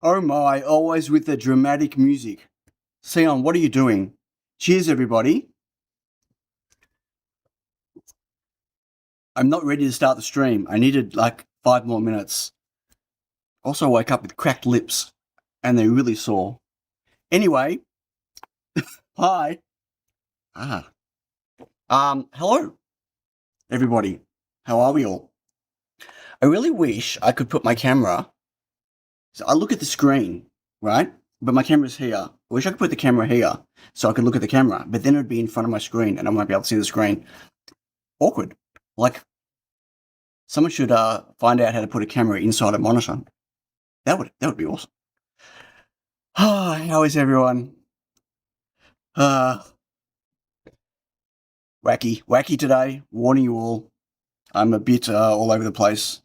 Oh my, always with the dramatic music. Sion, what are you doing? Cheers, everybody. I'm not ready to start the stream. I needed like 5 more minutes. Also woke up with cracked lips, and they're really sore. Anyway, hi. Hello, everybody. How are we all? I really wish I could put my camera. So I look at the screen, right? But my camera's here. I wish I could put the camera here so I could look at the camera, but then it'd be in front of my screen and I won't be able to see the screen. Awkward. Like, someone should find out how to put a camera inside a monitor. That would be awesome. How is everyone? Wacky today. Warning you all. I'm a bit all over the place.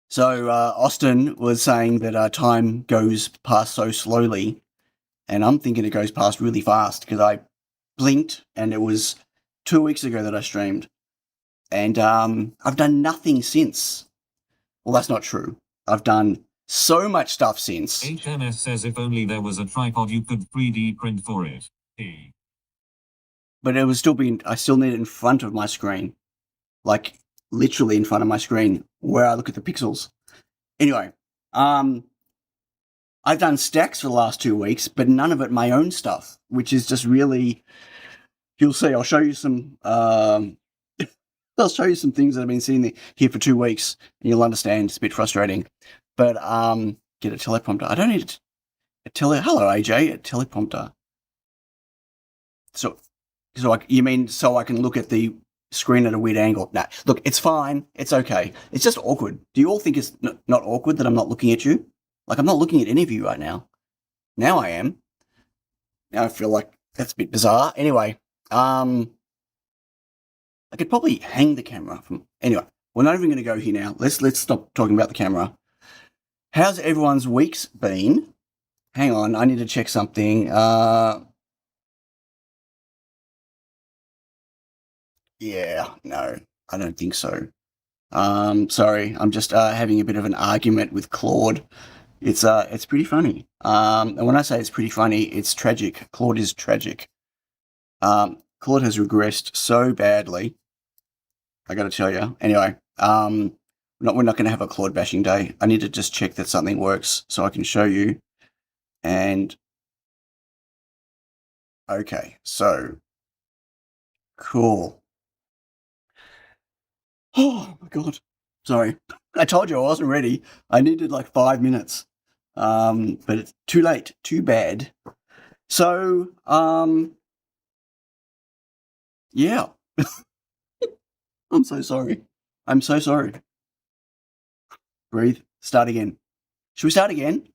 So Austin was saying that time goes past so slowly, and I'm thinking it goes past really fast because I blinked and it was 2 weeks ago that I streamed, and I've done nothing since. Well, that's not true. I've done so much stuff since. HMS says if only there was a tripod you could 3D print for it. But it was I still need it in front of my screen. Like, literally in front of my screen where I look at the pixels. Anyway, I've done stacks for the last 2 weeks, but none of it my own stuff, which is just really, you'll see, I'll show you some, I'll show you some things that I've been seeing here for 2 weeks, and you'll understand it's a bit frustrating. But, get a teleprompter. I don't need hello AJ, a teleprompter. So you mean so I can look at the screen at a weird angle? Nah, look, it's fine. It's okay. It's just awkward. Do you all think it's not awkward that I'm not looking at you? Like, I'm not looking at any of you right now. Now I am. Now I feel like that's a bit bizarre. Anyway, I could probably hang the camera from... Anyway, we're not even going to go here now. Let's stop talking about the camera. How's everyone's weeks been? Hang on, I need to check something. Yeah, no, I don't think so. Sorry, I'm just having a bit of an argument with Claude. It's pretty funny. And when I say it's pretty funny, it's tragic. Claude is tragic. Claude has regressed so badly. I got to tell you. Anyway, we're not going to have a Claude bashing day. I need to just check that something works so I can show you. And okay, so cool. Oh my god. Sorry. I told you I wasn't ready. I needed like 5 minutes. But it's too late. Too bad. So, yeah. I'm so sorry. I'm so sorry. Breathe. Start again. Should we start again?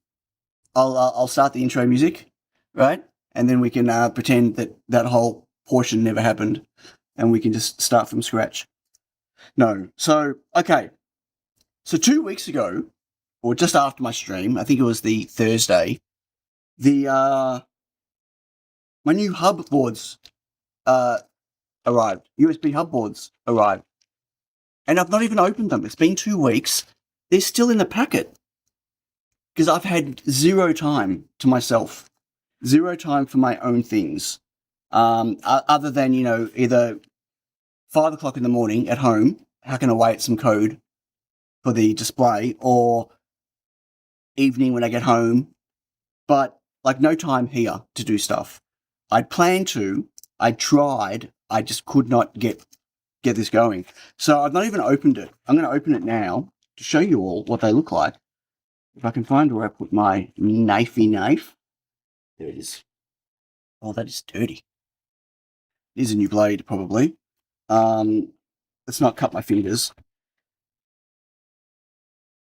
I'll start the intro music, right? And then we can pretend that whole portion never happened, and we can just start from scratch. No. So, okay. So 2 weeks ago, or just after my stream, I think it was the Thursday, my new hub boards arrived. USB hub boards arrived. And I've not even opened them. It's been 2 weeks. They're still in the packet. Because I've had zero time to myself. Zero time for my own things. Other than, either 5 o'clock in the morning at home, hacking away at some code, for the display, or evening when I get home, but like no time here to do stuff. I'd planned to, I tried, I just could not get this going. So I've not even opened it. I'm going to open it now to show you all what they look like. If I can find where I put my knifey knife. There it is. Oh, that is dirty. It is a new blade, probably. Let's not cut my fingers.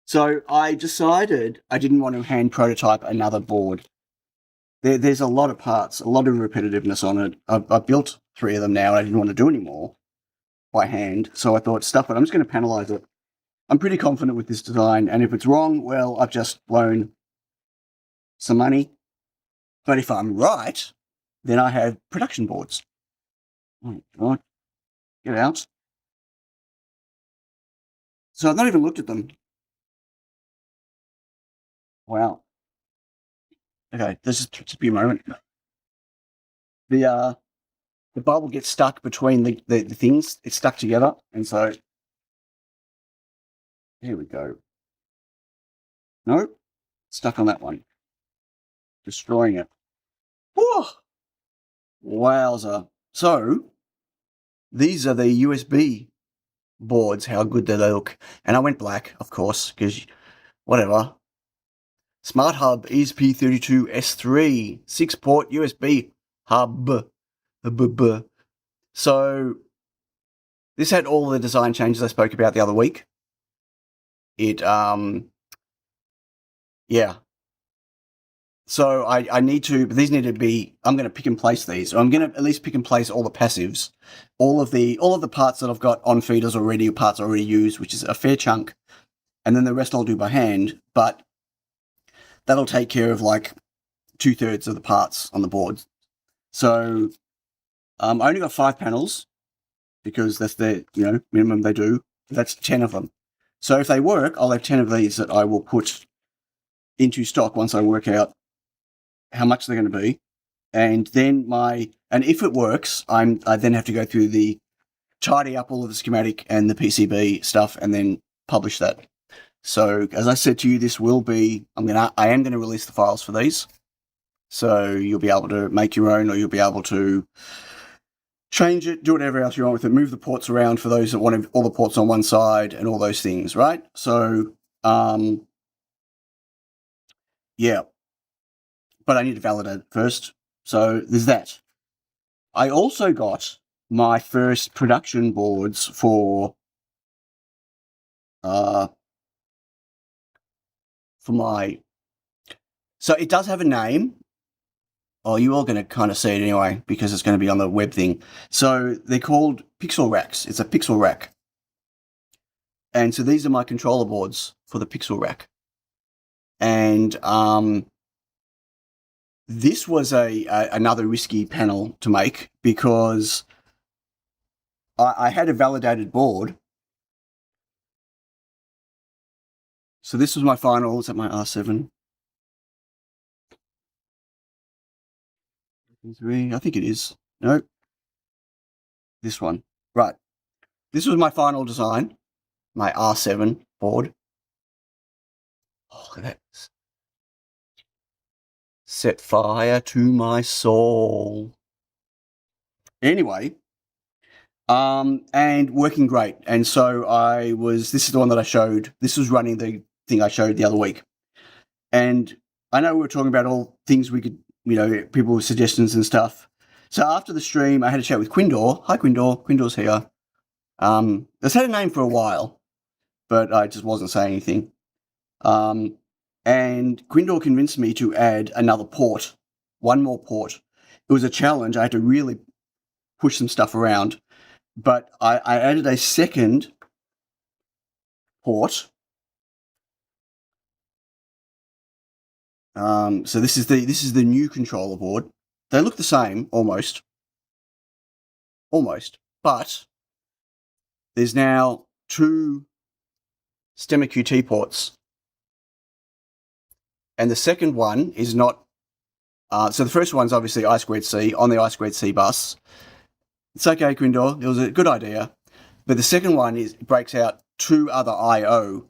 So I decided I didn't want to hand prototype another board. There's a lot of parts, a lot of repetitiveness on it. I've built 3 of them now, and I didn't want to do any more by hand. So I thought, stuff it, I'm just going to panelize it. I'm pretty confident with this design, and if it's wrong, well, I've just blown some money. But if I'm right, then I have production boards. Oh, God. Get out. So I've not even looked at them. Wow. Okay, this is just be a moment. The bubble gets stuck between the things. It's stuck together, and so here we go. Nope, stuck on that one. Destroying it. Whoa! Wowza. So these are the USB boards. How good do they look? And I went black, of course, because whatever. Smart Hub ESP32-S3 6-port USB hub. So this had all the design changes I spoke about the other week. It yeah. So I need to, but these need to be, I'm going to pick and place these. So I'm going to at least pick and place all the passives, all of the parts that I've got on feeders already, parts already used, which is a fair chunk. And then the rest I'll do by hand, but that'll take care of like 2/3 of the parts on the board. So I only got 5 panels because that's the minimum they do. That's 10 of them. So if they work, I'll have 10 of these that I will put into stock once I work out how much they're going to be. And then if it works, I then have to go through tidy up all of the schematic and the PCB stuff and then publish that. So as I said to you, this will be, I am going to release the files for these. So you'll be able to make your own, or you'll be able to change it, do whatever else you want with it, move the ports around for those that want all the ports on one side and all those things, right? So, yeah. But I need to validate it first. So there's that. I also got my first production boards for my... So it does have a name. Oh, you're all going to kind of see it anyway, because it's going to be on the web thing. So they're called Pixel Racks. It's a Pixel Rack. And so these are my controller boards for the Pixel Rack. And this was another risky panel to make, because I had a validated board. So this was my final. Is that my R7? I think it is. Nope. This one. Right. This was my final design. My R7 board. Oh, look at that. Set fire to my soul. Anyway, and working great. And so this is the one that I showed. This was running the thing I showed the other week. And I know we were talking about all things we could, people with suggestions and stuff. So after the stream, I had a chat with Quindor. Hi, Quindor. Quindor's here. It's had a name for a while, but I just wasn't saying anything. And Quindor convinced me to add another port, one more port. It was a challenge. I had to really push some stuff around, but I added a second port. So this is the new controller board. They look the same, almost, but there's now 2 Stemma QT ports. And the second one is not, so the first one's obviously I2C on the I2C bus. It's okay, Quindor, it was a good idea. But the second one breaks out 2 other I/O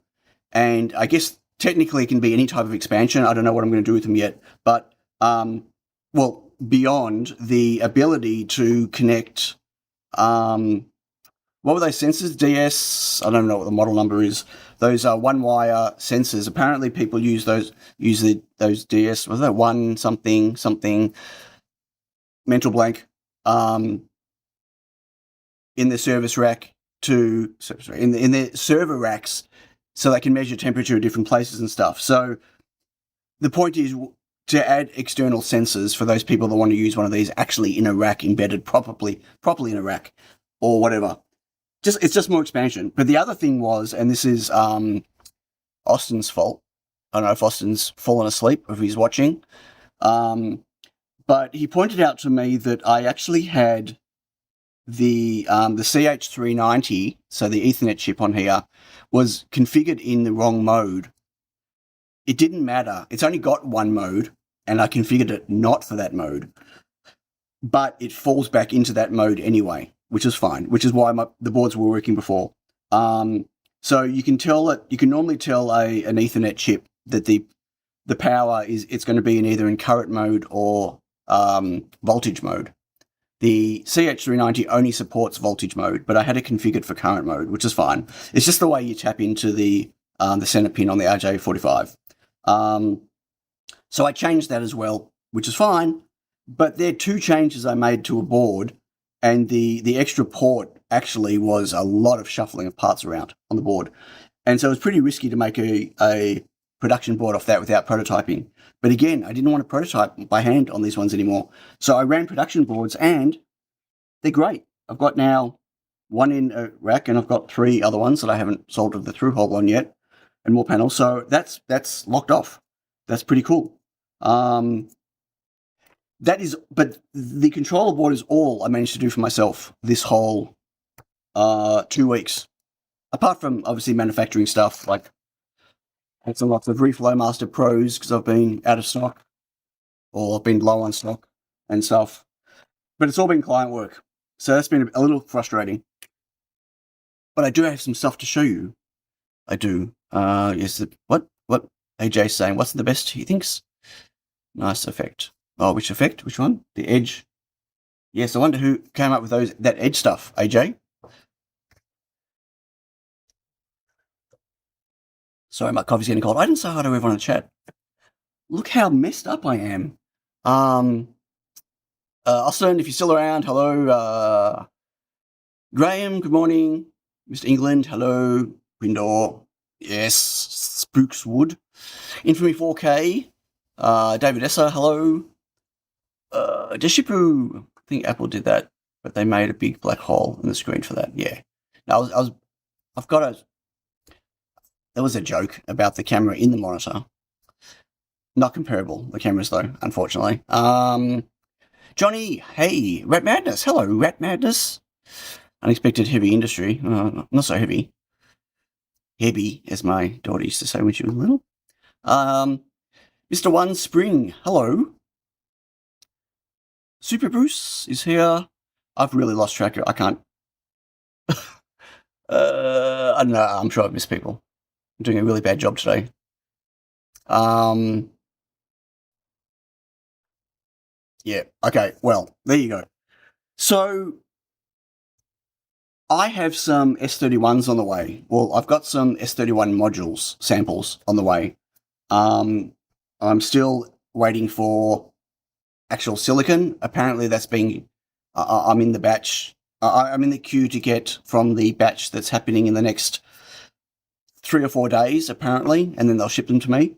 And I guess technically it can be any type of expansion. I don't know what I'm going to do with them yet, but well, beyond the ability to connect, what were those sensors? DS, I don't know what the model number is. Those are one-wire sensors. Apparently people use those DS, was that one something, mental blank, in the service rack in their server racks, so they can measure temperature at different places and stuff. So the point is to add external sensors for those people that want to use one of these actually in a rack, embedded properly in a rack or whatever. It's just more expansion. But the other thing was, and this is Austin's fault. I don't know if Austin's fallen asleep, if he's watching. But he pointed out to me that I actually had the CH390, so the Ethernet chip on here, was configured in the wrong mode. It didn't matter. It's only got one mode, and I configured it not for that mode. But it falls back into that mode anyway, which is fine, which is why the boards were working before. So you can normally tell an Ethernet chip that the power it's going to be in current mode or voltage mode. The CH390 only supports voltage mode, but I had it configured for current mode, which is fine. It's just the way you tap into the center pin on the RJ45. So I changed that as well, which is fine. But there are two changes I made to a board, and the extra port actually was a lot of shuffling of parts around on the board. And so it was pretty risky to make a production board off that without prototyping. But again, I didn't want to prototype by hand on these ones anymore. So I ran production boards, and they're great. I've got now one in a rack, and I've got 3 other ones that I haven't soldered the through hole on yet, and more panels. So that's locked off. That's pretty cool. But the controller board is all I managed to do for myself this whole 2 weeks. Apart from obviously manufacturing stuff, like had some lots of Reflowmaster Pros because I've been out of stock, or I've been low on stock and stuff. But it's all been client work, so that's been a little frustrating. But I do have some stuff to show you. I do. Yes. What AJ's saying? What's the best he thinks? Nice effect. Oh, which effect? Which one? The edge. Yes, I wonder who came up with that edge stuff. AJ. Sorry, my coffee's getting cold. I didn't say hi to everyone in the chat. Look how messed up I am. Austin, if you're still around, hello. Graham, good morning. Mr. England, hello. Windor, yes. SQUiXL. Infamy 4K. David Esser, hello. Deshipu, I think Apple did that, but they made a big black hole in the screen for that. Yeah. Now, there was a joke about the camera in the monitor. Not comparable, the cameras though, unfortunately. Johnny, hey, Rat Madness, hello, Rat Madness. Unexpected heavy industry, not so heavy. Heavy, as my daughter used to say when she was little. Mr. One Spring, hello. Super Bruce is here. I've really lost track of, I can't. I don't know, I'm sure I've missed people. I'm doing a really bad job today. Yeah, okay, well, there you go. So, I have some S31s on the way. Well, I've got some S31 modules, samples on the way. I'm still waiting for actual silicon. Apparently that's being, I'm in the batch, I'm in the queue to get from the batch that's happening in the next 3 or 4 days, apparently, and then they'll ship them to me.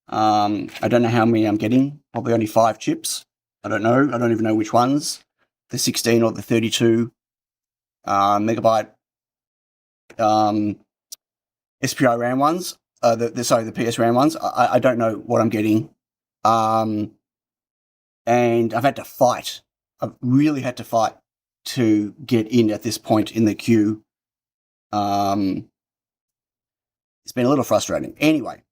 I don't know how many I'm getting, probably only 5 chips. I don't know. I don't even know which ones, the 16 or the 32 megabyte SPI RAM ones, the PS RAM ones. I don't know what I'm getting. And I've had to fight. I've really had to fight to get in at this point in the queue. It's been a little frustrating. Anyway,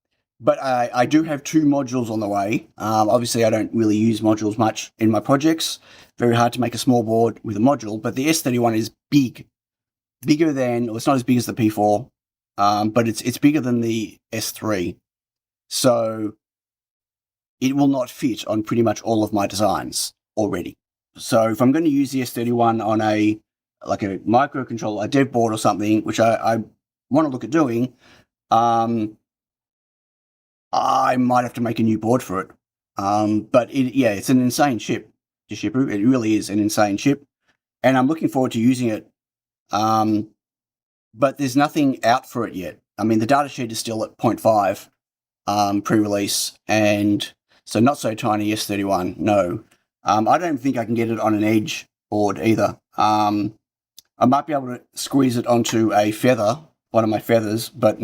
but I do have 2 modules on the way. Obviously, I don't really use modules much in my projects. Very hard to make a small board with a module, but the S31 is bigger than, well, it's not as big as the P4. but it's bigger than the S3. So it will not fit on pretty much all of my designs already. So if I'm going to use the S31 on a microcontroller, a dev board or something, which I want to look at doing, I might have to make a new board for it. But it's an insane chip to ship. It really is an insane chip, and I'm looking forward to using it. But there's nothing out for it yet. I mean, the datasheet is still at 0.5 pre-release, and so not so tiny S31. No, I don't think I can get it on an Edge board either. I might be able to squeeze it onto a Feather, one of my Feathers, but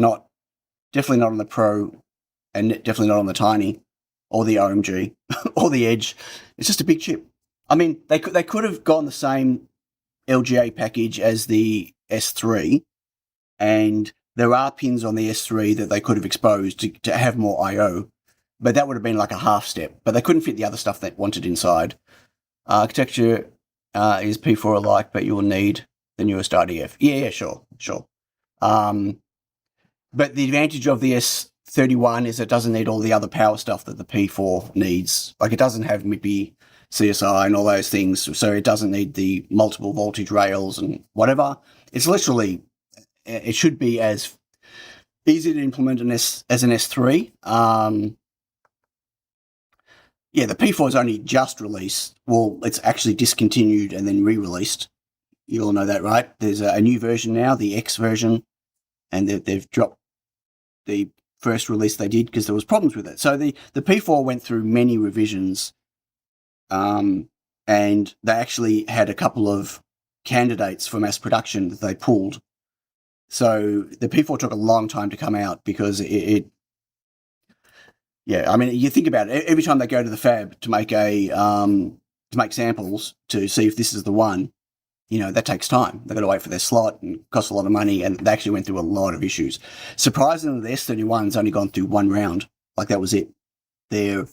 definitely not on the Pro, and definitely not on the Tiny, or the OMG, or the Edge. It's just a big chip. I mean, they could have gone the same LGA package as the S3, and there are pins on the S3 that they could have exposed to have more I/O, but that would have been like a half step. But they couldn't fit the other stuff they wanted inside. Architecture is P4 alike, but you will need the newest RDF. Yeah, sure. But the advantage of the S31 is it doesn't need all the other power stuff that the P4 needs. Like, it doesn't have MIPI, CSI, and all those things, so it doesn't need the multiple voltage rails and whatever. It's literally, it should be as easy to implement as an S3. The P4 is only just released. Well, it's actually discontinued and then re-released. You all know that, right? There's a new version now, the X version, and they've dropped the first release they did because there was problems with it. So the P4 went through many revisions, and they actually had a couple of candidates for mass production that they pulled. So the P4 took a long time to come out because I mean, you think about it. Every time they go to the fab to make to make samples to see if this is the one, that takes time. They've got to wait for their slot and costs a lot of money, and they actually went through a lot of issues. Surprisingly, the S31's only gone through one round. Like, that was it. Their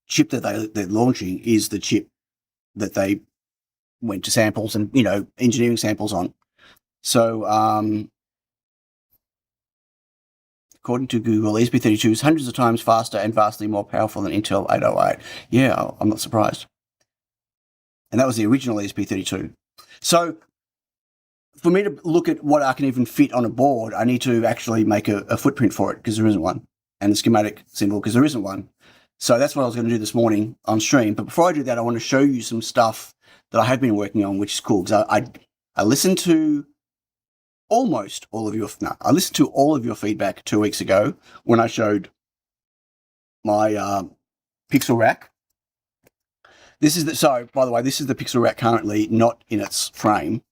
chip that they're launching is the chip that they went to samples and, engineering samples on. So, according to Google, ESP32 is hundreds of times faster and vastly more powerful than Intel 808. Yeah, I'm not surprised. And that was the original ESP32. So, for me to look at what I can even fit on a board, I need to actually make a footprint for it, because there isn't one, and a schematic symbol, because there isn't one. So that's what I was going to do this morning on stream. But before I do that, I want to show you some stuff that I have been working on, which is cool, because I listened to almost all of your... No, I listened to all of your feedback 2 weeks ago when I showed my Pixel rack. This is by the way, this is the Pixel rack currently not in its frame.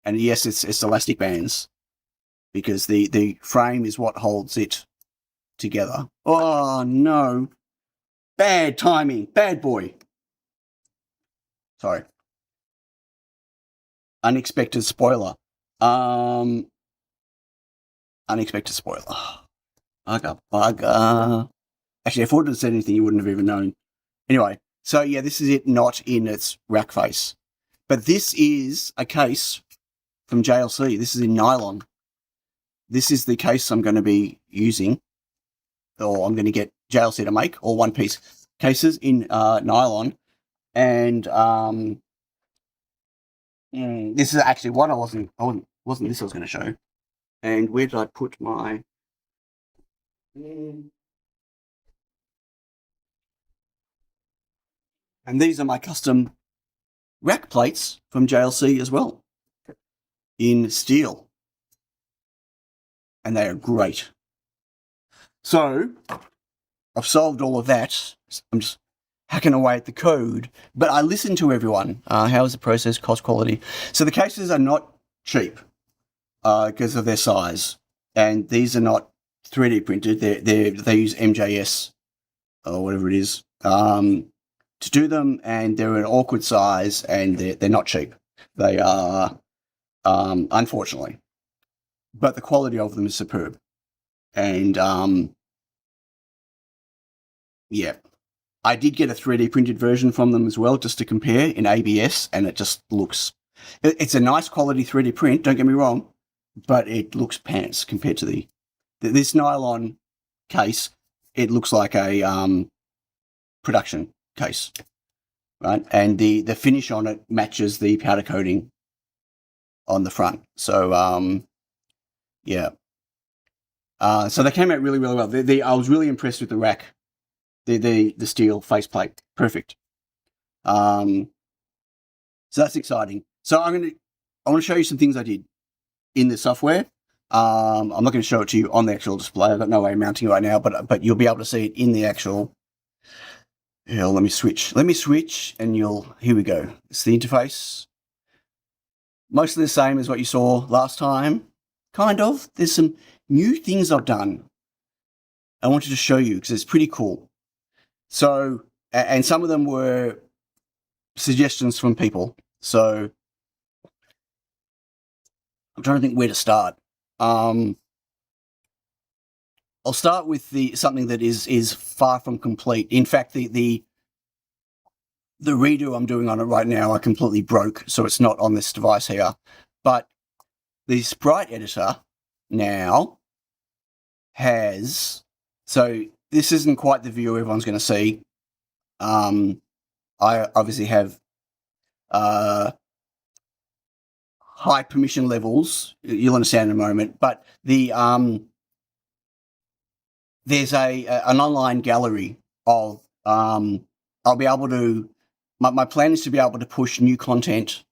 And yes, it's elastic bands, because the frame is what holds it together. Oh, no. Bad timing. Bad boy. Sorry. Unexpected spoiler. Unexpected spoiler. Bugger. Actually, if I wouldn't have said anything, you wouldn't have even known. Anyway, so yeah, this is it not in its rack face. But this is a case from JLC. This is in nylon. This is the case I'm going to be using, or I'm going to get JLC to make, all one-piece cases in nylon. And this is actually one wasn't this I was going to show. And where did I put my... And these are my custom rack plates from JLC as well, in steel. And they are great. So, I've solved all of that. I'm just hacking away at the code. But I listen to everyone. How is the process, cost, quality? So the cases are not cheap because of their size. And these are not 3D printed. They use MJS or whatever it is to do them. And they're an awkward size, and they're not cheap. They are, unfortunately. But the quality of them is superb. And, yeah. I did get a 3D printed version from them as well, just to compare in ABS, and it just looks... It's a nice quality 3D print, don't get me wrong, but it looks pants compared to this nylon case. It looks like a production case, right? And the finish on it matches the powder coating on the front. So yeah. So they came out really, really well. I was really impressed with the rack, the steel faceplate, perfect. So that's exciting. So I want to show you some things I did in the software. I'm not going to show it to you on the actual display. I've got no way of mounting it right now, but you'll be able to see it in the actual. Here, let me switch, and here we go. It's the interface. Mostly the same as what you saw last time, kind of. There's some new things I've done I wanted to show you because it's pretty cool. So, and some of them were suggestions from people. So I'm trying to think where to start. I'll start with something that is far from complete. In fact, the redo I'm doing on it right now, I completely broke, so it's not on this device here. But the sprite editor now has, so this isn't quite the view everyone's going to see. I obviously have high permission levels. You'll understand in a moment. But there's an online gallery of I'll be able to. My plan is to be able to push new content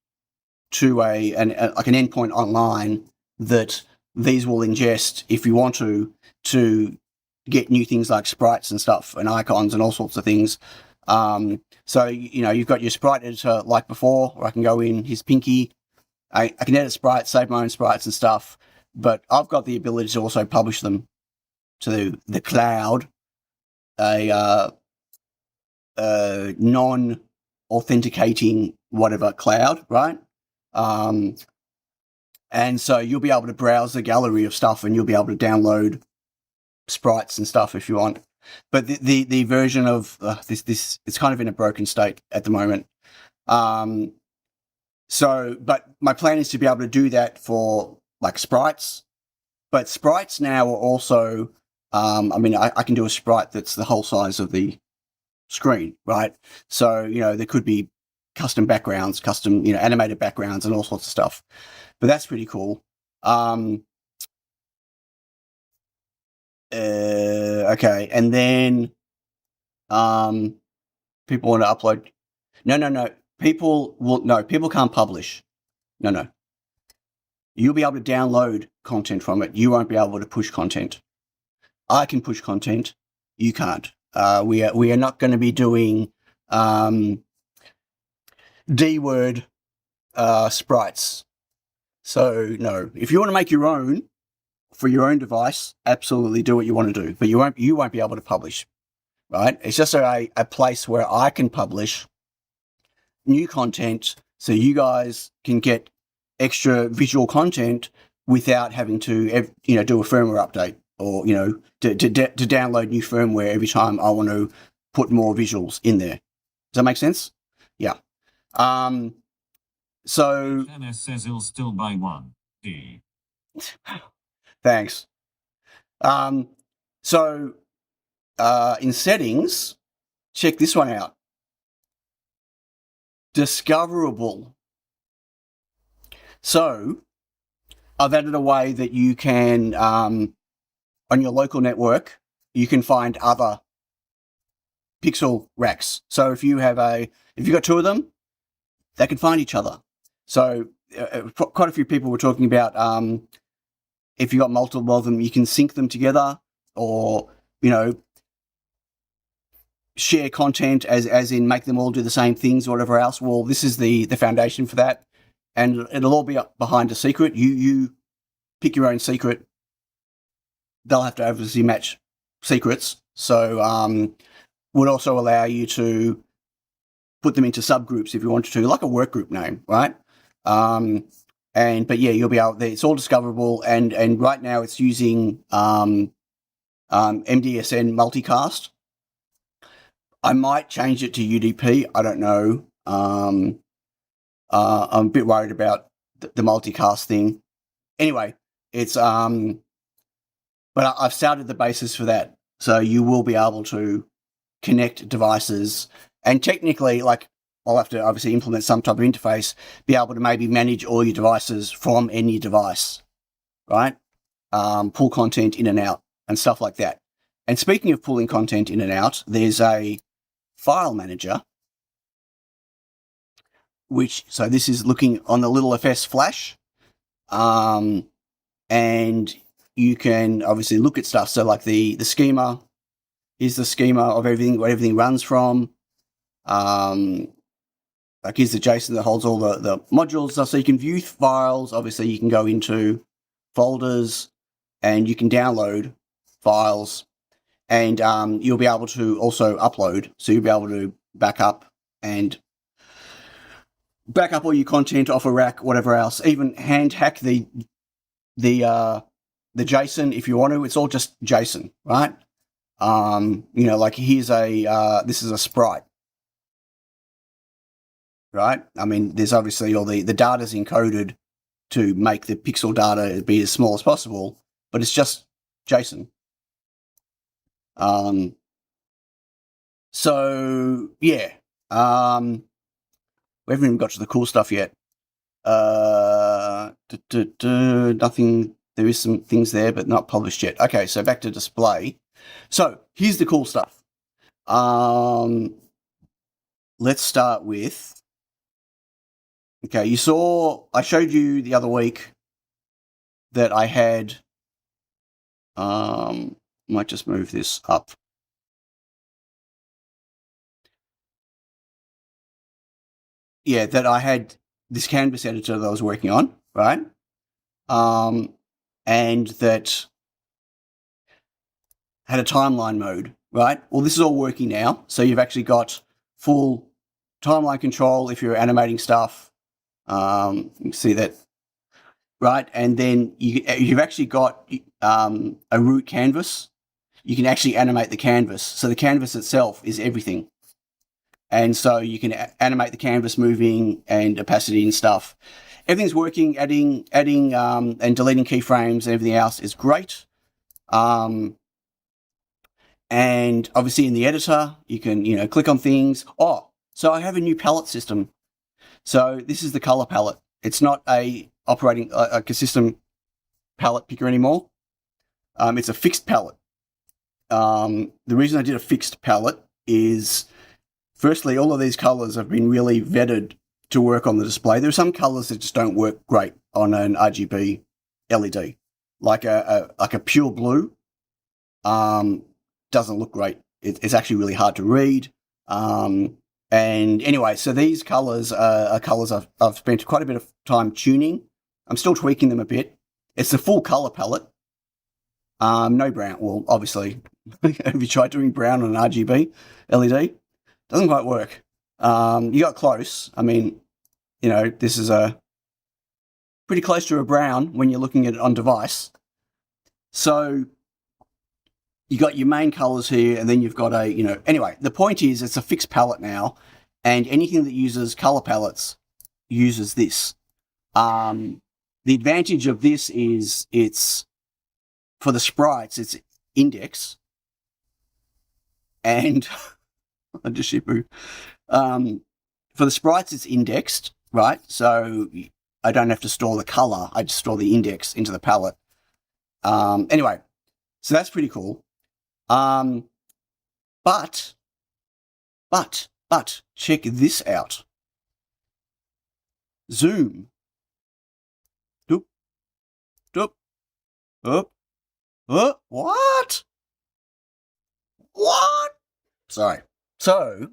to an endpoint online that these will ingest if you want to get new things like sprites and stuff and icons and all sorts of things. So you've got your sprite editor like before, where I can go in. Here's Pinky. I can edit sprites, save my own sprites and stuff, but I've got the ability to also publish them to the cloud, a non-authenticating whatever cloud, right? And so you'll be able to browse the gallery of stuff, and you'll be able to download sprites and stuff if you want. But the version of this it's kind of in a broken state at the moment. So, but my plan is to be able to do that for like sprites. But sprites now are also, I can do a sprite that's the whole size of the screen, right? So, there could be custom backgrounds, custom, animated backgrounds and all sorts of stuff. But that's pretty cool. Okay. And then people want to upload. No. People can't publish. No. You'll be able to download content from it. You won't be able to push content. I can push content. You can't. We are not going to be doing D-word sprites. So no, if you want to make your own for your own device, absolutely do what you want to do, but you won't be able to publish, right? It's just a place where I can publish new content so you guys can get extra visual content without having to do a firmware update or to download new firmware every time I want to put more visuals in there. Does that make sense? Yeah. So MS says he'll still buy one. D. Thanks. So in settings, check this one out. Discoverable. So I've added a way that you can, on your local network, you can find other pixel racks. So if you've got two of them, they can find each other. So quite a few people were talking about if you've got multiple of them, you can sync them together or, share content as in make them all do the same things or whatever else. Well, this is the foundation for that. And it'll all be up behind a secret. You pick your own secret. They'll have to obviously match secrets. So would also allow you to put them into subgroups if you wanted to, like a workgroup name, right? But yeah, you'll be able. It's all discoverable, and right now it's using MDSN multicast. I might change it to UDP. I don't know. I'm a bit worried about the multicast thing. Anyway, It's but I've started the basis for that, so you will be able to connect devices, and technically, like, I'll have to obviously implement some type of interface, be able to maybe manage all your devices from any device, right? Pull content in and out and stuff like that. And speaking of pulling content in and out, there's a file manager, so this is looking on the little FS Flash, and you can obviously look at stuff. So like the schema, here's the schema of everything, where everything runs from. Like here's the JSON that holds all the modules stuff. So you can view files. Obviously you can go into folders and you can download files, and you'll be able to also upload. So you'll be able to back up all your content off a rack, whatever else. Even hand hack the JSON if you want to. It's all just JSON, right? Like here's this is a sprite, right? I mean, there's obviously all the data's encoded to make the pixel data be as small as possible, but it's just JSON. So yeah, we haven't even got to the cool stuff yet. Nothing. There is some things there, but not published yet. Okay, so back to display. So here's the cool stuff. Let's start with. Okay, I showed you the other week that I had. Might just move this up. Yeah, that I had this canvas editor that I was working on, right? And that had a timeline mode, right? Well, this is all working now. So you've actually got full timeline control if you're animating stuff. You can see that, right? And then you've actually got a root canvas. You can actually animate the canvas. So the canvas itself is everything. And so you can animate the canvas moving and opacity and stuff. Everything's working. Adding and deleting keyframes and everything else is great. And obviously in the editor, you can click on things. Oh, so I have a new palette system. So this is the color palette. It's not a operating like a system palette picker anymore. It's a fixed palette. The reason I did a fixed palette is, firstly, all of these colors have been really vetted to work on the display. There are some colors that just don't work great on an RGB LED, like a pure blue. Doesn't look great. It's actually really hard to read. And anyway, so these colors are colors I've spent quite a bit of time tuning. I'm still tweaking them a bit. It's the full color palette. No brown. Well, obviously, have you tried doing brown on an RGB LED? Doesn't quite work. You got close. I mean, this is pretty close to a brown when you're looking at it on device. So you got your main colors here, and then you've got anyway, the point is it's a fixed palette now, and anything that uses color palettes uses this. The advantage of this is it's, for the sprites, it's index, and I just shipoo. For the sprites, it's indexed, right? So I don't have to store the color. I just store the index into the palette. Anyway, so that's pretty cool. But check this out. Zoom. Doop. Doop. Up. What? Sorry. So,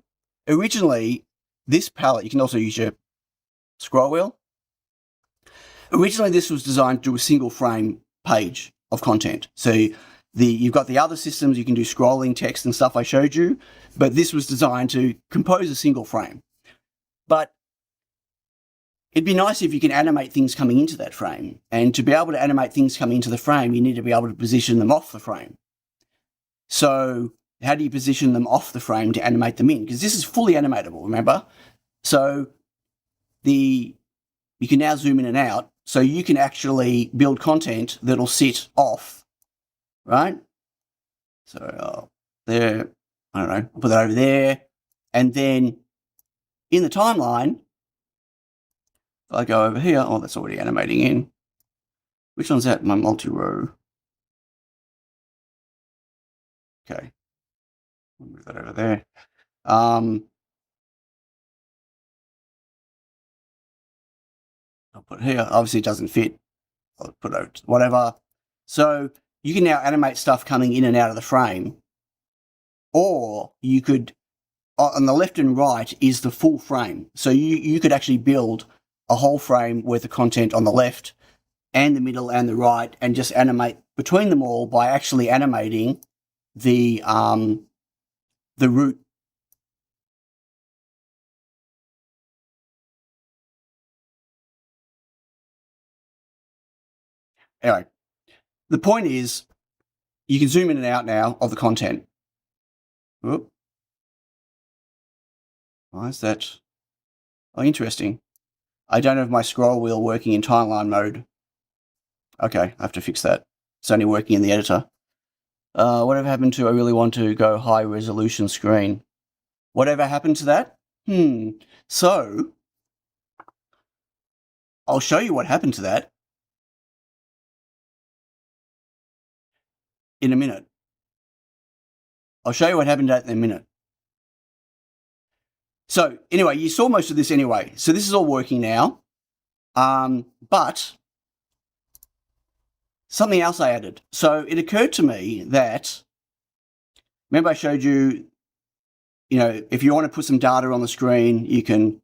originally, this palette, you can also use your scroll wheel. Originally, this was designed to do a single frame page of content. So, you've got the other systems, you can do scrolling text and stuff I showed you, but this was designed to compose a single frame. But it'd be nice if you can animate things coming into that frame. And to be able to animate things coming into the frame, you need to be able to position them off the frame. So how do you position them off the frame to animate them in? Because this is fully animatable, remember? So you can now zoom in and out. So you can actually build content that'll sit off, right? So there, I don't know, I'll put that over there. And then in the timeline, if I go over here, oh, that's already animating in. Which one's that? My multi-row. Okay. I'll move that over there. I'll put it here. Obviously, it doesn't fit. I'll put it over to whatever. So you can now animate stuff coming in and out of the frame. Or you could, on the left and right is the full frame. So you could actually build a whole frame worth of content on the left and the middle and the right and just animate between them all by actually animating the root. Anyway, the point is you can zoom in and out now of the content. Whoop. Why is that? Oh, interesting. I don't have my scroll wheel working in timeline mode. Okay, I have to fix that. It's only working in the editor. Whatever happened to I really want to go high resolution screen? Whatever happened to that? So I'll show you what happened to that in a minute. I'll show you what happened to that in a minute. So anyway, you saw most of this anyway. So this is all working now. But something else I added. So it occurred to me that, remember I showed you, if you want to put some data on the screen, you can,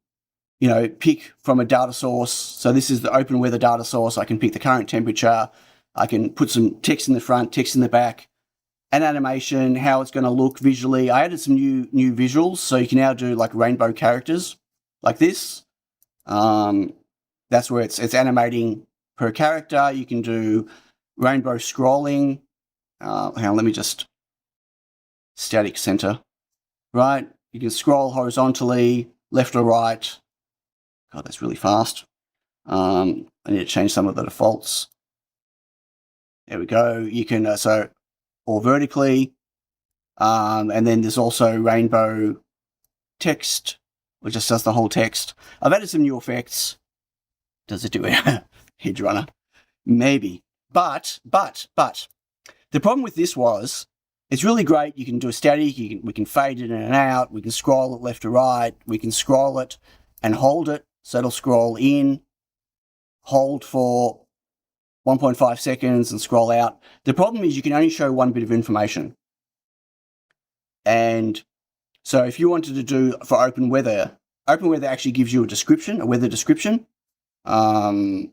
pick from a data source. So this is the open weather data source. I can pick the current temperature. I can put some text in the front, text in the back, an animation, how it's going to look visually. I added some new visuals. So you can now do like rainbow characters like this. That's where it's animating per character. You can do rainbow scrolling. Hang on, let me just static center, right? You can scroll horizontally, left or right. God, that's really fast. I need to change some of the defaults. There we go. You can, or vertically. And then there's also rainbow text, which just does the whole text. I've added some new effects. Does it do a hedge runner? Maybe. But the problem with this was it's really great. You can do a static. We can fade it in and out. We can scroll it left to right. We can scroll it and hold it. So it'll scroll in, hold for 1.5 seconds and scroll out. The problem is you can only show one bit of information. And so if you wanted to do for open weather actually gives you a description, a weather description. Well,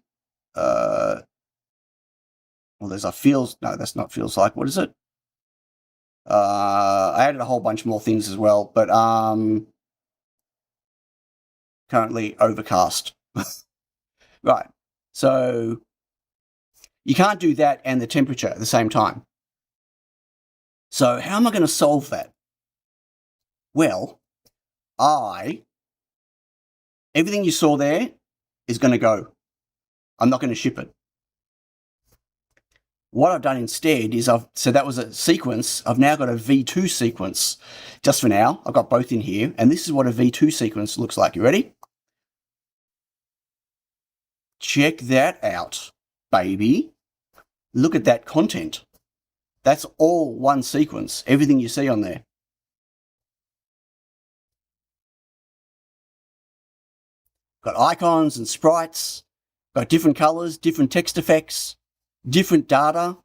there's a feels, no, that's not feels like, what is it? I added a whole bunch more things as well, but currently overcast. Right. So you can't do that and the temperature at the same time. So how am I going to solve that? Well, everything you saw there is going to go. I'm not going to ship it. What I've done instead is so that was a sequence. I've now got a V2 sequence. Just for now, I've got both in here. And this is what a V2 sequence looks like. You ready? Check that out, baby. Look at that content. That's all one sequence. Everything you see on there. Got icons and sprites. Got different colors, different text effects, different data,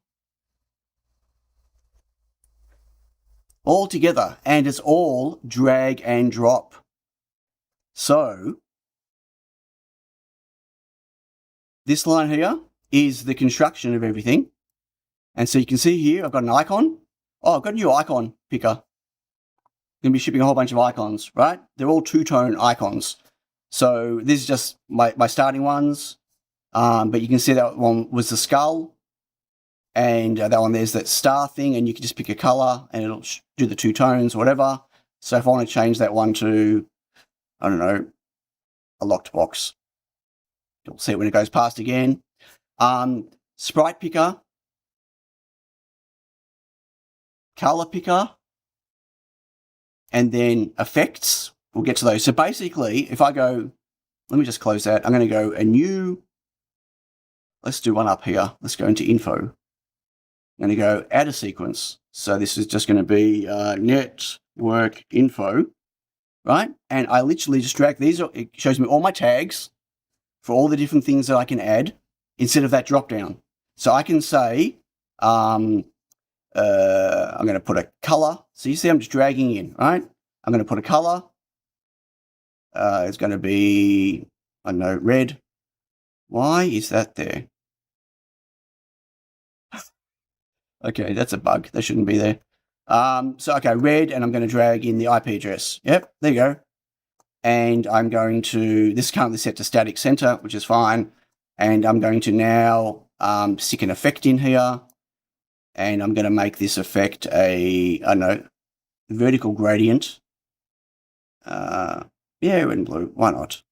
all together, and it's all drag and drop. So this line here is the construction of everything. And so you can see here, I've got an icon. Oh, I've got a new icon picker. I'm going to be shipping a whole bunch of icons, right? They're all two-tone icons. So this is just my starting ones. But you can see that one was the skull, and that one there's that star thing, and you can just pick a color and it'll do the two tones, whatever. So if I want to change that one to, I don't know, a locked box, You'll see it when it goes past again. Sprite picker, color picker, and then effects. We'll get to those. So basically, if I go, let me just close that. I'm going to go a new, let's do one up here. Let's go into info. I'm going to go add a sequence. So this is just going to be network info, right? And I literally just drag these. It shows me all my tags for all the different things that I can add instead of that drop down. So I can say, I'm going to put a color. So you see I'm just dragging in, right? I'm going to put a color. It's going to be, I don't know, red. Why is that there? Okay, that's a bug. That shouldn't be there. Okay, red, and I'm going to drag in the IP address. Yep, there you go. And I'm going to, this is currently set to static center, which is fine. And I'm going to now stick an effect in here. And I'm going to make this effect a, I don't know, vertical gradient. Yeah, red and blue, why not?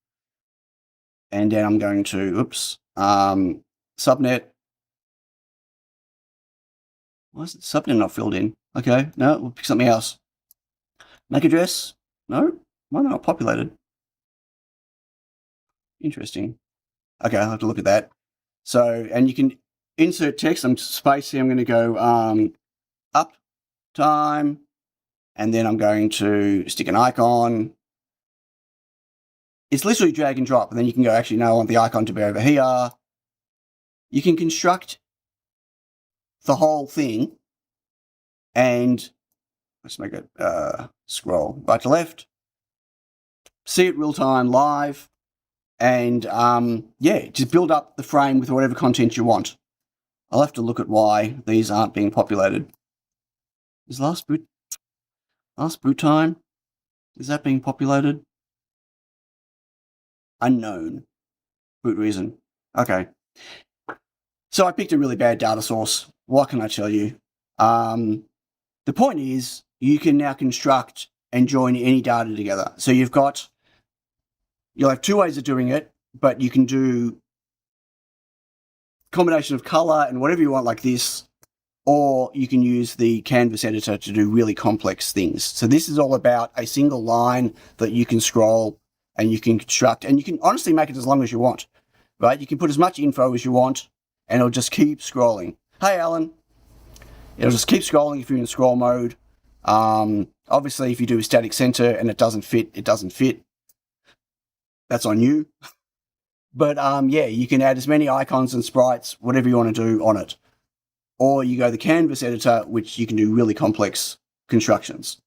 And then I'm going to, oops, subnet. Why is the subnet not filled in? Okay, no, we'll pick something else. MAC address? No, why not populated? Interesting. Okay, I'll have to look at that. So, and you can insert text. I'm spacing. I'm going to go up time, and then I'm going to stick an icon. It's literally drag and drop, and then you can go, actually, no, I want the icon to be over here. You can construct the whole thing, and let's make it scroll right to left. See it real time, live, and yeah, just build up the frame with whatever content you want. I'll have to look at why these aren't being populated. Is last boot time? Is that being populated? Unknown. Boot reason. Okay. So I picked a really bad data source. What can I tell you? The point is, you can now construct and join any data together. So you'll have two ways of doing it, but you can do combination of color and whatever you want like this, or you can use the canvas editor to do really complex things. So this is all about a single line that you can scroll and you can construct, and you can honestly make it as long as you want, right? You can put as much info as you want and it'll just keep scrolling. Hey, Alan. It'll just keep scrolling if you're in scroll mode. Obviously, if you do a static center and it doesn't fit, it doesn't fit. That's on you. But yeah, you can add as many icons and sprites, whatever you want to do on it. Or you go the canvas editor, which you can do really complex constructions.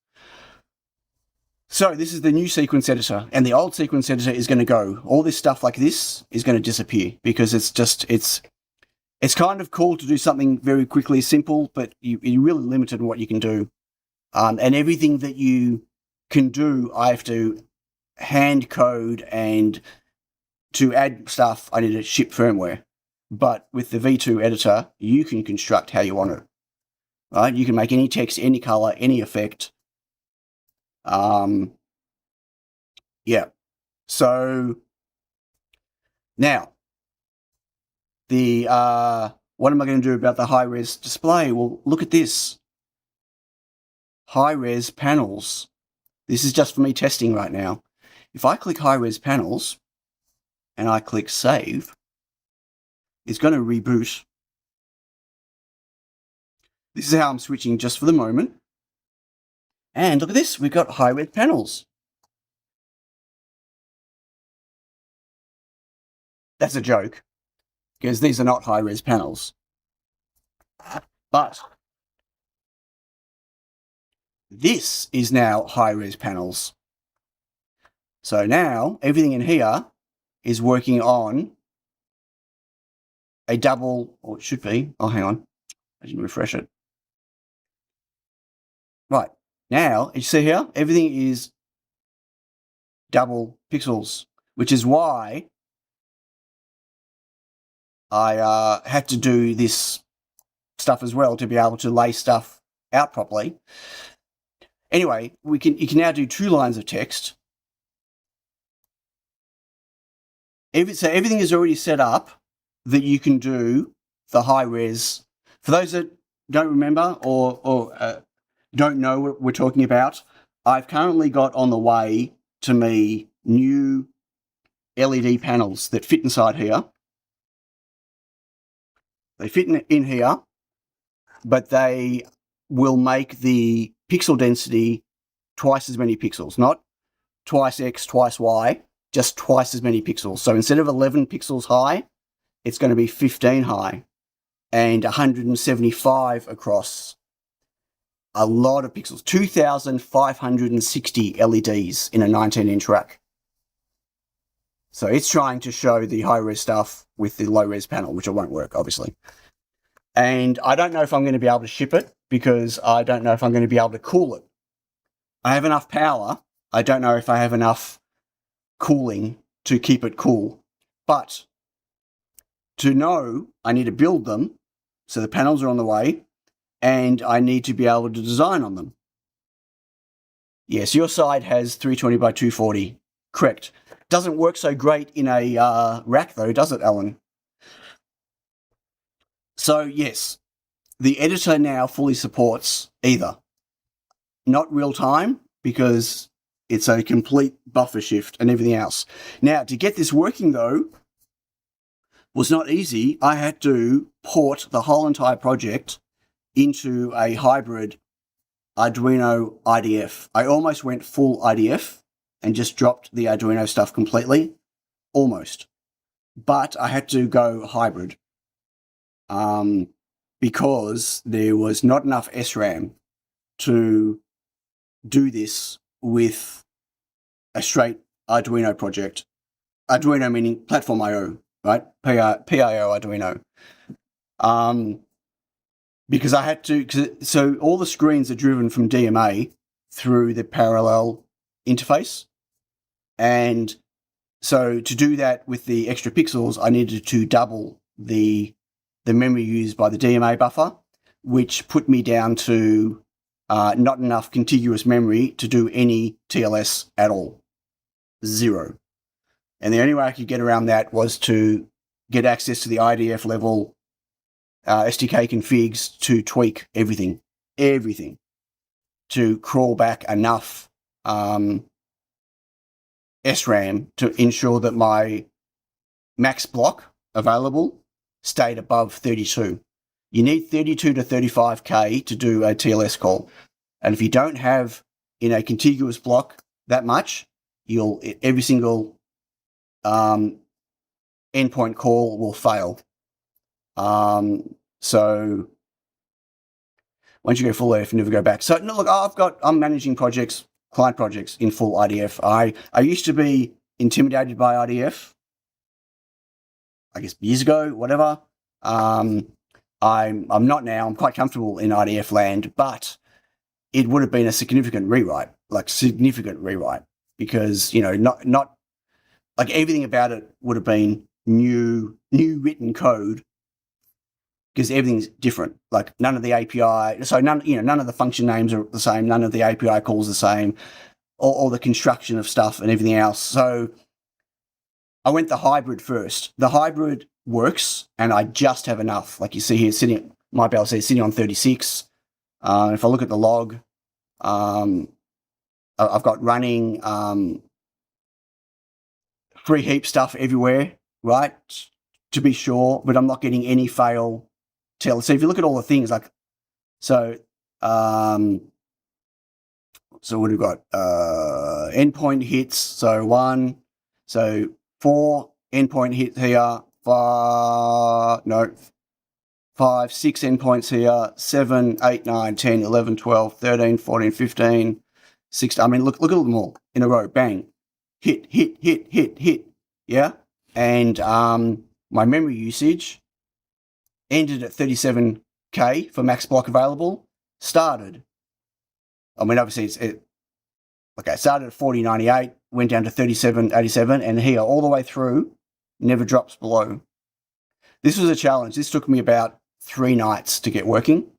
So this is the new sequence editor, and the old sequence editor is going to go. All this stuff like this is going to disappear because it's kind of cool to do something very quickly, simple, but you're really limited in what you can do. And everything that you can do, I have to hand code, and to add stuff, I need to ship firmware. But with the V2 editor, you can construct how you want it. Right? You can make any text, any color, any effect. Yeah. So now what am I going to do about the high-res display? Well, look at this. High-res panels. This is just for me testing right now. If I click high-res panels and I click save, it's going to reboot. This is how I'm switching just for the moment. And look at this, we've got high-res panels. That's a joke, because these are not high-res panels. But this is now high-res panels. So now everything in here is working on a double, or it should be, oh, hang on, I didn't refresh it. Right, now, you see here, everything is double pixels, which is why I had to do this stuff as well to be able to lay stuff out properly. Anyway, you can now do 2 lines of text. So everything is already set up that you can do the high res. For those that don't remember or don't know what we're talking about, I've currently got on the way to me new LED panels that fit inside here. They fit in here, but they will make the pixel density twice as many pixels, not twice X, twice Y, just twice as many pixels. So instead of 11 pixels high, it's going to be 15 high and 175 across. A lot of pixels, 2,560 LEDs in a 19-inch rack. So it's trying to show the high-res stuff with the low-res panel, which it won't work, obviously. And I don't know if I'm going to be able to ship it because I don't know if I'm going to be able to cool it. I have enough power. I don't know if I have enough cooling to keep it cool. But to know, I need to build them. So the panels are on the way. And I need to be able to design on them. Yes, your side has 320 by 240. Correct. Doesn't work so great in a rack though, does it, Alan? So yes, the editor now fully supports either. Not real time because it's a complete buffer shift and everything else. Now, to get this working though, was not easy. I had to port the whole entire project into a hybrid Arduino IDF. I almost went full IDF and just dropped the Arduino stuff completely. Almost. But I had to go hybrid because there was not enough SRAM to do this with a straight Arduino project. Arduino meaning platform IO, right? PIO Arduino. Because I had to, so all the screens are driven from DMA through the parallel interface. And so to do that with the extra pixels, I needed to double the memory used by the DMA buffer, which put me down to not enough contiguous memory to do any TLS at all. 0. And the only way I could get around that was to get access to the IDF level SDK configs to tweak everything, to crawl back enough SRAM to ensure that my max block available stayed above 32. You need 32 to 35K to do a TLS call. And if you don't have in a contiguous block that much, every single endpoint call will fail. So once you go full IDF, you never go back. So no, look, I'm managing projects, client projects in full IDF. I used to be intimidated by IDF, I guess years ago, whatever. I'm not now. I'm quite comfortable in IDF land, but it would have been a significant rewrite, because not like everything about it would have been new written code. Because everything's different. Like none of the API, so none of the function names are the same. None of the API calls are the same. All the construction of stuff and everything else. So I went the hybrid first. The hybrid works, and I just have enough. Like you see here, might be able to see sitting on 36. If I look at the log, I've got running free heap stuff everywhere, right? To be sure, but I'm not getting any fail. So if you look at all the things so what have we got? Endpoint hits, so 1, so 4 endpoint hits here, 5, 6 endpoints here, 7, 8, 9, 10, 11, 12, 13, 14, 15, 16. I mean, look at them all in a row. Bang. Hit. Yeah. And my memory usage ended at 37K for max block available. Started. I mean, obviously it started at 4098, went down to 3787, and here all the way through, never drops below. This was a challenge. This took me about 3 nights to get working.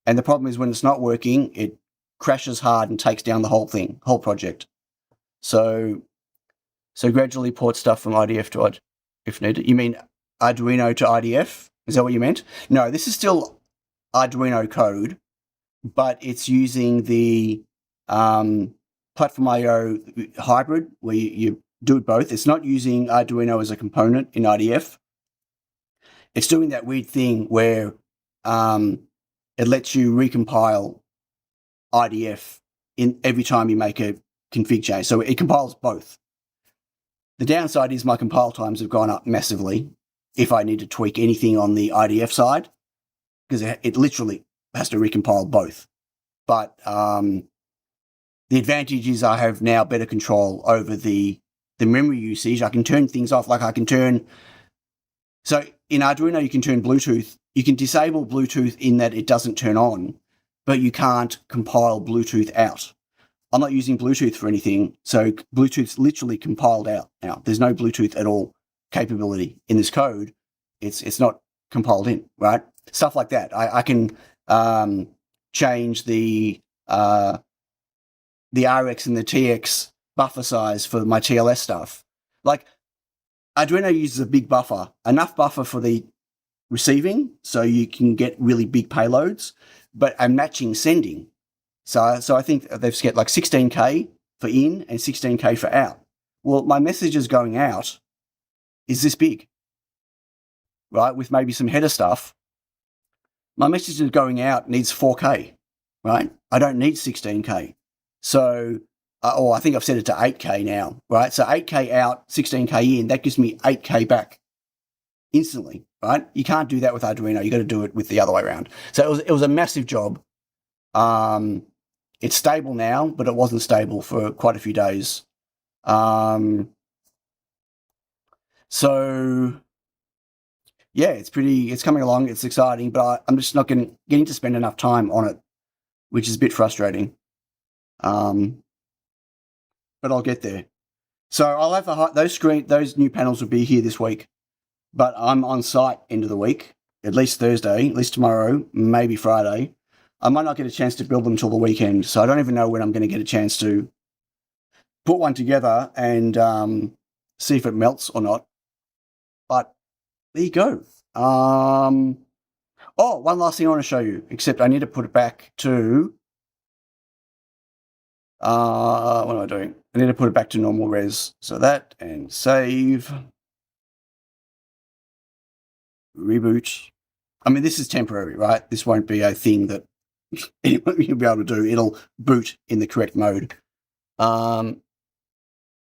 And the problem is when it's not working, it crashes hard and takes down the whole project. So gradually port stuff from IDF to if needed. You mean Arduino to IDF? Is that what you meant? No, this is still Arduino code, but it's using the Platform IO hybrid where you do it both. It's not using Arduino as a component in IDF. It's doing that weird thing where it lets you recompile IDF in every time you make a config change. So it compiles both. The downside is my compile times have gone up massively if I need to tweak anything on the IDF side, because it literally has to recompile both. But the advantage is I have now better control over the memory usage. I can turn things off, like I can turn... So in Arduino, you can turn Bluetooth. You can disable Bluetooth in that it doesn't turn on, but you can't compile Bluetooth out. I'm not using Bluetooth for anything, so Bluetooth's literally compiled out now. There's no Bluetooth at all capability in this code. It's not compiled in, right? Stuff like that. I can change the RX and the TX buffer size for my TLS stuff. Like, Arduino uses a big buffer, enough buffer for the receiving, so you can get really big payloads, but a matching sending. So I think they've got like 16K for in and 16K for out. Well, my messages going out is this big, right? With maybe some header stuff. My messages going out needs 4K, right? I don't need 16K. So, or I think I've set it to 8K now, right? So 8K out, 16K in, that gives me 8K back instantly, right? You can't do that with Arduino. You got to do it with the other way around. So it was a massive job. It's stable now, but it wasn't stable for quite a few days. So yeah, it's coming along. It's exciting, but I'm just not getting to spend enough time on it, which is a bit frustrating. But I'll get there. So I'll have those new panels will be here this week, but I'm on site end of the week, at least Thursday, at least tomorrow, maybe Friday. I might not get a chance to build them until the weekend, so I don't even know when I'm going to get a chance to put one together and see if it melts or not. But there you go. Oh, one last thing I want to show you, except I need to put it back to... what am I doing? I need to put it back to normal res. So that, and save. Reboot. I mean, this is temporary, right? This won't be a thing that you'll be able to do. It'll boot in the correct mode.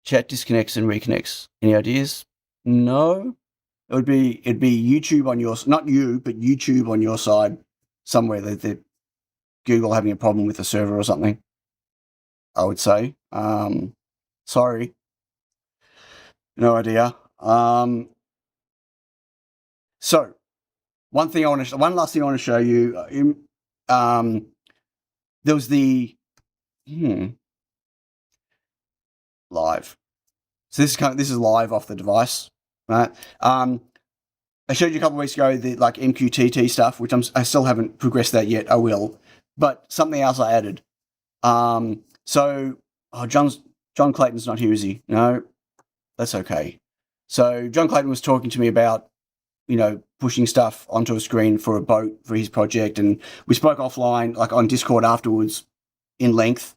Chat disconnects and reconnects. Any ideas? No. It'd be YouTube on your, not you, but YouTube on your side somewhere that Google having a problem with the server or something, I would say. Sorry. No idea. So one last thing I want to show you. There was the live. So this is live off the device, right? I showed you a couple of weeks ago the like MQTT stuff, which I still haven't progressed that yet. I will, but something else I added. John Clayton's not here, is he? No, that's okay. So John Clayton was talking to me about, pushing stuff onto a screen for a boat for his project, and we spoke offline, like on Discord afterwards, in length,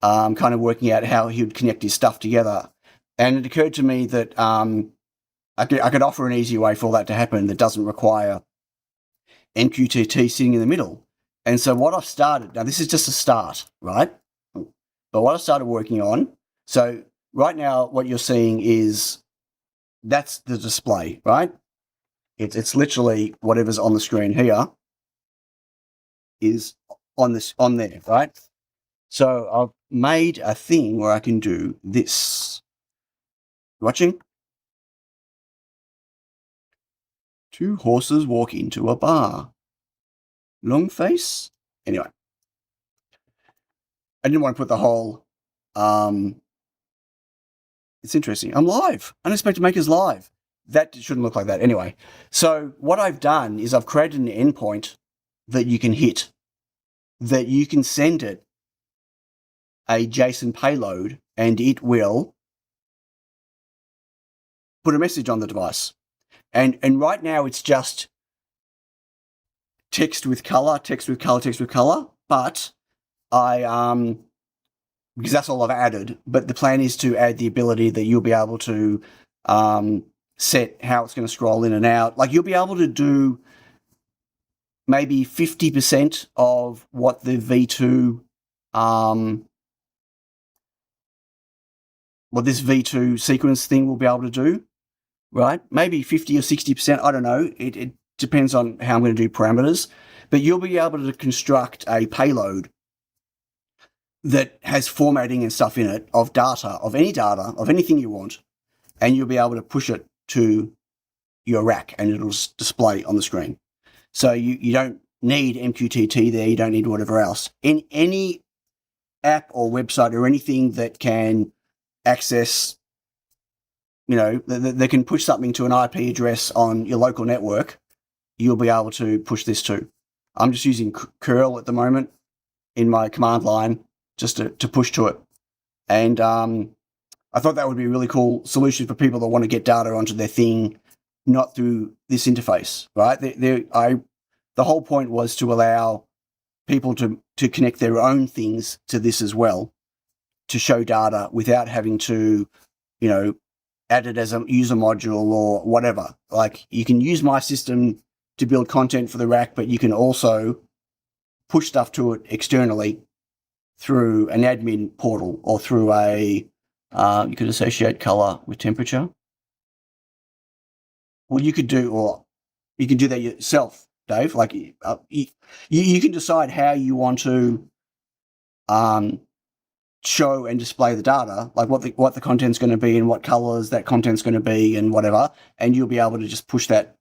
kind of working out how he would connect his stuff together. And it occurred to me that I could offer an easy way for that to happen that doesn't require MQTT sitting in the middle. And so what I've started, now this is just a start, right? But what I started working on, so right now what you're seeing is, that's the display, right? It's literally whatever's on the screen here is on there, right? So I've made a thing where I can do this. Watching? Two horses walk into a bar. Long face? Anyway. I didn't want to put the whole... it's interesting. I'm live. Unexpected Makers live. That shouldn't look like that. Anyway. So what I've done is I've created an endpoint that you can hit, that you can send it a JSON payload, and it will put a message on the device. And right now it's just text with color, text with color, text with color. But because that's all I've added. But the plan is to add the ability that you'll be able to set how it's going to scroll in and out. Like you'll be able to do maybe 50% of what the V2, what this V2 sequence thing will be able to do, right? Maybe 50 or 60%, I don't know. It depends on how I'm going to do parameters. But you'll be able to construct a payload that has formatting and stuff in it of data, of anything you want, and you'll be able to push it to your rack and it'll display on the screen. So you don't need MQTT there, you don't need whatever else. In any app or website or anything that can access, that can push something to an IP address on your local network, you'll be able to push this too. I'm just using curl at the moment in my command line just to push to it. And I thought that would be a really cool solution for people that want to get data onto their thing, not through this interface, right? The whole point was to allow people to connect their own things to this as well, to show data without having to, add it as a user module or whatever. Like you can use my system to build content for the rack, but you can also push stuff to it externally through an admin portal or through you could associate color with temperature. Well, you could do that yourself, Dave. Like you can decide how you want to show and display the data, like what the content's going to be and what colors that content's going to be and whatever, and you'll be able to just push that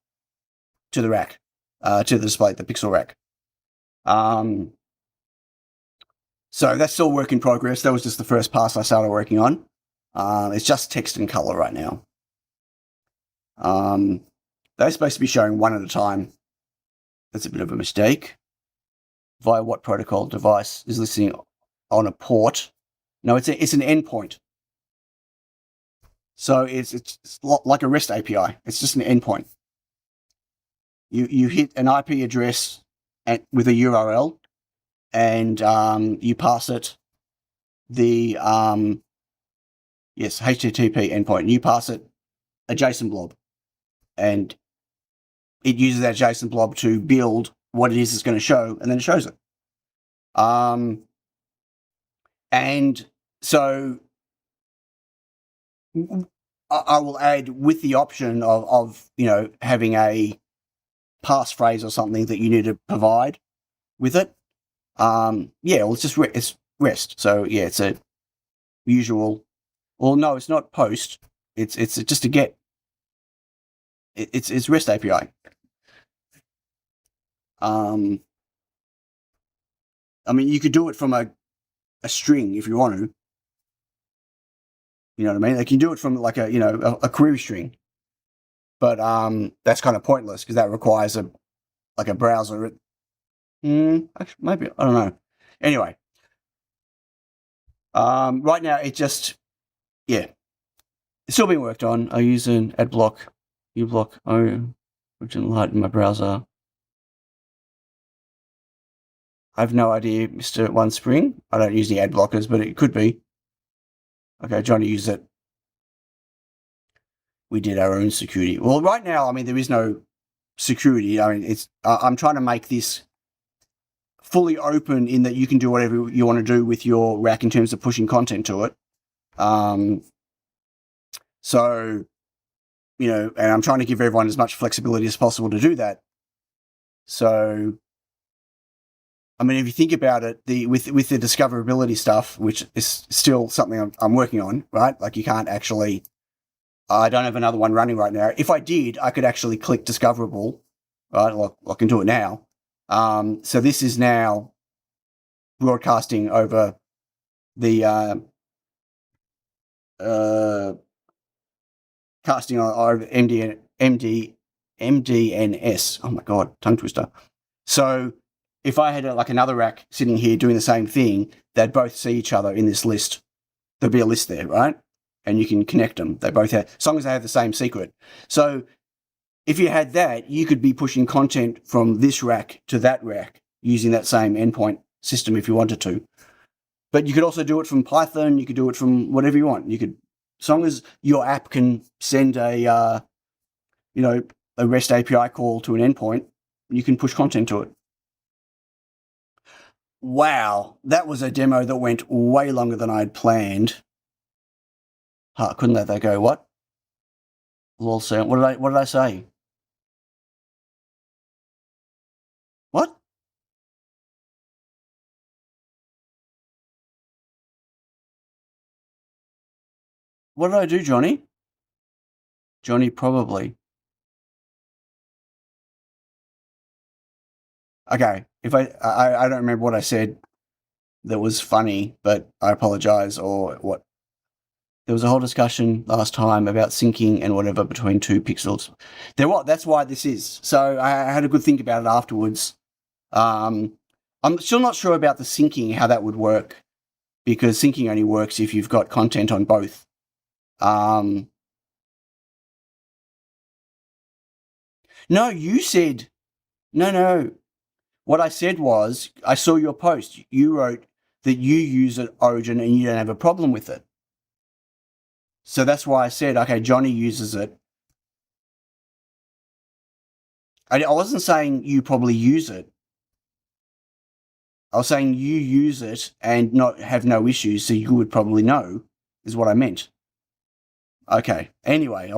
to the rack, to the display, the pixel rack. So that's still work in progress. That was just the first pass I started working on. It's just text and color right now. They're supposed to be showing one at a time. That's a bit of a mistake. Via what protocol device is listening on a port? No, it's an endpoint. So it's like a REST API. It's just an endpoint. You hit an IP address with a URL, and you pass it the HTTP endpoint. And you pass it a JSON blob, and it uses that JSON blob to build what it is it's going to show, and then it shows it. And so I will add with the option of having a passphrase or something that you need to provide with it. It's just it's REST. So it's a usual. Well, no, it's not post. It's just a get. It's REST API. You could do it from a string if you want to. You know what I mean? They can do it from like a query string, but that's kind of pointless because that requires a browser. Actually, maybe I don't know. Anyway, right now it just it's still being worked on. I use an ad block, uBlock, which is light in my browser. I have no idea, Mr. OneSpring. I don't use the ad blockers, but it could be. Okay, trying to use it. We did our own security. Well, right now, there is no security. I'm trying to make this fully open in that you can do whatever you want to do with your rack in terms of pushing content to it. So, and I'm trying to give everyone as much flexibility as possible to do that. So, if you think about it, with the discoverability stuff, which is still something I'm working on, right? Like you can't actually, I don't have another one running right now. If I did, I could actually click discoverable, right? Well, I can do it now. So this is now broadcasting over the casting over MDNS. Oh my God, tongue twister. So if I had another rack sitting here doing the same thing, they'd both see each other in this list. There'd be a list there, right? and you can connect them. They both have, as long as they have the same secret. So if you had that, you could be pushing content from this rack to that rack using that same endpoint system if you wanted to. But you could also do it from Python. You could do it from whatever you want. You could, as long as your app can send a REST API call to an endpoint, you can push content to it. Wow, that was a demo that went way longer than I had planned. Couldn't let that go. What? Lol sound. What did I say? What? What did I do, Johnny? Johnny, probably. Okay, if I don't remember what I said that was funny, but I apologize, or what. There was a whole discussion last time about syncing and whatever between two pixels. That's why this is. So I had a good think about it afterwards. I'm still not sure about the syncing, how that would work, because syncing only works if you've got content on both. No, you said, no. What I said was, I saw your post. You wrote that you use it Origin and you don't have a problem with it. So that's why I said, okay, Johnny uses it. I wasn't saying you probably use it. I was saying you use it and not have no issues, so you would probably know, is what I meant. Okay. Anyway,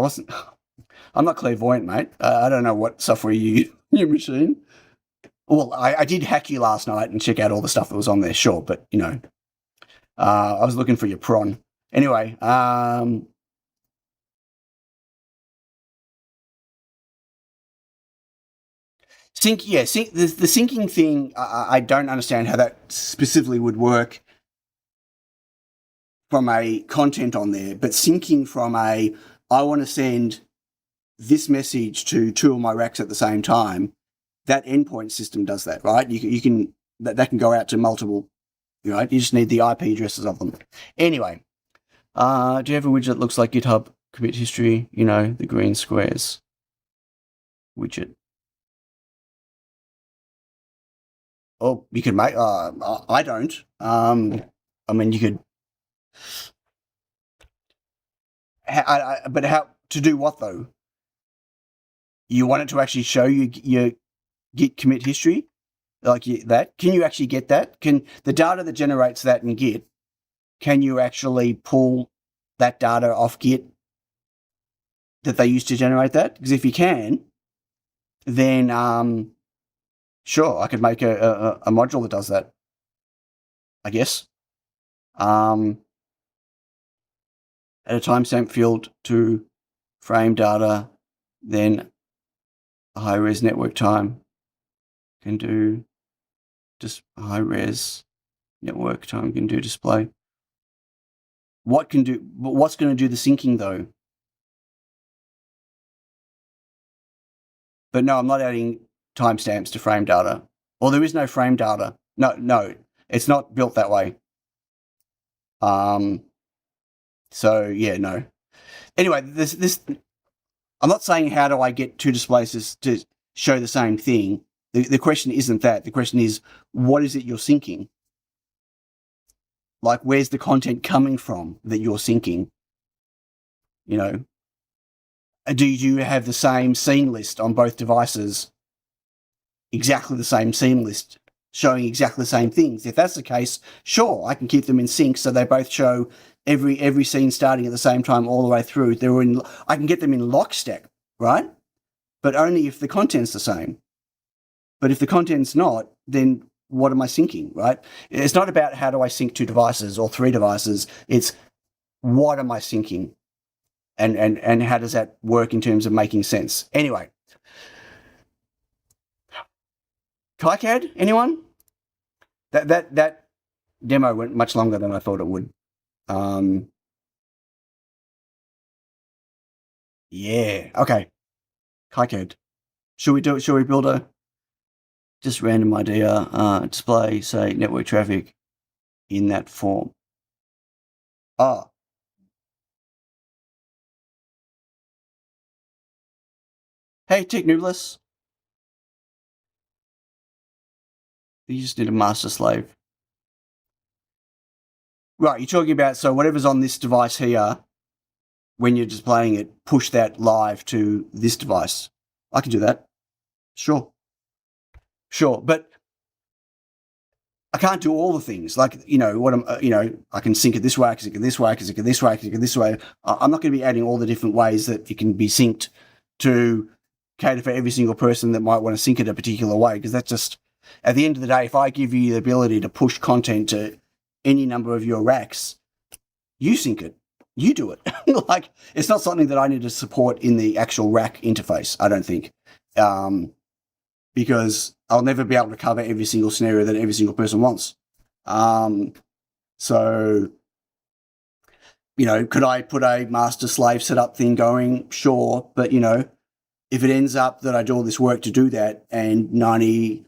I'm not clairvoyant, mate. I don't know what software you use in your machine. Well, I did hack you last night and check out all the stuff that was on there, sure, but, I was looking for your prawn. Anyway, the syncing thing, I don't understand how that specifically would work from a content on there, but syncing from I want to send this message to two of my racks at the same time, that endpoint system does that, right? You can that can go out to multiple, right? You just need the IP addresses of them. Anyway, do you have a widget that looks like GitHub commit history? The green squares widget. Oh, you could make. I don't. I mean, you could. But how to do what though? You want it to actually show you your Git commit history, like that? Can you actually get that? Can the data that generates that in Git? Can you actually pull that data off Git that they use to generate that? Because if you can, then sure, I could make a module that does that, I guess. Add a timestamp field to frame data, then a high-res network time can do just high-res network time can do display. What's going to do the syncing though? But no, I'm not adding timestamps to frame data. Or there is no frame data. No, it's not built that way. So yeah, no. Anyway, this I'm not saying how do I get two displays to show the same thing. The question isn't that. The question is, what is it you're syncing? Like, where's the content coming from that you're syncing? Do you have the same scene list on both devices? Exactly the same scene list, showing exactly the same things. If that's the case, sure, I can keep them in sync so they both show every scene starting at the same time all the way through. I can get them in lockstep, right? But only if the content's the same. But if the content's not, then what am I syncing, right? It's not about how do I sync two devices or three devices. It's what am I syncing? And how does that work in terms of making sense? Anyway. KiCad, anyone? That demo went much longer than I thought it would. Yeah, okay. KiCad. Should we do it? Should we build a just random idea display, say network traffic in that form? Hey, Technublis. You just need a master slave. Right, you're talking about, so whatever's on this device here, when you're displaying it, push that live to this device. I can do that. Sure. Sure, but I can't do all the things. Like, what I'm, I can sync it this way, I can sync it this way, I can sync it this way, I can sync it this way. I'm not going to be adding all the different ways that it can be synced to cater for every single person that might want to sync it a particular way, because that's just, at the end of the day, if I give you the ability to push content to any number of your racks, you sync it. You do it. Like, it's not something that I need to support in the actual rack interface, I don't think. Because I'll never be able to cover every single scenario that every single person wants. So, could I put a master-slave setup thing going? Sure. But, if it ends up that I do all this work to do that and 99%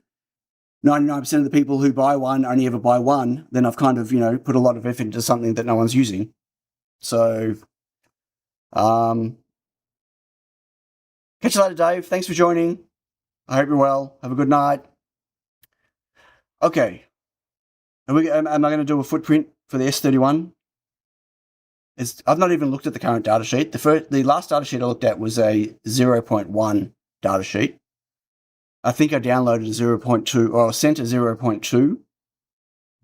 of the people who buy one only ever buy one, then I've kind of, put a lot of effort into something that no one's using. So, catch you later, Dave. Thanks for joining. I hope you're well. Have a good night. Okay. Am I going to do a footprint for the S31? I've not even looked at the current data sheet. The last data sheet I looked at was a 0.1 data sheet. I think I downloaded a 0.2 or sent a 0.2,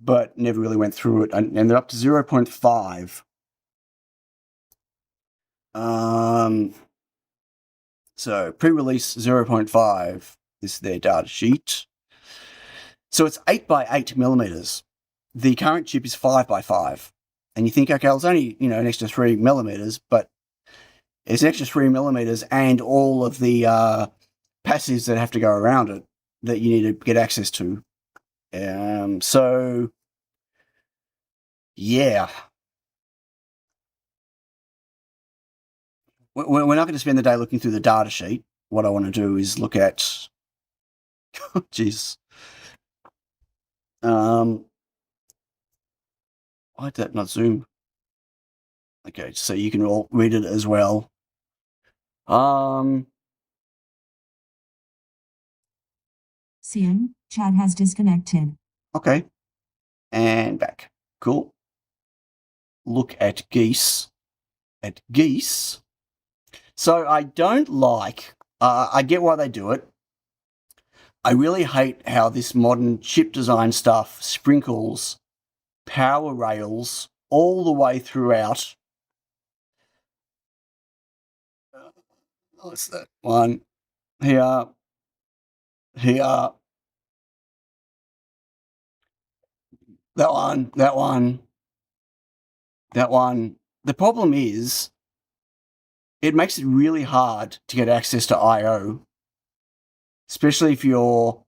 but never really went through it. And they're up to 0.5. So pre-release 0.5 is their data sheet. So it's 8 by 8 millimeters. The current chip is 5 by 5. And you think, okay, well, it's only, an extra 3 millimeters, but it's an extra 3 millimeters and all of the passives that have to go around it that you need to get access to. So, yeah. We're not going to spend the day looking through the data sheet. What I want to do is look at... Jeez. Why did that not zoom? Okay, so you can all read it as well. CM, chat has disconnected. Okay. And back. Cool. Look at geese. So I don't like... I get why they do it. I really hate how this modern chip design stuff sprinkles power rails all the way throughout. What's that one? Here. That one. The problem is, it makes it really hard to get access to I/O, especially if you're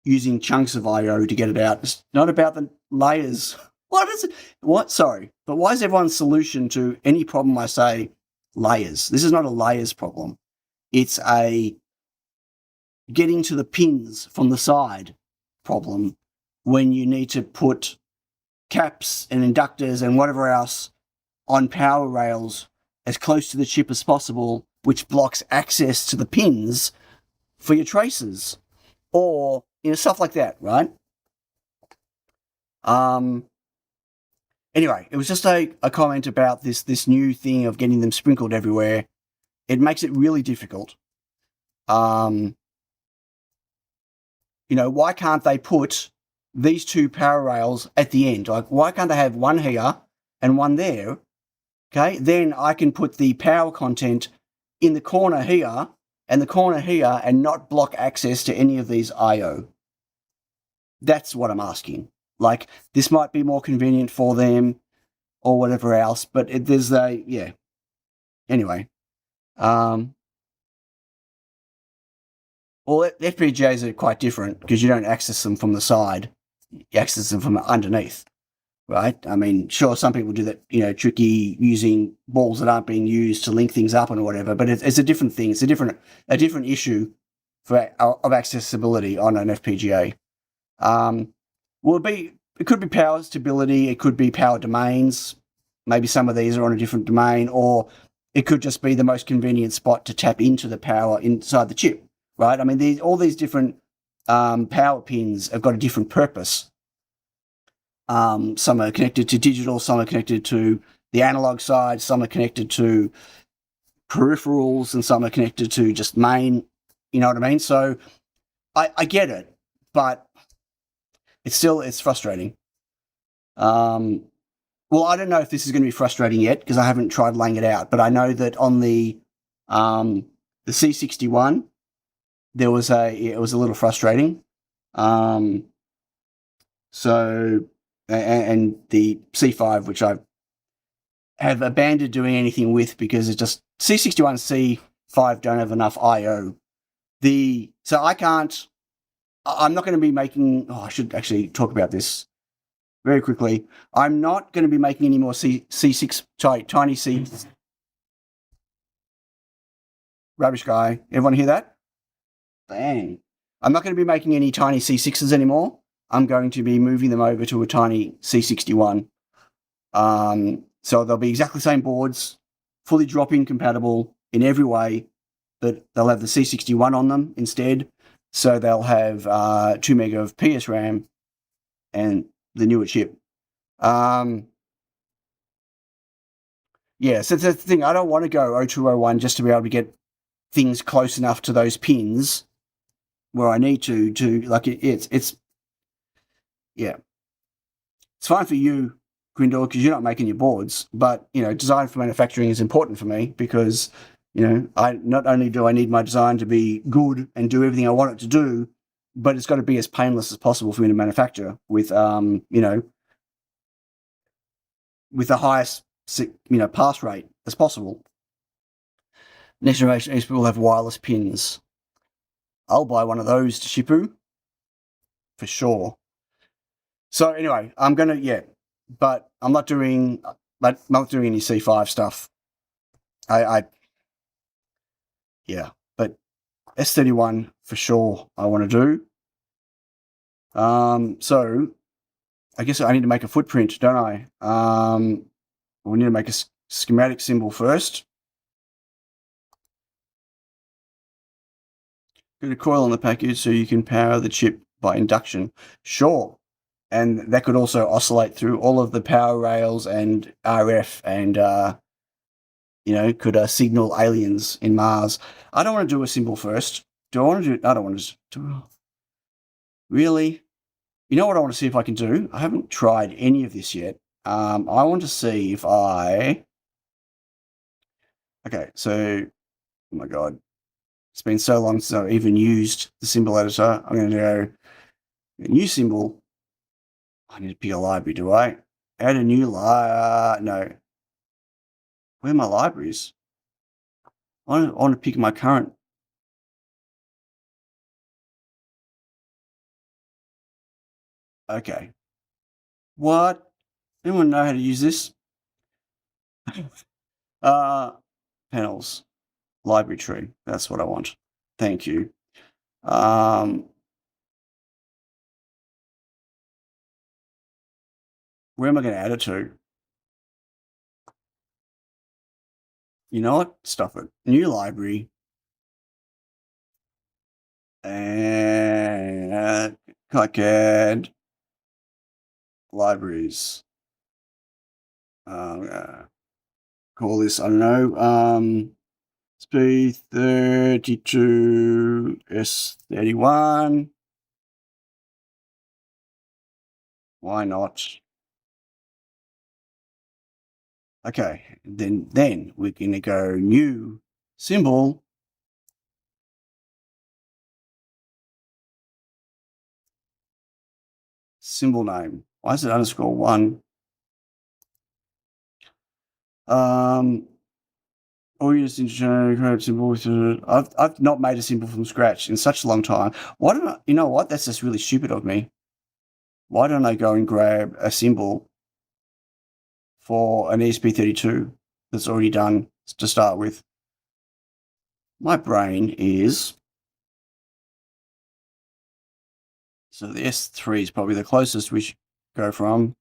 using chunks of I/O to get it out. It's not about the layers. What is it? What? Sorry. But why is everyone's solution to any problem I say layers? This is not a layers problem. It's a getting to the pins from the side problem when you need to put caps and inductors and whatever else on power rails as close to the chip as possible, which blocks access to the pins for your traces or stuff like that, right? Anyway, it was just a comment about this new thing of getting them sprinkled everywhere. It makes it really difficult. Why can't they put these two power rails at the end? Like, why can't they have one here and one there? Okay, then I can put the power content in the corner here and the corner here and not block access to any of these I/O. That's what I'm asking. Like, this might be more convenient for them or whatever else, but yeah. Anyway. Well, FPGAs are quite different because you don't access them from the side. You access them from underneath, right? I mean, sure, some people do that, tricky using balls that aren't being used to link things up and whatever, but it's a different thing. It's a different issue of accessibility on an FPGA. It could be power stability, it could be power domains. Maybe some of these are on a different domain, or it could just be the most convenient spot to tap into the power inside the chip, right? I mean, all these different power pins have got a different purpose. Some are connected to digital, some are connected to the analog side, some are connected to peripherals, and some are connected to just main, you know what I mean? So I get it, but it's frustrating. Well, I don't know if this is going to be frustrating yet because I haven't tried laying it out, but I know that on the C61, it was a little frustrating. So, and the C5, which I have abandoned doing anything with because it's just C61 and C5 don't have enough I/O. So I'm not going to be making. I should actually talk about this very quickly. I'm not going to be making any more C6 tiny C. Rubbish guy. Everyone hear that? Bang. I'm not going to be making any tiny C6s anymore. I'm going to be moving them over to a tiny C61. So they'll be exactly the same boards, fully drop-in compatible in every way, but they'll have the C61 on them instead. So they'll have 2 meg of PS RAM and the newer chip. Yeah, so that's the thing. I don't want to go 0201 just to be able to get things close enough to those pins where I need to like it's yeah. It's fine for you, Grindor, because you're not making your boards, but design for manufacturing is important for me because I not only do I need my design to be good and do everything I want it to do, but it's got to be as painless as possible for me to manufacture with with the highest pass rate as possible. Next generation ESP will have wireless pins. I'll buy one of those to Shippu for sure. So anyway, I'm gonna but I'm not doing any C5 stuff. But S31 for sure I want to do. So I guess I need to make a footprint, don't I? We need to make a schematic symbol first. Put a coil on the package so you can power the chip by induction. Sure. And that could also oscillate through all of the power rails and RF and, could signal aliens in Mars. I don't want to do a symbol first. Do I want to do... I don't want to do... Really? You know what I want to see if I can do? I haven't tried any of this yet. I want to see if I... Okay, so... Oh my God. It's been so long since I've even used the symbol editor. I'm going to go... New symbol. I need to pick a library, do I? Add a new no. Where are my libraries? I want to pick my current. Okay. What? Anyone know how to use this? Panels. Library tree. That's what I want. Thank you. Where am I going to add it to? You know what? Stuff it. New library. And click add libraries. Call this, I don't know, ESP32-S-WHAT. Why not? Okay, then we're going to go new symbol. Symbol name. Why is it _1? Or you just create symbol. I've not made a symbol from scratch in such a long time. Why don't I? You know what? That's just really stupid of me. Why don't I go and grab a symbol for an ESP32 that's already done to start with? My brain is... So the S3 is probably the closest we should go from.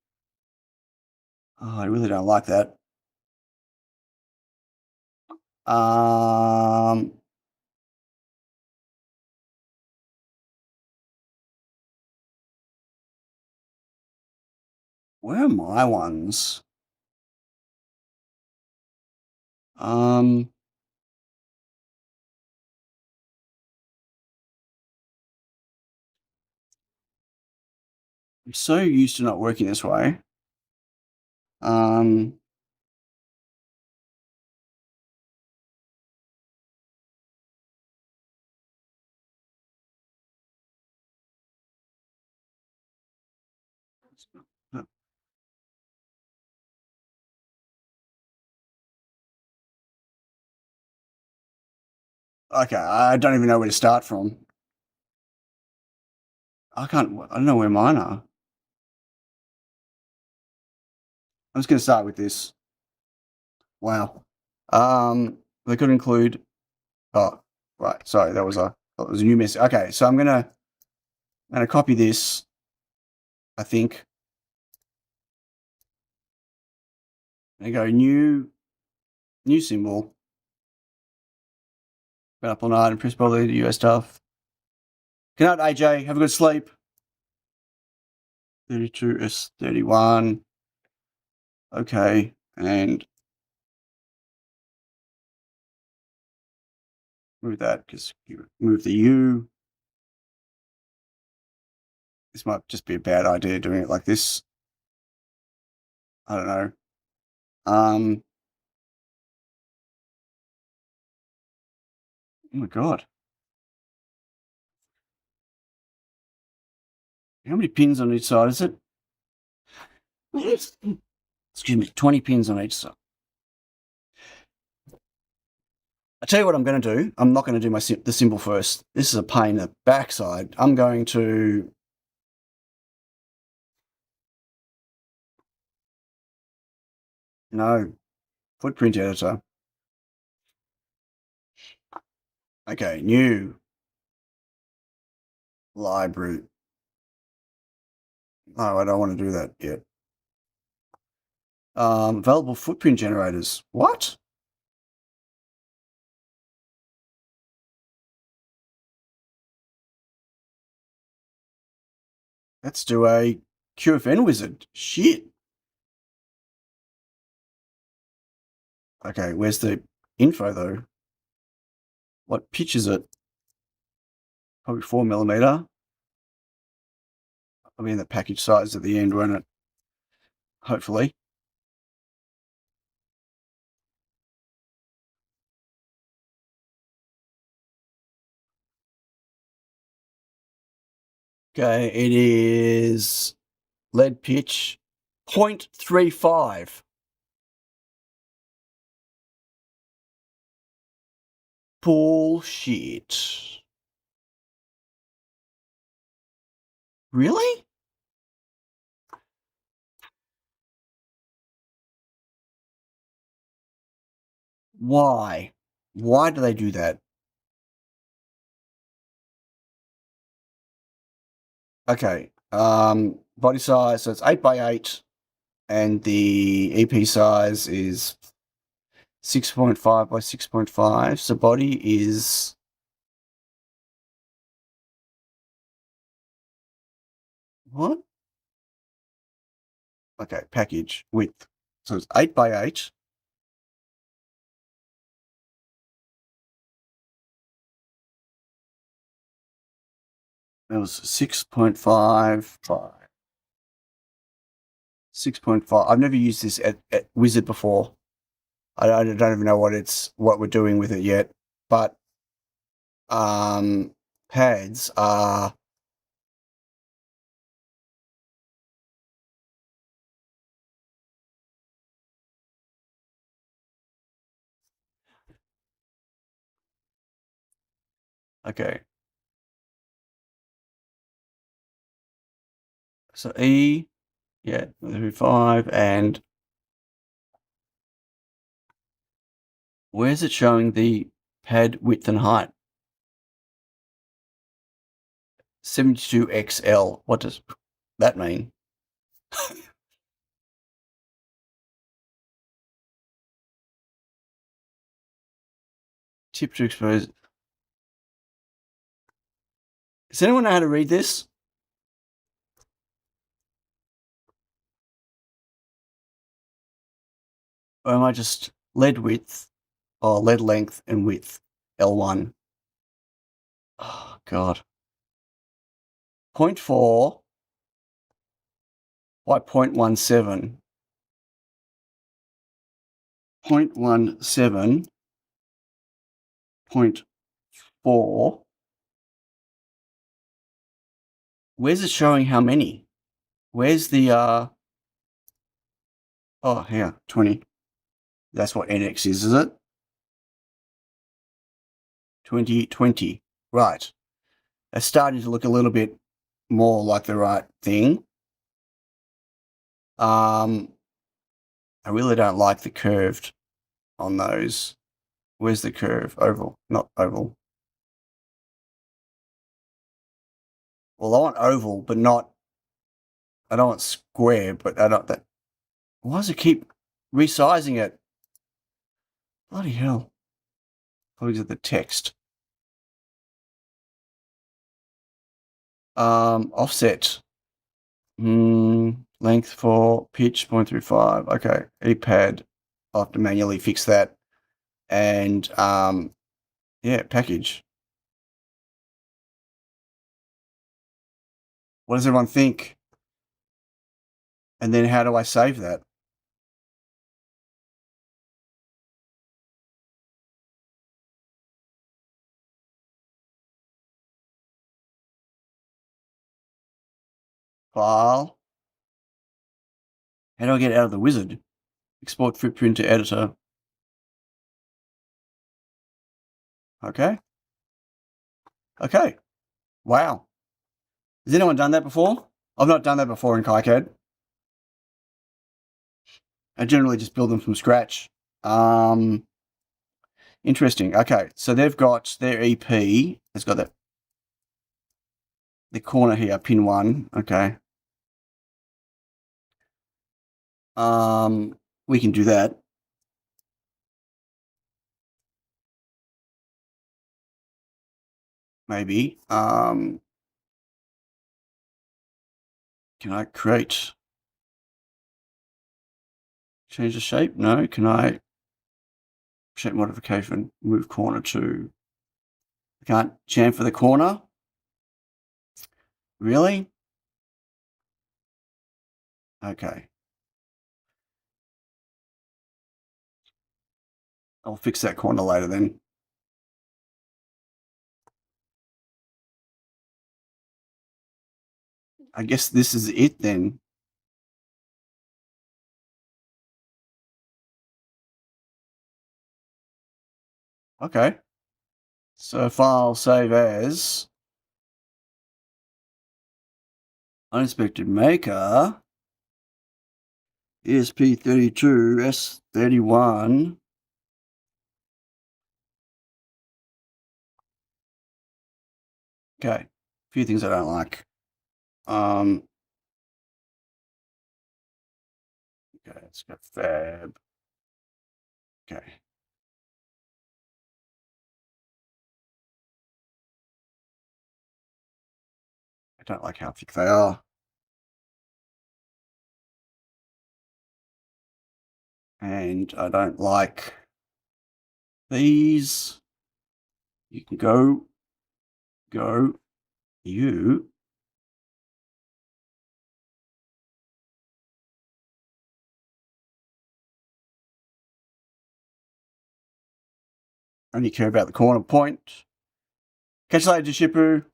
Oh, I really don't like that. Where are my ones? I'm so used to not working this way. Okay, I don't even know where to start from. I don't know where mine are. I'm just going to start with this. Wow. They could include, oh, right. Sorry, that was a new message. Okay, so I'm going to copy this, I think. And go new symbol. Been up all night and press probably the US stuff. Good night, AJ. Have a good sleep. 32-S-31. Okay, and move that because you move the U. This might just be a bad idea doing it like this. I don't know. Oh my god. How many pins on each side is it? Excuse me, 20 pins on each side. I tell you what I'm going to do. I'm not going to do the symbol first. This is a pain in the backside. I'm going to footprint editor. Okay, new library. No, I don't want to do that yet. Available footprint generators. What? Let's do a QFN wizard. Shit. Okay, where's the info though? What pitch is it? Probably 4mm. I'll be in the package size at the end, won't it? Hopefully. Okay, it is lead pitch 0.35. Bullshit. Really? Why? Why do they do that? Okay. Body size, so it's 8x8, and the EP size is 6.5 by 6.5. So body is what? Okay, package width. So it's 8x8. That was 6.5. 6.5. I've never used this at Wizard before. I don't even know what we're doing with it yet. But pads are okay. So E, yeah, 5, and where's it showing the pad width and height? 72XL. What does that mean? Tip to expose. Does anyone know how to read this? Or am I just lead width or lead length and width? L1. Oh, God. 0.4 by 0.17. 0.17, 0.4. Where's it showing how many? Where's the, oh, here, 20. That's what NX is it? 2020. Right. It's starting to look a little bit more like the right thing. I really don't like the curved on those. Where's the curve? Oval, not oval. Well, I want oval, but not, I don't want square, but I don't, that, why does it keep resizing it? Bloody hell. Probably at the text. Offset. Length for pitch 0.35. Okay, EPAD. I'll have to manually fix that. And yeah, package. What does everyone think? And then how do I save that? File. How do I get out of the wizard? Export footprint to editor. Okay. Okay. Wow. Has anyone done that before? I've not done that before in KiCad. I generally just build them from scratch. Interesting. Okay, so they've got their EP. It's got the corner here, pin 1. Okay. We can do that. Maybe. Can I create? Change the shape? No. Can I? Shape modification. Move corner to. I can't chamfer the corner. Really? Okay. I'll fix that corner later then. I guess this is it then. Okay. So file save as uninspected maker ESP32-S-WHAT. Okay. A few things I don't like. Okay, it's got fab. Okay. I don't like how thick they are. And I don't like these. You can go, you. Only care about the corner point. Catch you later, Jishipu.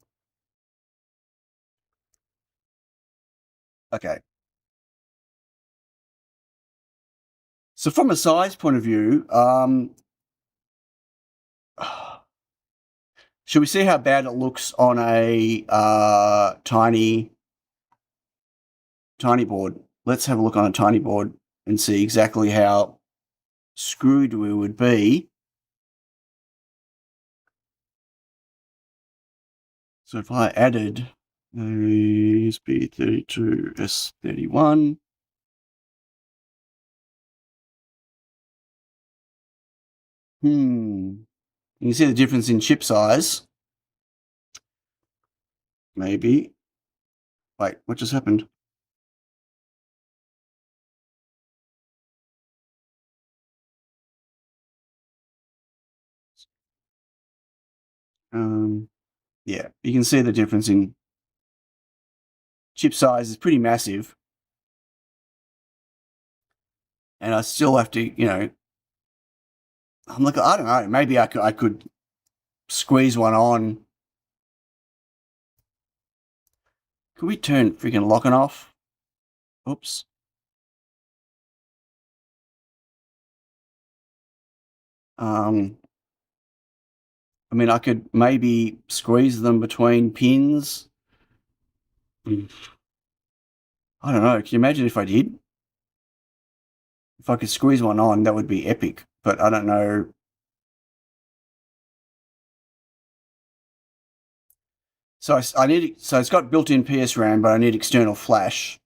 Okay. So from a size point of view, should we see how bad it looks on a tiny board? Let's have a look on a tiny board and see exactly how screwed we would be. So if I added ESP32-S-WHAT, You can see the difference in chip size. Maybe. Wait, what just happened? Yeah, you can see the difference in chip size is pretty massive. And I still have to, I'm like, I don't know, maybe I could squeeze one on. Could we turn freaking locking off? Oops. I mean, I could maybe squeeze them between pins. I don't know. Can you imagine if I did? If I could squeeze one on, that would be epic. But I don't know. So I need. So it's got built-in PS RAM, but I need external flash.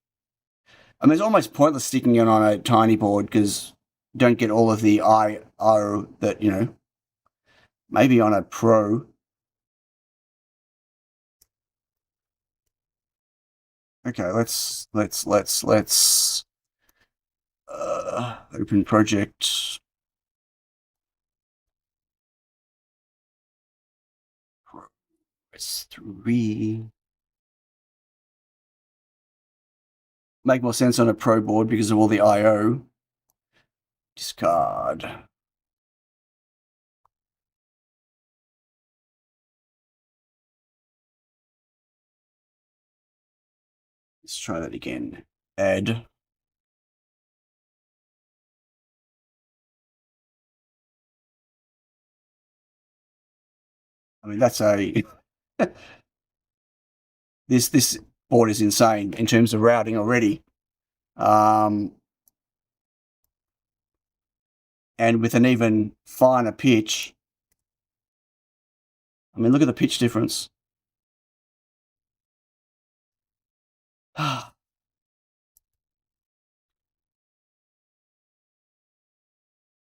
I mean, it's almost pointless sticking it on a tiny board because you don't get all of the I/O that maybe on a Pro. Okay, let's open project. S3. Make more sense on a Pro board because of all the I/O. Discard. Let's try that again. Add. I mean, that's a this board is insane in terms of routing already. And with an even finer pitch. I mean, look at the pitch difference.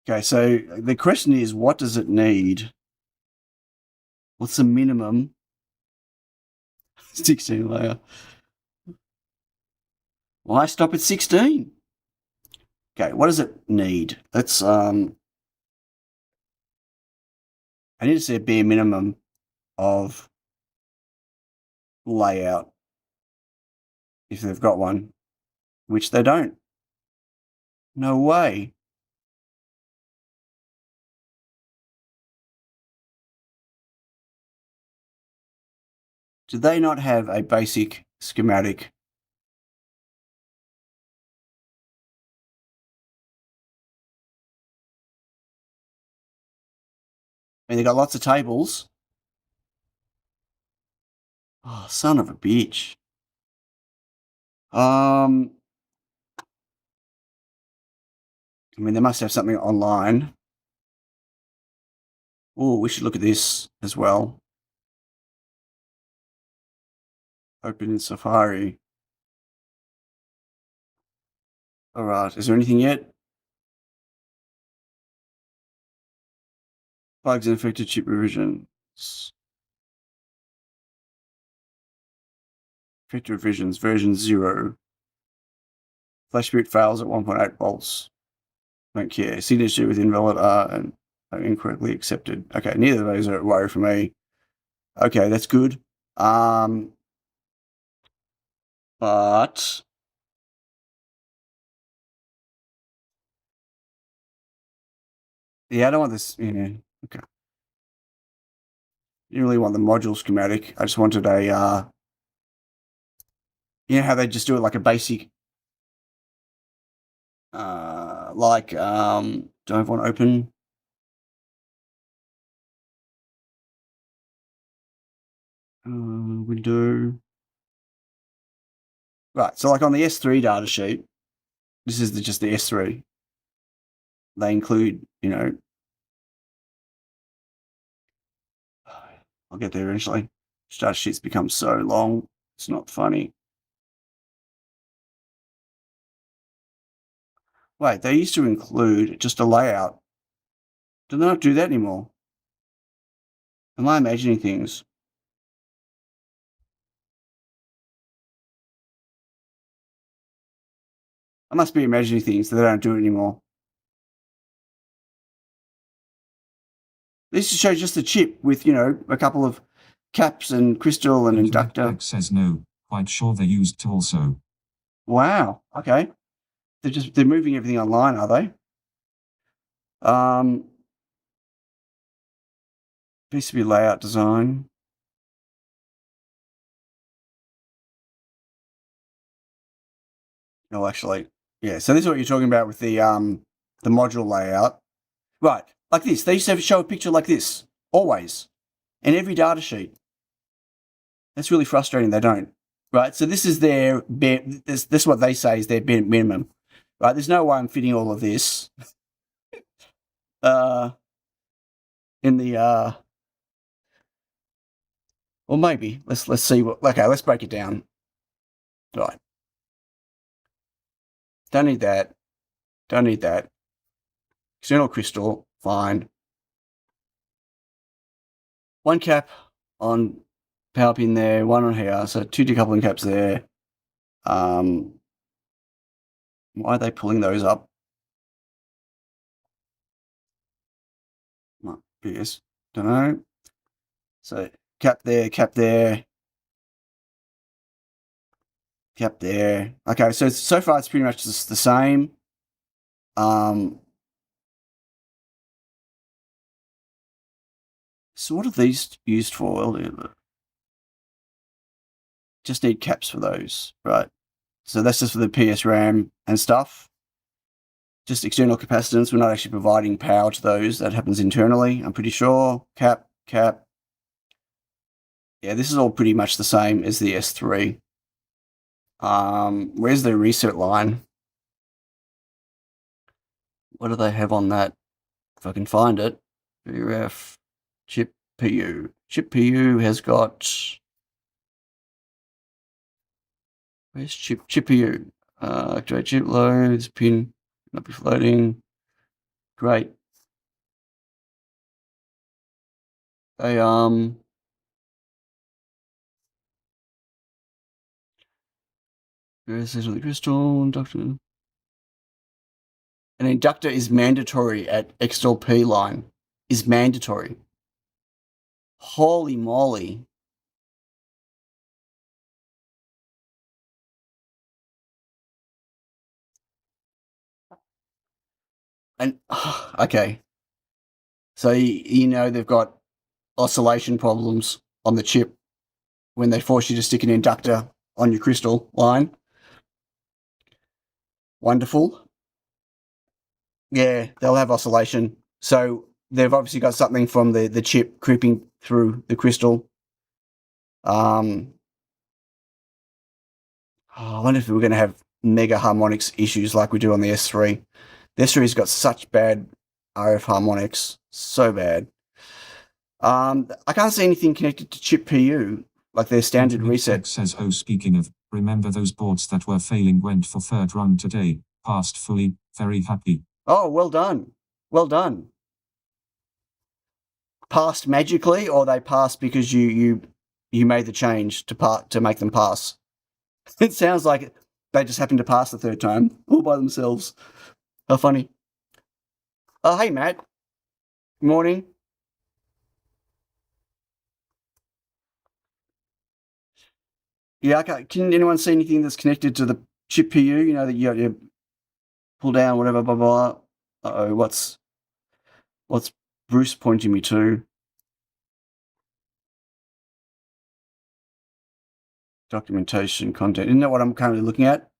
Okay, so the question is, what does it need? What's the minimum? 16 layer. Why stop at 16? Okay, what does it need? Let's I need to see a bare minimum of layout if they've got one, which they don't. No way. Do they not have a basic schematic? I mean, they got lots of tables. Oh, son of a bitch. I mean, they must have something online. Oh, we should look at this as well. Open in Safari. All right, is there anything yet? Bugs and affected chip revisions. Affected revisions, version 0. Flash boot fails at 1.8 volts. Don't care. Signature with invalid R and incorrectly accepted. Okay, neither of those are a worry for me. Okay, that's good. But yeah, I don't want this. Yeah, okay. You really want the module schematic. I just wanted a. You know how they just do it like a basic. Do I want to open? Window. Right, so like on the S3 data sheet, this is just the S3. They include, I'll get there eventually. Data sheets become so long, it's not funny. Wait, they used to include just a layout. Do they not do that anymore? Am I imagining things? I must be imagining things that they don't do it anymore. This shows just a chip with, a couple of caps and crystal and inductor. X says no, quite sure they used to also. Wow. Okay. They're moving everything online, are they? PCB layout design. Oh, actually, yeah. So this is what you're talking about with the module layout, right? Like this. They used to show a picture like this always in every data sheet. That's really frustrating. They don't, right? So this is their bare. This is what they say is their bare minimum, right? There's no way I'm fitting all of this. In the or maybe let's see what. Okay, let's break it down. Right. Don't need that. Don't need that. External crystal, fine. One cap on power pin there, one on here, so 2 decoupling caps there. Why are they pulling those up? PS, don't know. So cap there, cap there, cap there. Okay, so far it's pretty much just the same. So what are these used for? Well, just need caps for those, right? So that's just for the PS RAM and stuff. Just external capacitance. We're not actually providing power to those. That happens internally, I'm pretty sure. Cap. Yeah, this is all pretty much the same as the S3. Where's the reset line? What do they have on that? If I can find it. VRF chip PU. Chip PU has got. Where's chip PU? Activate chip loads, pin, not be floating. Great. They Where's the crystal inductor? An inductor is mandatory at XLP line. Is mandatory. Holy moly. And okay. So they've got oscillation problems on the chip when they force you to stick an inductor on your crystal line. Wonderful. Yeah, they'll have oscillation. So they've obviously got something from the chip creeping through the crystal. I wonder if we're going to have mega harmonics issues like we do on the S3. The S3's got such bad RF harmonics, so bad. I can't see anything connected to chip PU, like their standard reset. X says, oh, speaking of, remember those boards that were failing went for third run today, passed fully, very happy. Oh, well done. Well done. Passed magically, or they passed because you made the change to make them pass? It sounds like they just happened to pass the third time all by themselves. How funny. Oh, hey, Matt. Morning. Yeah, okay. Can anyone see anything that's connected to the chip PU? That you pull down, whatever, blah, blah. Uh-oh, what's Bruce pointing me to? Documentation, content. Isn't that what I'm currently looking at?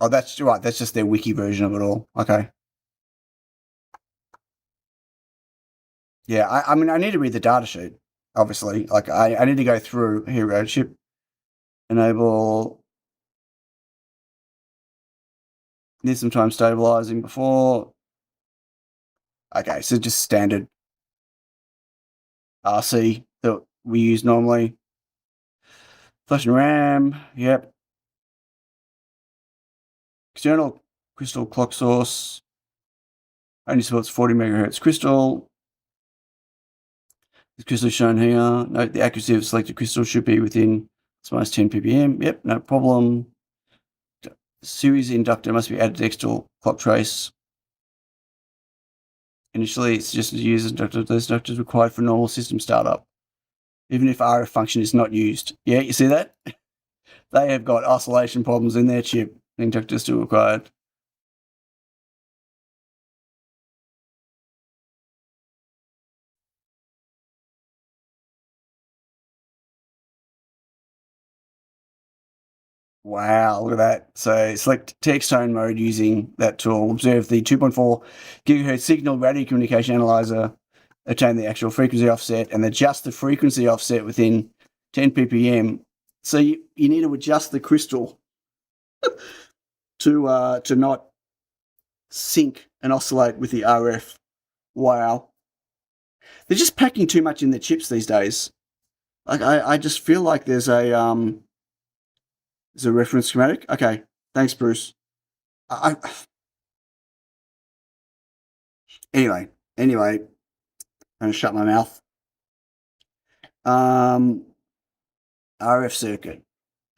Oh, that's right. That's just their wiki version of it all. Okay. Yeah, I mean, I need to read the data sheet, obviously. Like, I need to go through. Here we go. Chip enable. Need some time stabilizing before. Okay, so just standard RC that we use normally. Flash and RAM. Yep. External crystal clock source. Only supports 40 megahertz crystal. The crystal shown here. Note the accuracy of selected crystal should be within ±10 ppm. Yep, no problem. Series inductor must be added to external clock trace. Initially, it's just a user inductor. Those inductors required for normal system startup, even if RF function is not used. Yeah, you see that? They have got oscillation problems in their chip. Inductors still required. Wow, look at that. So select text tone mode using that tool. Observe the 2.4 gigahertz signal radio communication analyzer. Obtain the actual frequency offset and adjust the frequency offset within 10 ppm. So you need to adjust the crystal to not sync and oscillate with the RF. Wow. They're just packing too much in the chips these days. Like I just feel like there's a reference schematic. Okay, thanks, Bruce. Anyway, I'm gonna shut my mouth. RF circuit,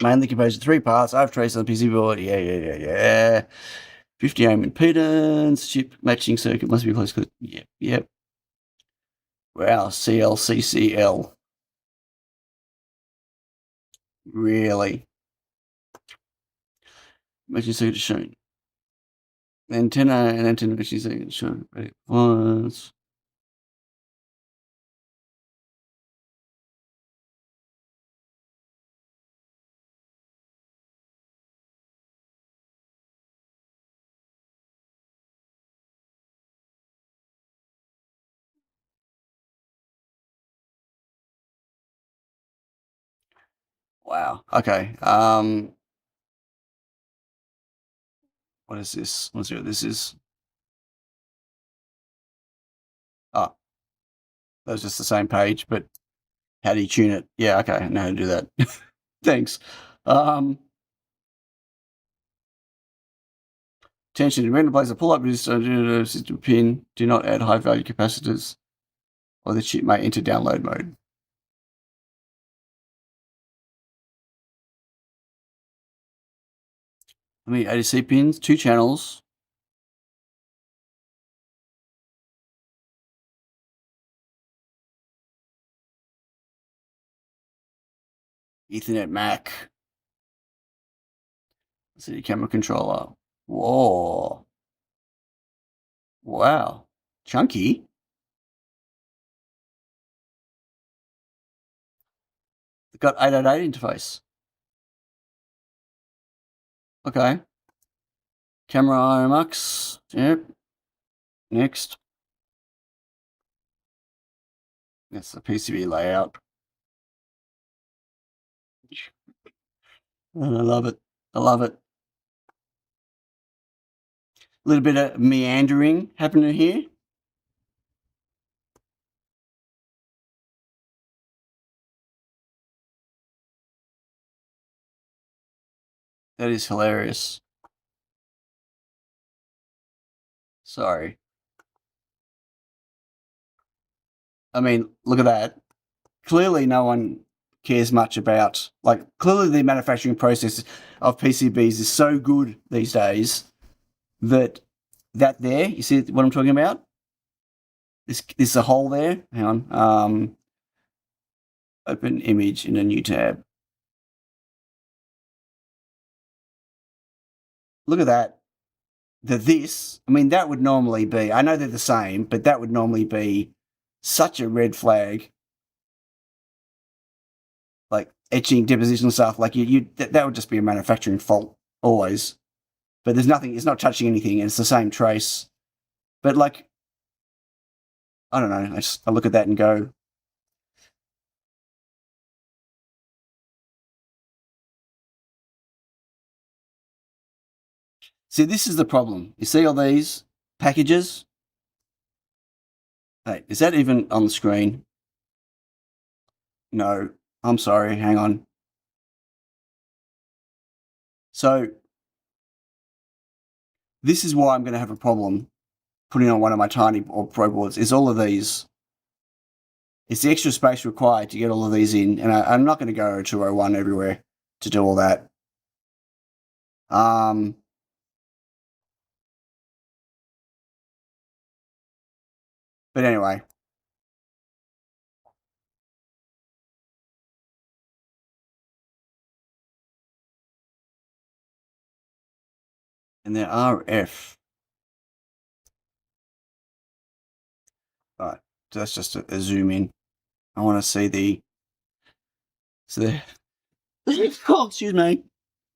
mainly composed of 3 parts. I've traced on the PC board. Yeah. 50 ohm impedance. Chip matching circuit must be close to. Yep. Wow, CLCCL. Really? Matching circuit shown. Antenna and antenna matching circuit shown. Once. Wow. Okay. What is this? Let's see what this is. Oh, that's just the same page, but how do you tune it? Yeah, okay, I know how to do that. Thanks. Attention, when to place a pull-up resistor system pin, do not add high-value capacitors, or the chip may enter download mode. How many ADC pins? 2 channels. Ethernet MAC. CD camera controller. Whoa. Wow. Chunky. It's got 888 interface. Okay. Camera IMX. Yep. Next. That's the PCB layout. And I love it. A little bit of meandering happening here. That is hilarious. Sorry. I mean, look at that. Clearly no one cares much about, clearly the manufacturing process of PCBs is so good these days that there, you see what I'm talking about? This is a hole there. Hang on. Open image in a new tab. Look at that. That would normally be, I know they're the same, but that would normally be such a red flag. Like etching, deposition stuff, that would just be a manufacturing fault always. But there's nothing, it's not touching anything, and it's the same trace. But I don't know, I look at that and go, see, this is the problem. You see all these packages? Hey, is that even on the screen? No, I'm sorry, hang on. So, this is why I'm going to have a problem putting on one of my tiny or pro boards is all of these. It's the extra space required to get all of these in, and I'm not going to go 201 everywhere to do all that. But anyway. And the RF. Right, so that's just a zoom in. I want to see the. So the. Oh, excuse me.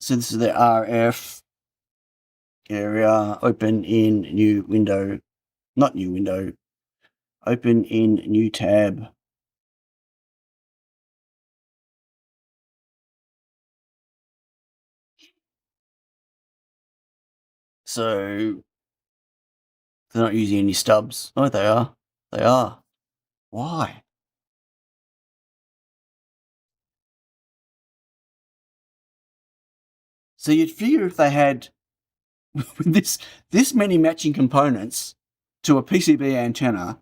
So this is the RF area. Open in new window. Not new window. Open in new tab. So they're not using any stubs. Oh, they are. They are. Why? So you'd figure if they had this many matching components to a PCB antenna,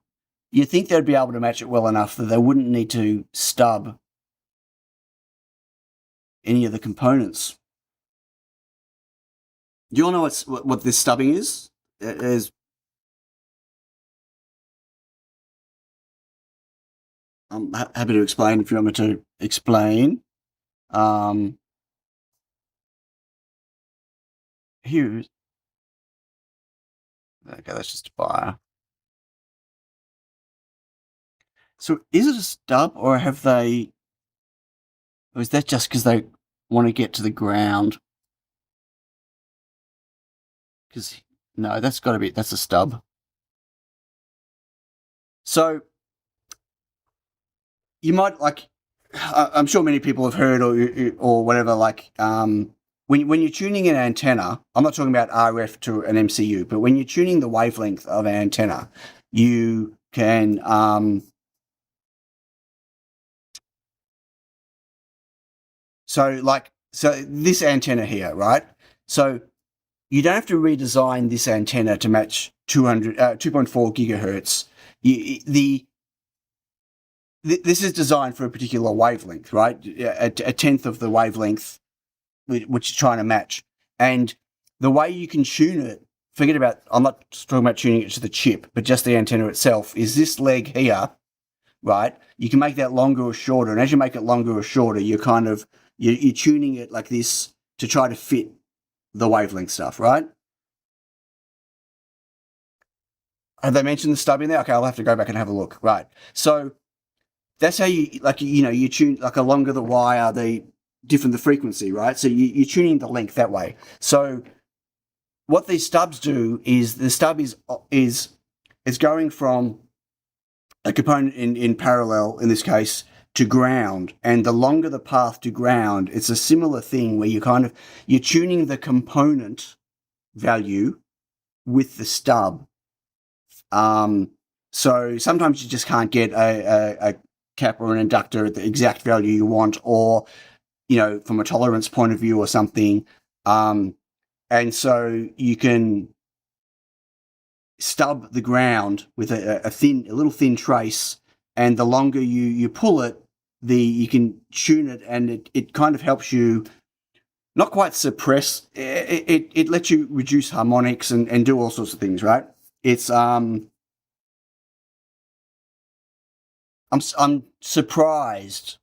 you'd think they'd be able to match it well enough that they wouldn't need to stub any of the components. Do you all know what this stubbing is? I'm happy to explain if you want me to explain. Here's okay, that's just a fire. So is it a stub, or have they, or is that just because they want to get to the ground? Because no, that's got to be, that's a stub. So you might, like, I'm sure many people have heard or whatever, like, when you're tuning an antenna, I'm not talking about RF to an MCU, but when you're tuning the wavelength of an antenna, you can so this antenna here, right? So you don't have to redesign this antenna to match 2.4 gigahertz. This is designed for a particular wavelength, right? A tenth of the wavelength which you're trying to match. And the way you can tune it, forget about, I'm not talking about tuning it to the chip, but just the antenna itself, is this leg here, right? You can make that longer or shorter. And as you make it longer or shorter, you're tuning it like this to try to fit the wavelength stuff, right? Have they mentioned the stub in there? Okay, I'll have to go back and have a look. Right. So that's how you tune, like, the longer the wire, the different the frequency, right? So you're tuning the length that way. So what these stubs do is the stub is going from a component in parallel, in this case, to ground, and the longer the path to ground, it's a similar thing where you're tuning the component value with the stub. So sometimes you just can't get a cap or an inductor at the exact value you want, or from a tolerance point of view or something. And so you can stub the ground with a little thin trace, and the longer you pull it, you can tune it, and it kind of helps you not quite suppress. It lets you reduce harmonics and do all sorts of things, right? It's I'm surprised.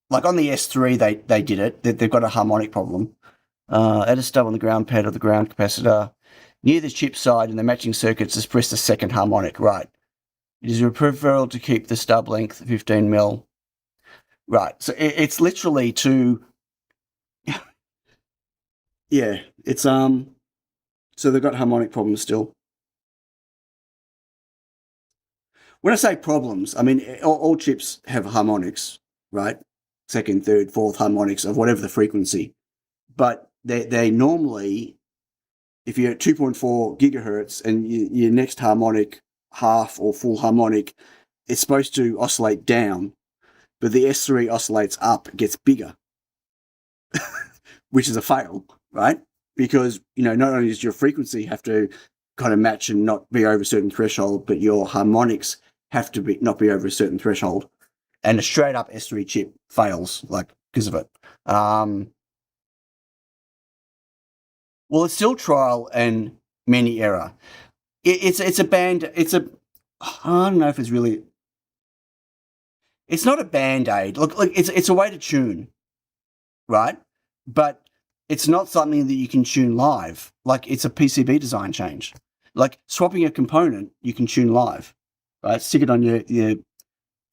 Like on the S3, they did it. They've got a harmonic problem. Add a stub on the ground pad of the ground capacitor near the chip side in the matching circuits to suppress the second harmonic. Right. It is preferable to keep the stub length 15 mil. Right. So it's literally to. Yeah. It's So they've got harmonic problems still. When I say problems, I mean all chips have harmonics, right? Second, third, fourth harmonics of whatever the frequency. But they normally, if you're at 2.4 gigahertz and your next harmonic, half or full harmonic, it's supposed to oscillate down, but the S3 oscillates up, it gets bigger, which is a fail, right? Because, not only does your frequency have to kind of match and not be over a certain threshold, but your harmonics have to not be over a certain threshold. And a straight up S3 chip fails, like, because of it. Well, it's still trial and many error. It's a band. I don't know if it's really. It's not a band-aid. Look, it's a way to tune, right? But it's not something that you can tune live. Like, it's a PCB design change. Like, swapping a component, you can tune live, right? Stick it on your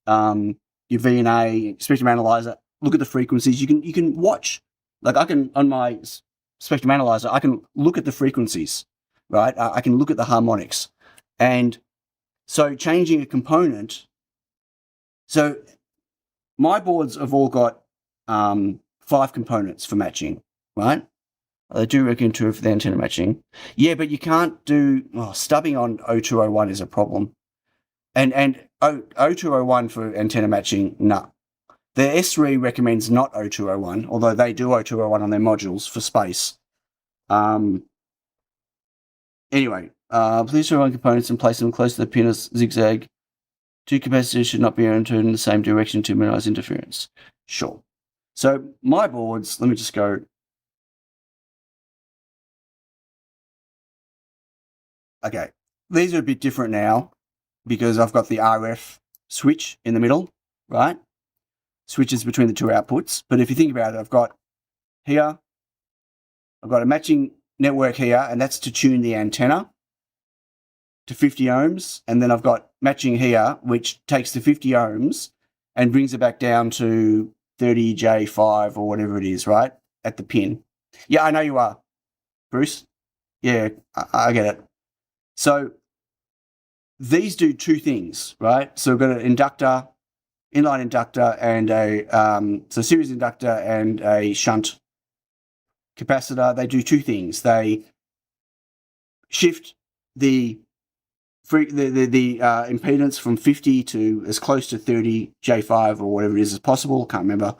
VNA spectrum analyzer. Look at the frequencies. You can watch. Like, I can, on my spectrum analyzer, I can look at the frequencies, right? I can look at the harmonics. And so changing a component. So my boards have all got 5 components for matching, right? They do work into for the antenna matching. Yeah, but you can't do stubbing on 0201 is a problem. And 0201 for antenna matching, nah. The S3 recommends not 0201, although they do 0201 on their modules for space. Anyway, please turn on components and place them close to the pin as zigzag. 2 capacitors should not be turned in the same direction to minimize interference. Sure. So my boards, let me just go. Okay, these are a bit different now because I've got the RF switch in the middle, right? Switches between the 2 outputs. But if you think about it, I've got here, I've got a matching network here, and that's to tune the antenna to 50 ohms. And then I've got matching here, which takes the 50 ohms and brings it back down to 30J5 or whatever it is, right? At the pin. Yeah, I know you are, Bruce. Yeah, I get it. So these do 2 things, right? So we've got an inductor, inline inductor, and a series inductor and a shunt capacitor. They do 2 things. They shift the impedance from 50 to as close to 30 J5 or whatever it is as possible. Can't remember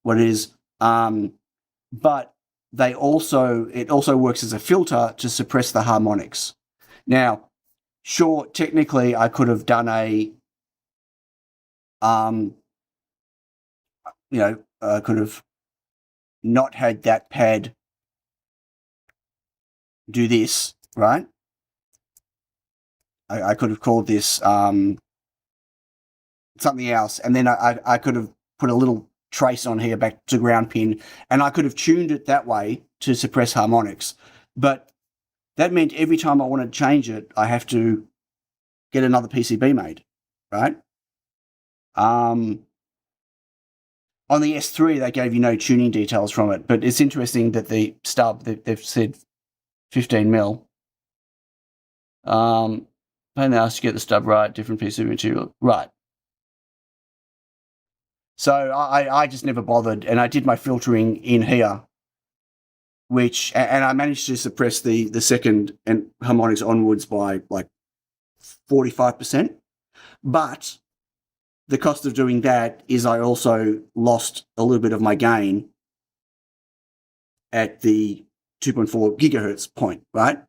what it is. But it also works as a filter to suppress the harmonics. Now, sure, technically I could have done I could have not had that pad do this, right? I could have called this something else, and then I could have put a little trace on here back to ground pin, and I could have tuned it that way to suppress harmonics. But that meant every time I wanted to change it, I have to get another PCB made, right? On the S3, they gave you no tuning details from it, but it's interesting that the stub, they've said 15 mil. Pain in the ass to get the stub right, different piece of material. Right. So I just never bothered, and I did my filtering in here, and I managed to suppress the second and harmonics onwards by like 45%. But the cost of doing that is I also lost a little bit of my gain at the 2.4 gigahertz point, right?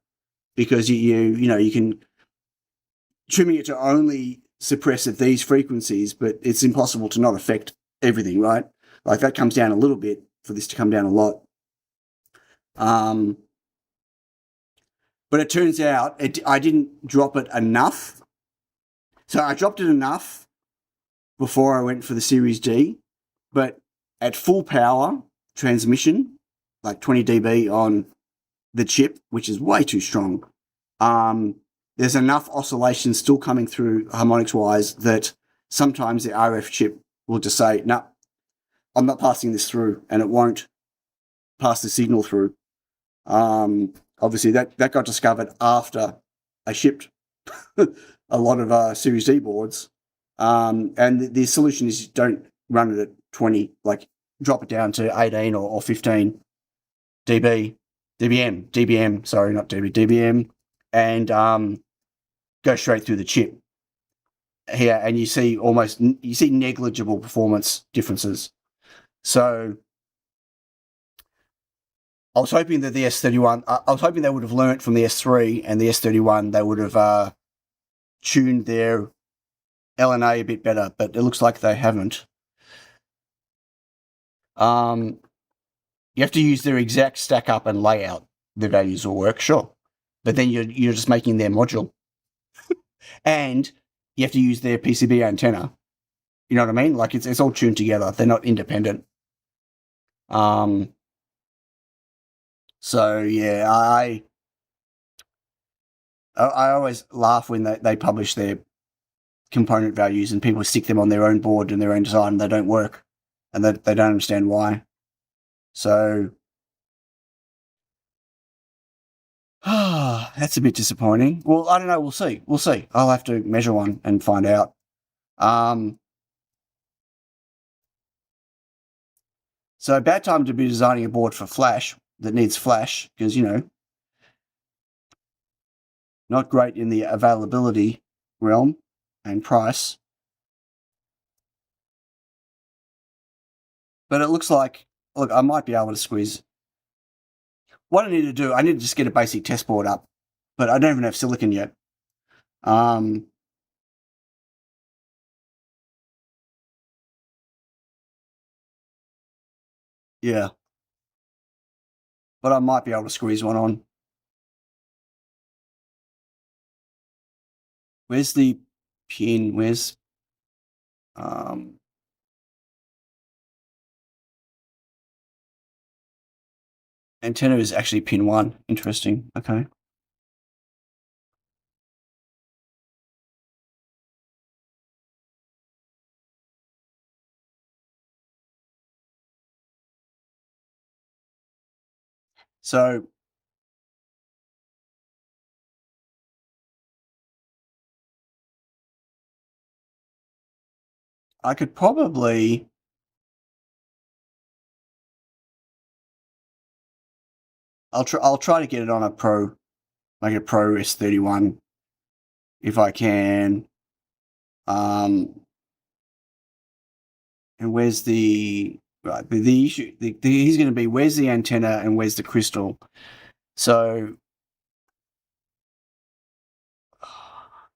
Because you can trimming it to only suppress at these frequencies, but it's impossible to not affect everything, right? Like that comes down a little bit for this to come down a lot. But it turns out I didn't drop it enough. So I dropped it enough before I went for the Series D, but at full power transmission, like 20 dB on the chip, which is way too strong, there's enough oscillation still coming through harmonics-wise that sometimes the RF chip will just say, no, I'm not passing this through, and it won't pass the signal through. Obviously, that got discovered after I shipped a lot of Series D boards. And the solution is don't run it at 20, like drop it down to 18 or 15 dBm, sorry, not dB, dBm, and go straight through the chip here, and you see negligible performance differences. So I was hoping that the S31, I was hoping they would have learnt from the S3 and the S31, they would have tuned their LNA a bit better, but it looks like they haven't. You have to use their exact stack up and layout. The values will work, sure. But then you're just making their module. And you have to use their PCB antenna. You know what I mean? Like it's all tuned together. They're not independent. So yeah, I always laugh when they publish their component values and people stick them on their own board and their own design and they don't work. And they don't understand why. So that's a bit disappointing. Well, I don't know. We'll see. We'll see. I'll have to measure one and find out. So bad time to be designing a board for flash that needs flash because, not great in the availability realm and price. But it looks like, look, I might be able to squeeze. What I need to do, I need to just get a basic test board up, but I don't even have silicon yet. Yeah. But I might be able to squeeze one on. Where's the pin? Where's antenna is actually pin 1. Interesting. Okay. So I could probably I'll try to get it on a Pro, like a Pro S31 if I can. And where's the right? The issue he's going to be where's the antenna and where's the crystal? So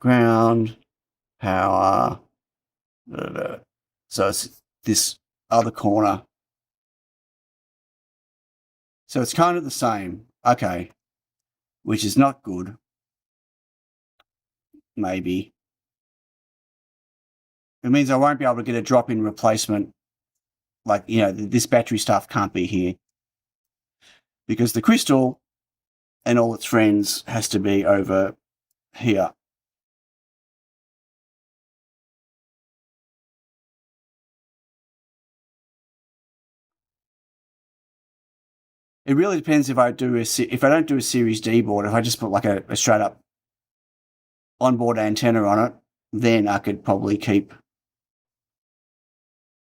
ground, power. So it's this other corner. So it's kind of the same. Okay. Which is not good. Maybe. It means I won't be able to get a drop-in replacement. Like, this battery stuff can't be here. Because the crystal and all its friends has to be over here. It really depends if I don't do a Series D board, if I just put like a straight up onboard antenna on it, then I could probably keep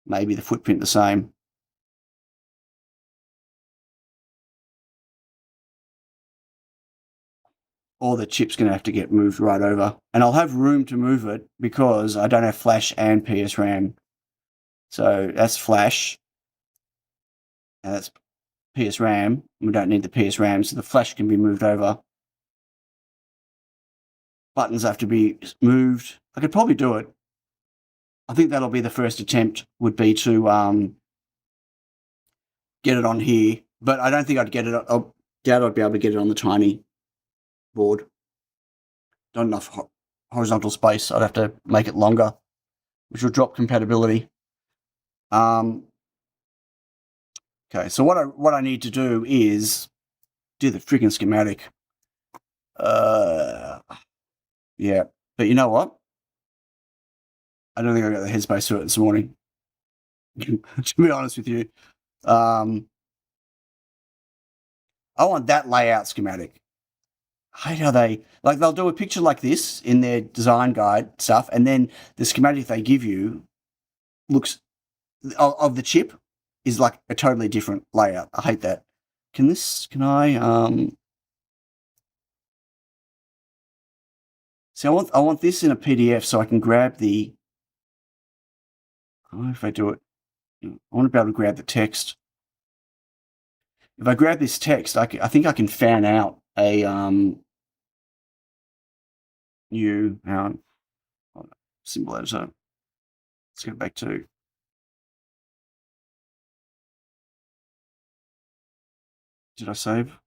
maybe the footprint the same. Or the chip's going to have to get moved right over. And I'll have room to move it because I don't have flash and PSRAM. So that's flash. And that's PSRAM. We don't need the PSRAM, so the flash can be moved over. Buttons have to be moved. I could probably do it. I think that'll be the first attempt, would be to get it on here. But I don't think I'd get it. I doubt I'd be able to get it on the tiny board. Not enough horizontal space. I'd have to make it longer, which will drop compatibility. Okay, so what I need to do is do the freaking schematic. Yeah, but you know what? I don't think I got the headspace to it this morning. To be honest with you, I want that layout schematic. I hate how they'll do a picture like this in their design guide stuff, and then the schematic they give you looks of the chip is like a totally different layout. I hate that. Can I see, I want this in a PDF so I can grab the, I don't know if I do it. I want to be able to grab the text. if I grab this text, I think I can fan out a new symbol editor. Let's go back to did I save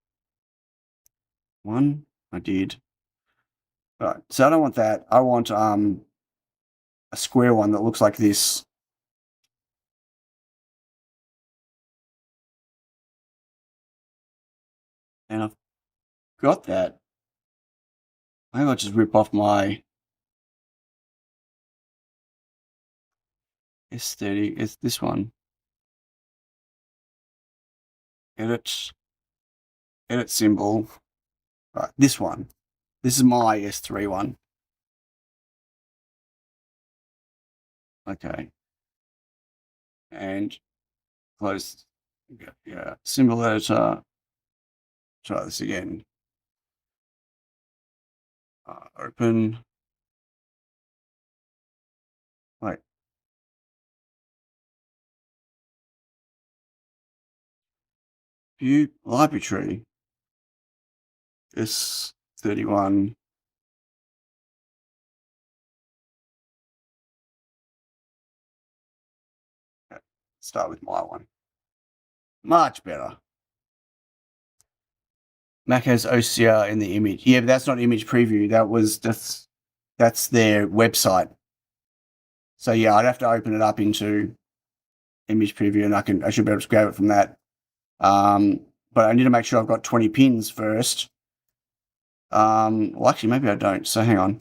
one? I did. All right, so I don't want that. I want a square one that looks like this. And I've got that. Maybe I'll just rip off my S30. It's this one. Edit symbol. Right, this one. This is my S3 one. Okay. And close. Yeah. Symbol editor. Try this again. Open. Wait. View library tree. S31. Start with my one. Much better. Mac has OCR in the image. Yeah, but that's not image preview. That's their website. So yeah, I'd have to open it up into image preview, and I should be able to grab it from that. But I need to make sure I've got 20 pins first. Well, actually, maybe I don't. So hang on.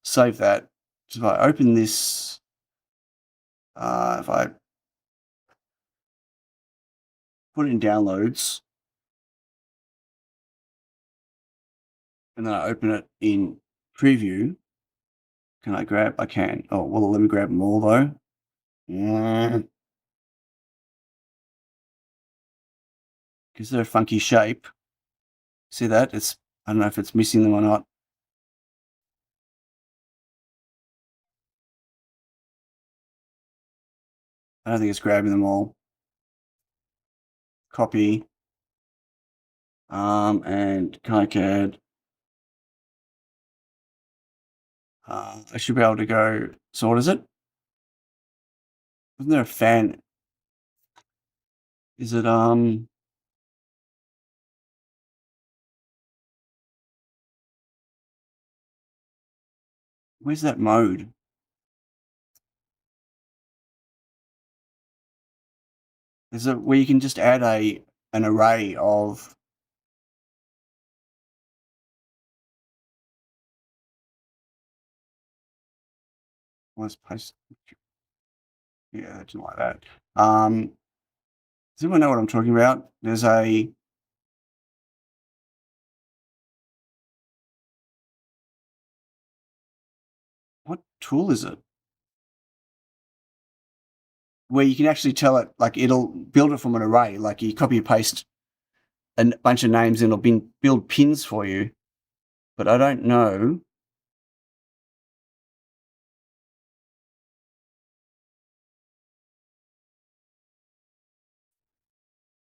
Save that. So if I open this, if I put it in downloads, and then I open it in preview, can I grab? I can. Oh, well, let me grab them all though. Because they're a funky shape. See that? I don't know if it's missing them or not. I don't think it's grabbing them all. Copy. And KiCad. I should be able to go. So what is it? Isn't there a fan? Is it where's that mode? Is it where you can just add an array of let's post yeah, something like that. Does anyone know what I'm talking about? There's a what tool is it? Where you can actually tell it, like it'll build it from an array, like you copy and paste a bunch of names and it'll build pins for you. But I don't know.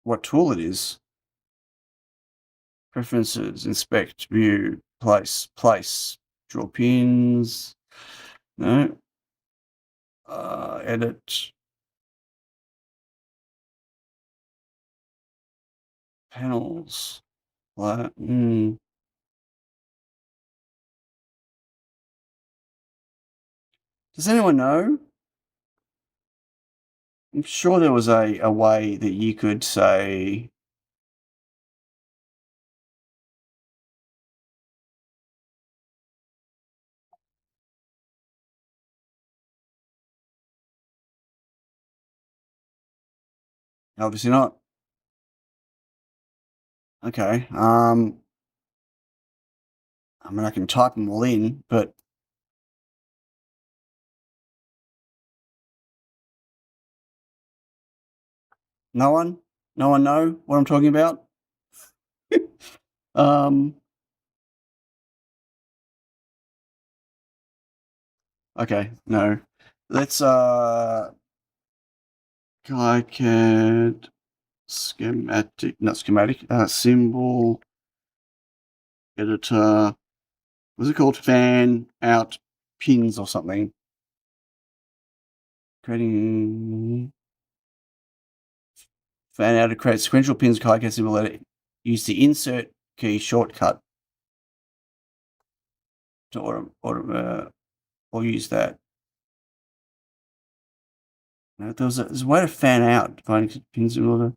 What tool it is. Preferences, inspect, view, place, draw pins. No. Edit. Panels. What? Does anyone know? I'm sure there was a way that you could say obviously not. Okay. I mean I can type them all in, but no one know what I'm talking about? Okay, no. Let's KiCad schematic, not schematic, symbol editor. What's it called? Fan out pins or something. Creating fan out to create sequential pins, KiCad symbol edit. Use the insert key shortcut to or use that. No, there's a way to fan out, finding pins in order.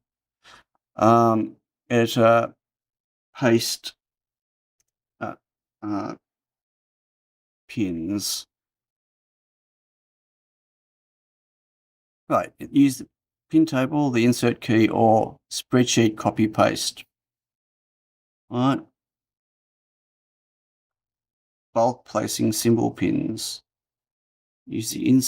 Editor, paste pins. Right, use the pin table, the insert key, or spreadsheet copy paste. All right. Bulk placing symbol pins. Use the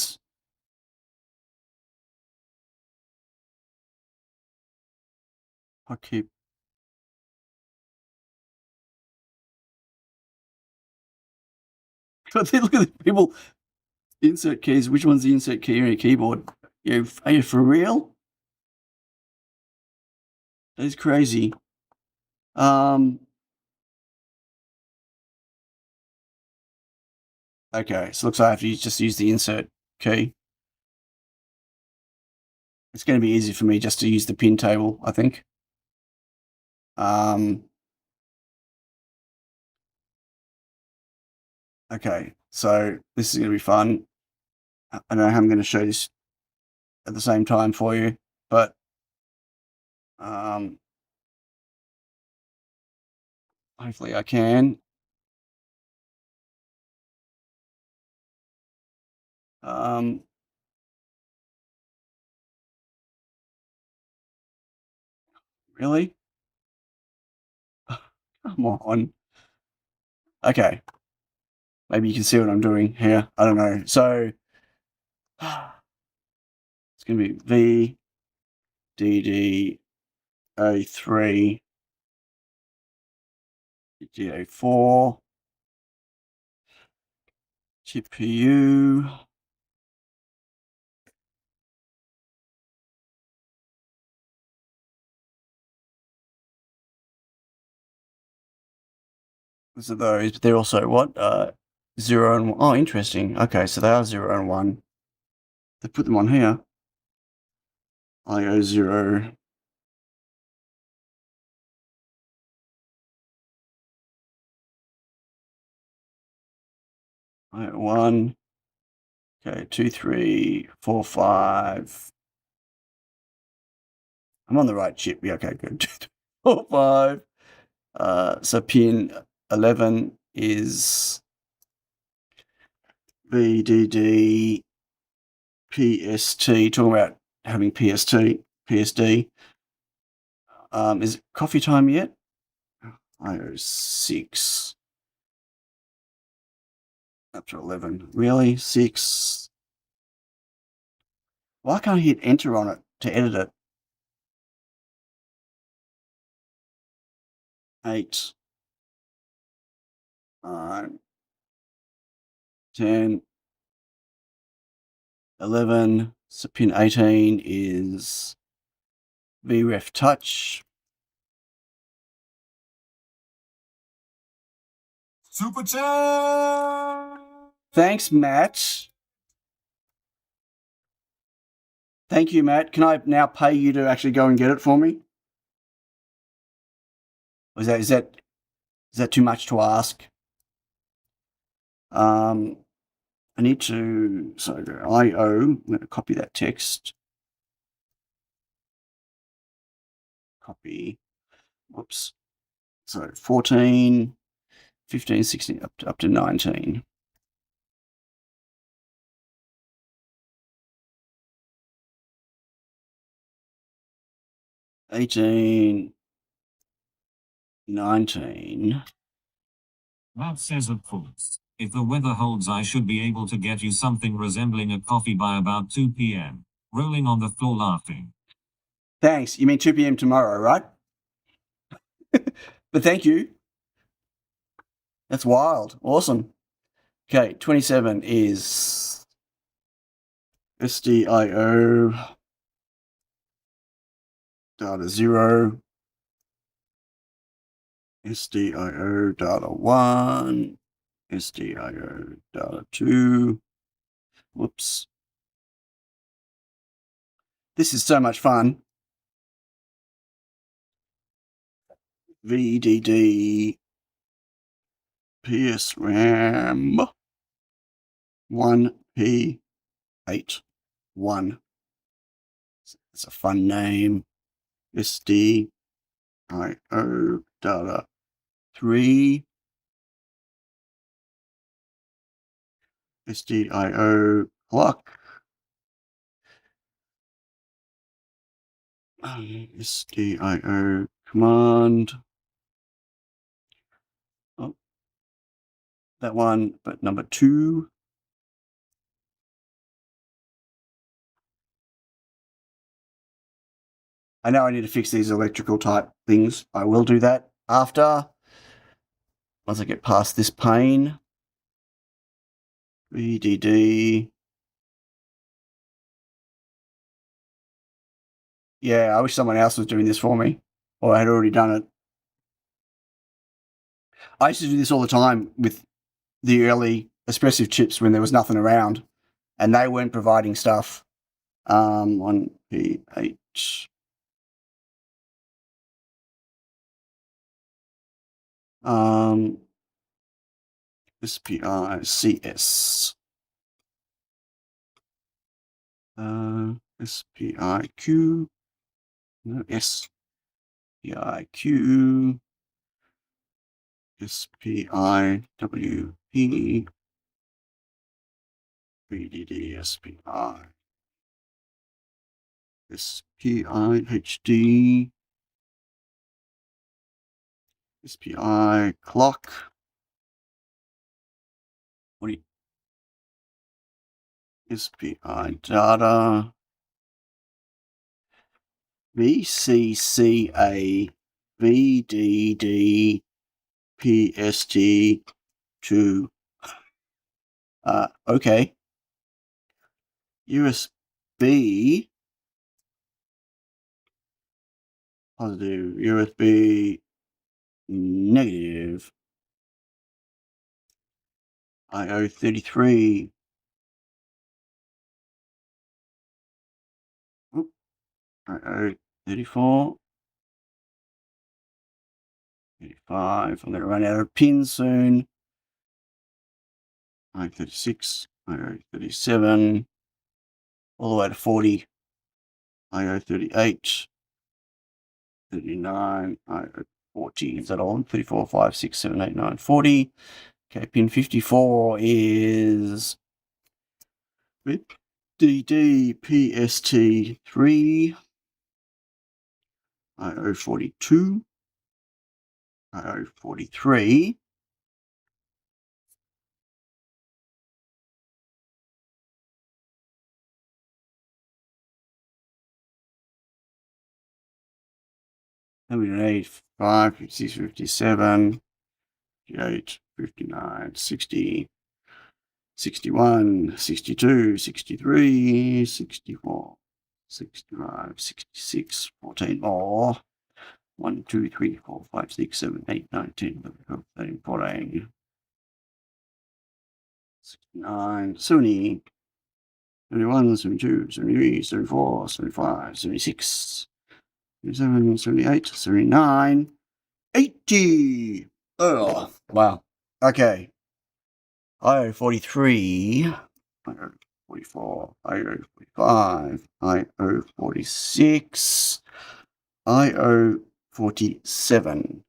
okay. Look at the people. Insert keys. Which one's the insert key on your keyboard? Are you for real? That is crazy. Okay, so it looks like I have to just use the insert key. It's going to be easy for me just to use the pin table, I think. Okay, so this is going to be fun. I don't know how I'm going to show this at the same time for you, but hopefully I can. Really? Come on. Okay. Maybe you can see what I'm doing here. I don't know. So it's going to be VDD03 GA4 GPU those are those, but they're also what? 0 and 1. Oh, interesting. Okay, so they are 0 and 1. They put them on here. IO 0. IO 1. Okay, 2, 3, 4, 5. I'm on the right chip. Yeah, okay, good. 2, 3, 4, 5. So pin 11 is VDD PST. Talking about having PSD. Is it coffee time yet? IO 6 up to 11. Really? 6. Why can't I hit enter on it to edit it? 8. 9. 10. 11. So pin 18 is VREF touch. Super chat! Thanks, Matt. Thank you, Matt. Can I now pay you to actually go and get it for me? Or is that too much to ask? I need to, so IO, I'm going to copy that text. Copy, whoops. So 14, 15, 16, up to 19. $18, $19. Matt says, of course, if the weather holds, I should be able to get you something resembling a coffee by about 2 p.m. Rolling on the floor laughing. Thanks. You mean 2 p.m. tomorrow, right? But thank you. That's wild. Awesome. Okay, 27 is SDIO data 0, SDIO data 1, SDIO data 2. Whoops. This is so much fun. VDD PSRAM 1P81. It's a fun name. SDIO data 3. SDIO clock. SDIO command. Oh, that one, but number 2. I know I need to fix these electrical type things. I will do that after, once I get past this pane. VDD. Yeah, I wish someone else was doing this for me, or I had already done it. I used to do this all the time with the early espresso chips when there was nothing around, and they weren't providing stuff. 1P8. SPICS. SPIQ. No, SPIQ. SPIWP. VDD SPI. SPIHD. SPI clock. What do you, SPI data. VCCA VDD PST2. Okay. USB positive, USB negative. IO33. IO34. 35. I'm going to run out of pins soon. IO36. IO37. All the way to 40. IO38. 39. IO40. Is that all? 34, 5, 6, 7, 8, 9, 40. Okay, pin 54 is DDPST3. IO42. IO43. Then we need 5, 56, 57, 58, 59, 60, 61, 62, 63, 64, 65, 66, 14 more. 1, 2, 3, 4, 5, 6, 7, 8, 9, 10, 11, 12, 13, 14, 69, 70, 71, 72, 73, 74, 75, 76, 77, 78, 79, 80. Oh, wow. Okay. IO43, IO44, IO45, IO46, IO47,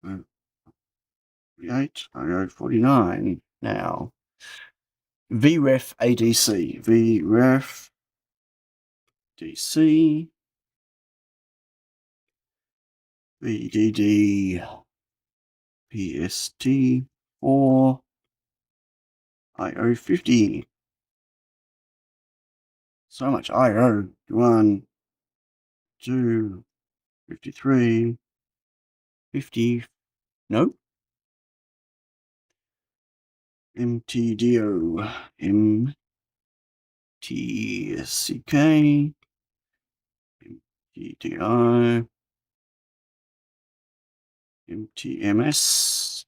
IO48, IO49 now. VREF ADC, VREF DC, VDD PST4, IO50. So much IO. 1, 2, 53, 50. Nope. MTDO. MTSCK. DDI, MTMS,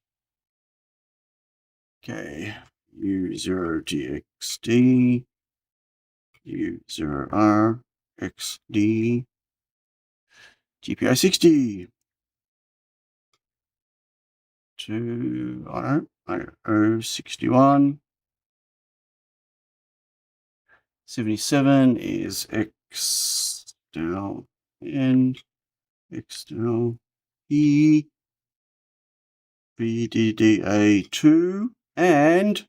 okay, U0DXD, U0RXD, GPI 60, to, I don't know, 61, 77 is X down N, X down E, VDDA2, and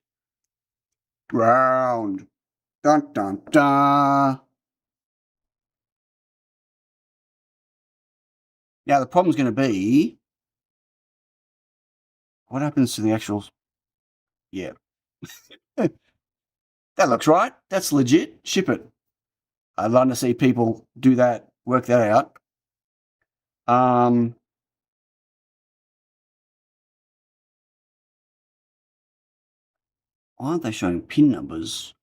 ground. Dun dun dun. Now the problem's going to be, what happens to the actual, yeah. That looks right. That's legit. Ship it. I'd love to see people do that, work that out. Why aren't they showing pin numbers?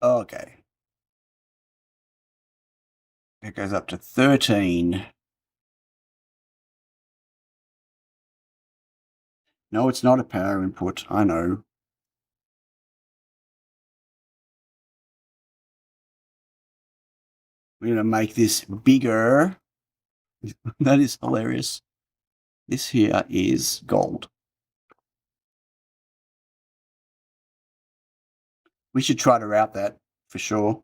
Okay. It goes up to 13. No, it's not a power input. I know. We're going to make this bigger. That is hilarious. This here is gold. We should try to route that for sure.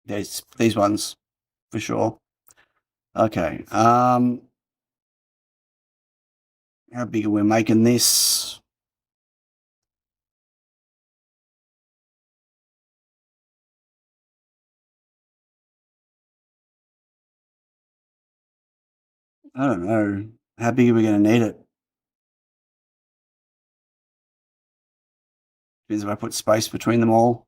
There's these ones for sure. Okay. How big are we making this? I don't know. How big are we going to need it? Depends if I put space between them all.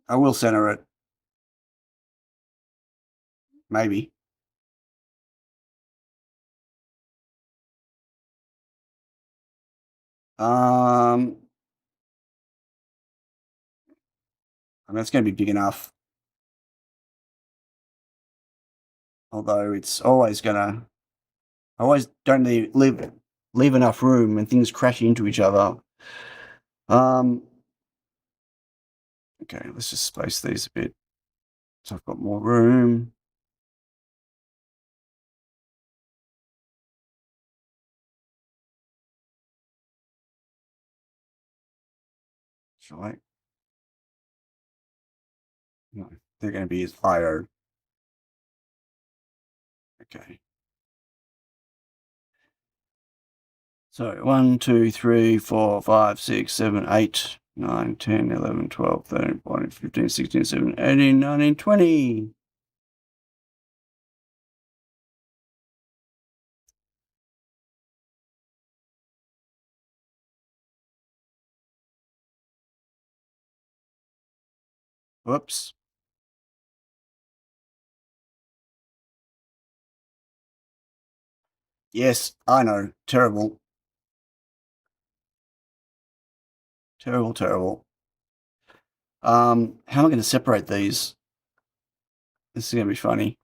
I will center it. Maybe. I mean, it's going to be big enough. Although it's always going to... I always don't leave enough room and things crash into each other. Okay, let's just space these a bit so I've got more room. Shall I? No, they're going to be as higher. Okay. So 1, 2, 3, 4, 5, 6, 7, 8, 9, 10, 11, 12, 13, 14, 15, 16, 17, 18, 19, 20. Whoops. Yes, I know. Terrible. Terrible, terrible. How am I going to separate these? This is going to be funny.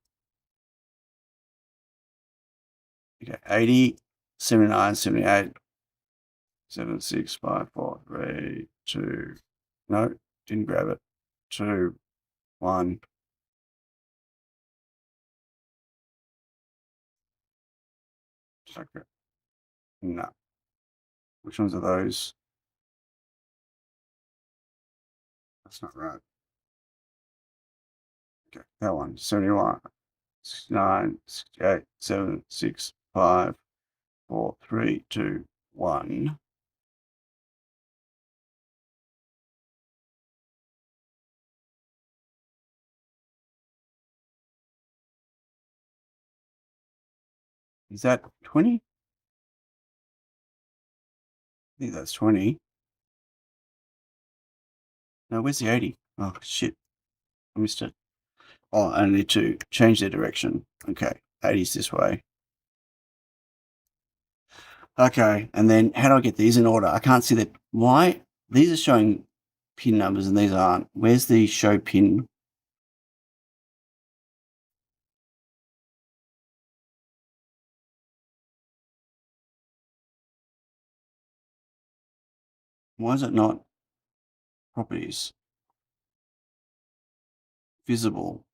Okay, 80, 79, 78, 7, 6, 5, 4, 3, 2. No, didn't grab it. 2, 1. Okay. No. Which ones are those? That's not right. Okay, that one. 71, 69, 68, 7, 6, 5, 4, 3, 2, 1. Is that 20? think that's 20. No, where's the 80? Oh, shit. I missed it. Oh, I need to change their direction. Okay, 80's this way. Okay, and then how do I get these in order? I can't see that. Why? These are showing pin numbers and these aren't. Where's the show pin? Why is it not properties? Visible.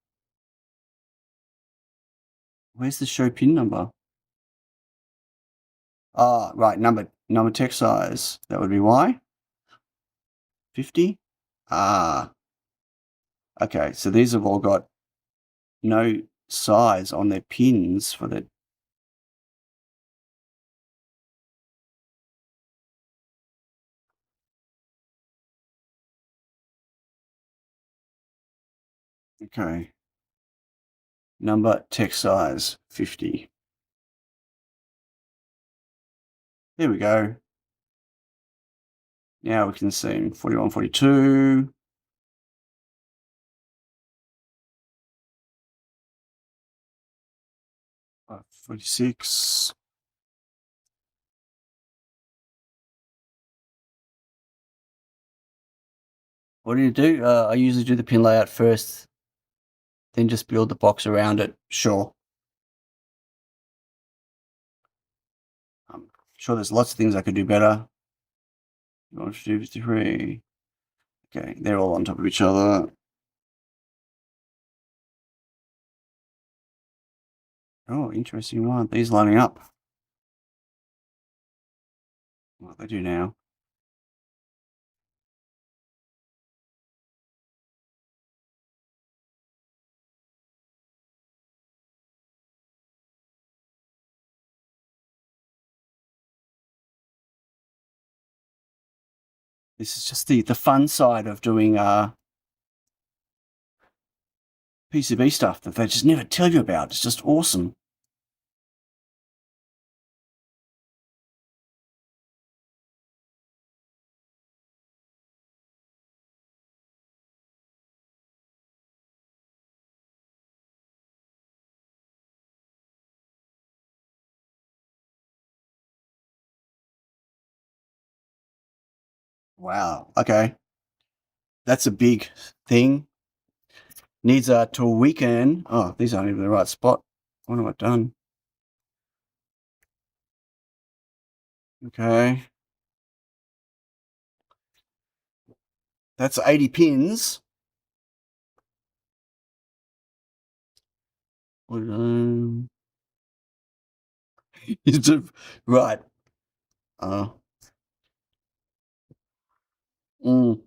Where's the show pin number? Ah, right, number text size. That would be why. 50? Ah. Okay, so these have all got no size on their pins for the. Okay. Number text size 50. There we go. Now we can see 41, 42. Uh, 46. What do you do? I usually do the pin layout first, then just build the box around it. Sure. I'm sure there's lots of things I could do better. 53. Okay, they're all on top of each other. Oh, interesting one. These lining up. What they do now. This is just the fun side of doing PCB stuff that they just never tell you about. It's just awesome. Wow. Okay. That's a big thing. Needs to weaken. Oh, these aren't even the right spot. What have I done? Okay. That's 80 pins. Right. Mm.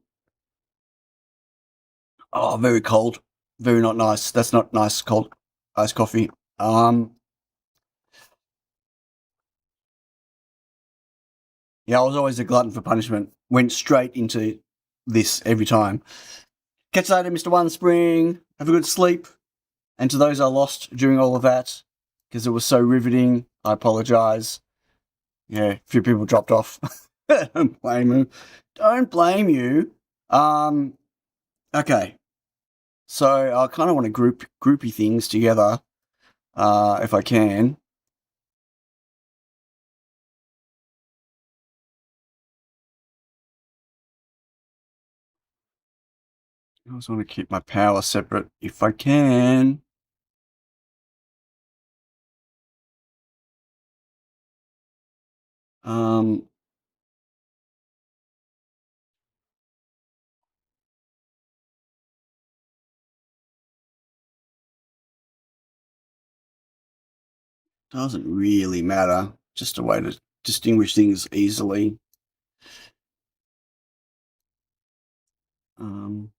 Oh, very cold. Very not nice. That's not nice cold iced coffee. Yeah, I was always a glutton for punishment. Went straight into this every time. Catch you later, Mr. One Spring. Have a good sleep. And to those I lost during all of that, because it was so riveting, I apologise. Yeah, a few people dropped off. Don't blame you. Don't blame you. Okay. So I kind of want to groupy things together, if I can. I also want to keep my power separate if I can. Um, doesn't really matter. Just a way to distinguish things easily. Um,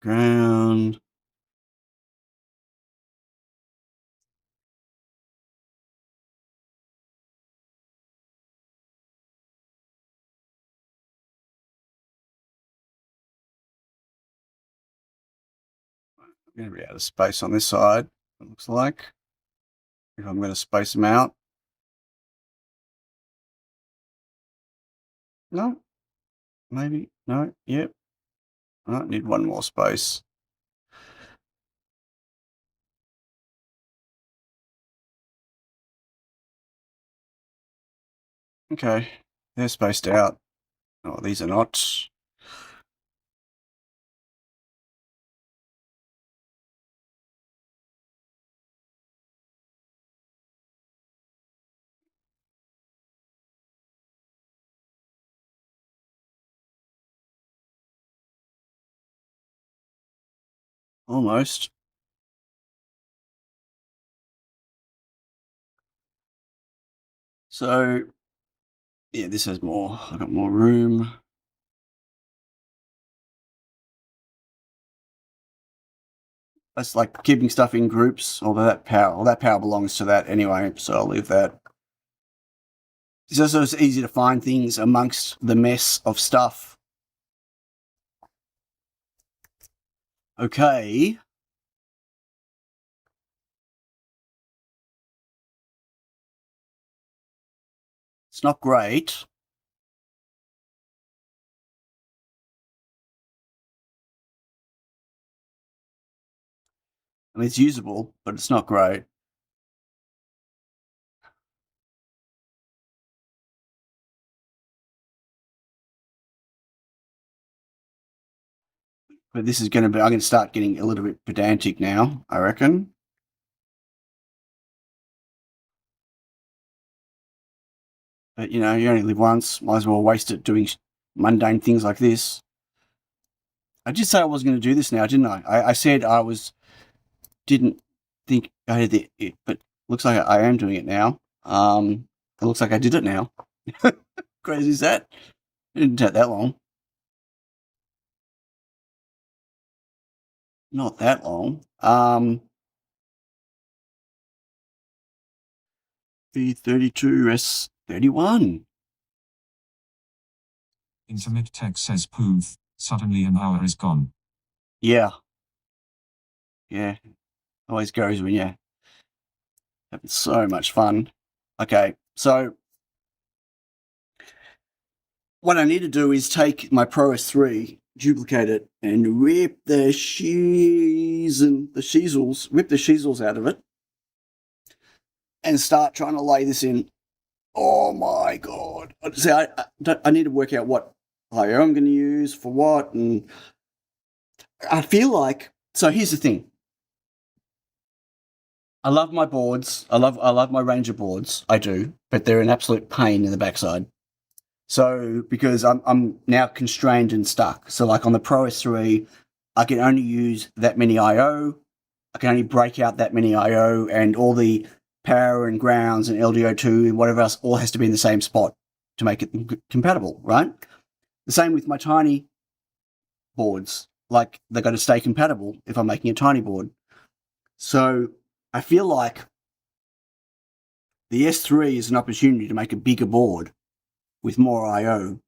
Ground. going to be out of space on this side, it looks like. If I'm going to space them out. No. Maybe. No. Yep. I need one more space. Okay. They're spaced out. Oh, these are not. Almost. So, yeah, this has more. I've got more room. That's like keeping stuff in groups, although that power belongs to that anyway, so I'll leave that. It's also easy to find things amongst the mess of stuff. Okay. It's not great. I mean, it's usable, but it's not great. But this is going to be, I'm going to start getting a little bit pedantic now, I reckon. But, you know, you only live once. Might as well waste it doing mundane things like this. I did say I was going to do this now, didn't I? I said didn't think I had it, but looks like I am doing it now. It looks like I did it now. Crazy is that? It didn't take that long. Not that long. ESP32-S-WHAT. Internet tech says poof, suddenly an hour is gone. Yeah. Yeah. Always goes when you're having so much fun. Okay, so what I need to do is take my ProS3, duplicate it, and rip the sheezels out of it, and start trying to lay this in. Oh my god! See, I need to work out what IO I'm going to use for what, and I feel like. So here's the thing. I love my boards. I love my Ranger boards. I do, but they're an absolute pain in the backside. So because I'm now constrained and stuck. So like on the ProS3, I can only use that many IO. I can only break out that many IO, and all the power and grounds and LDO2 and whatever else all has to be in the same spot to make it compatible, right? The same with my tiny boards. Like they've got to stay compatible if I'm making a tiny board. So I feel like the S3 is an opportunity to make a bigger board with more IO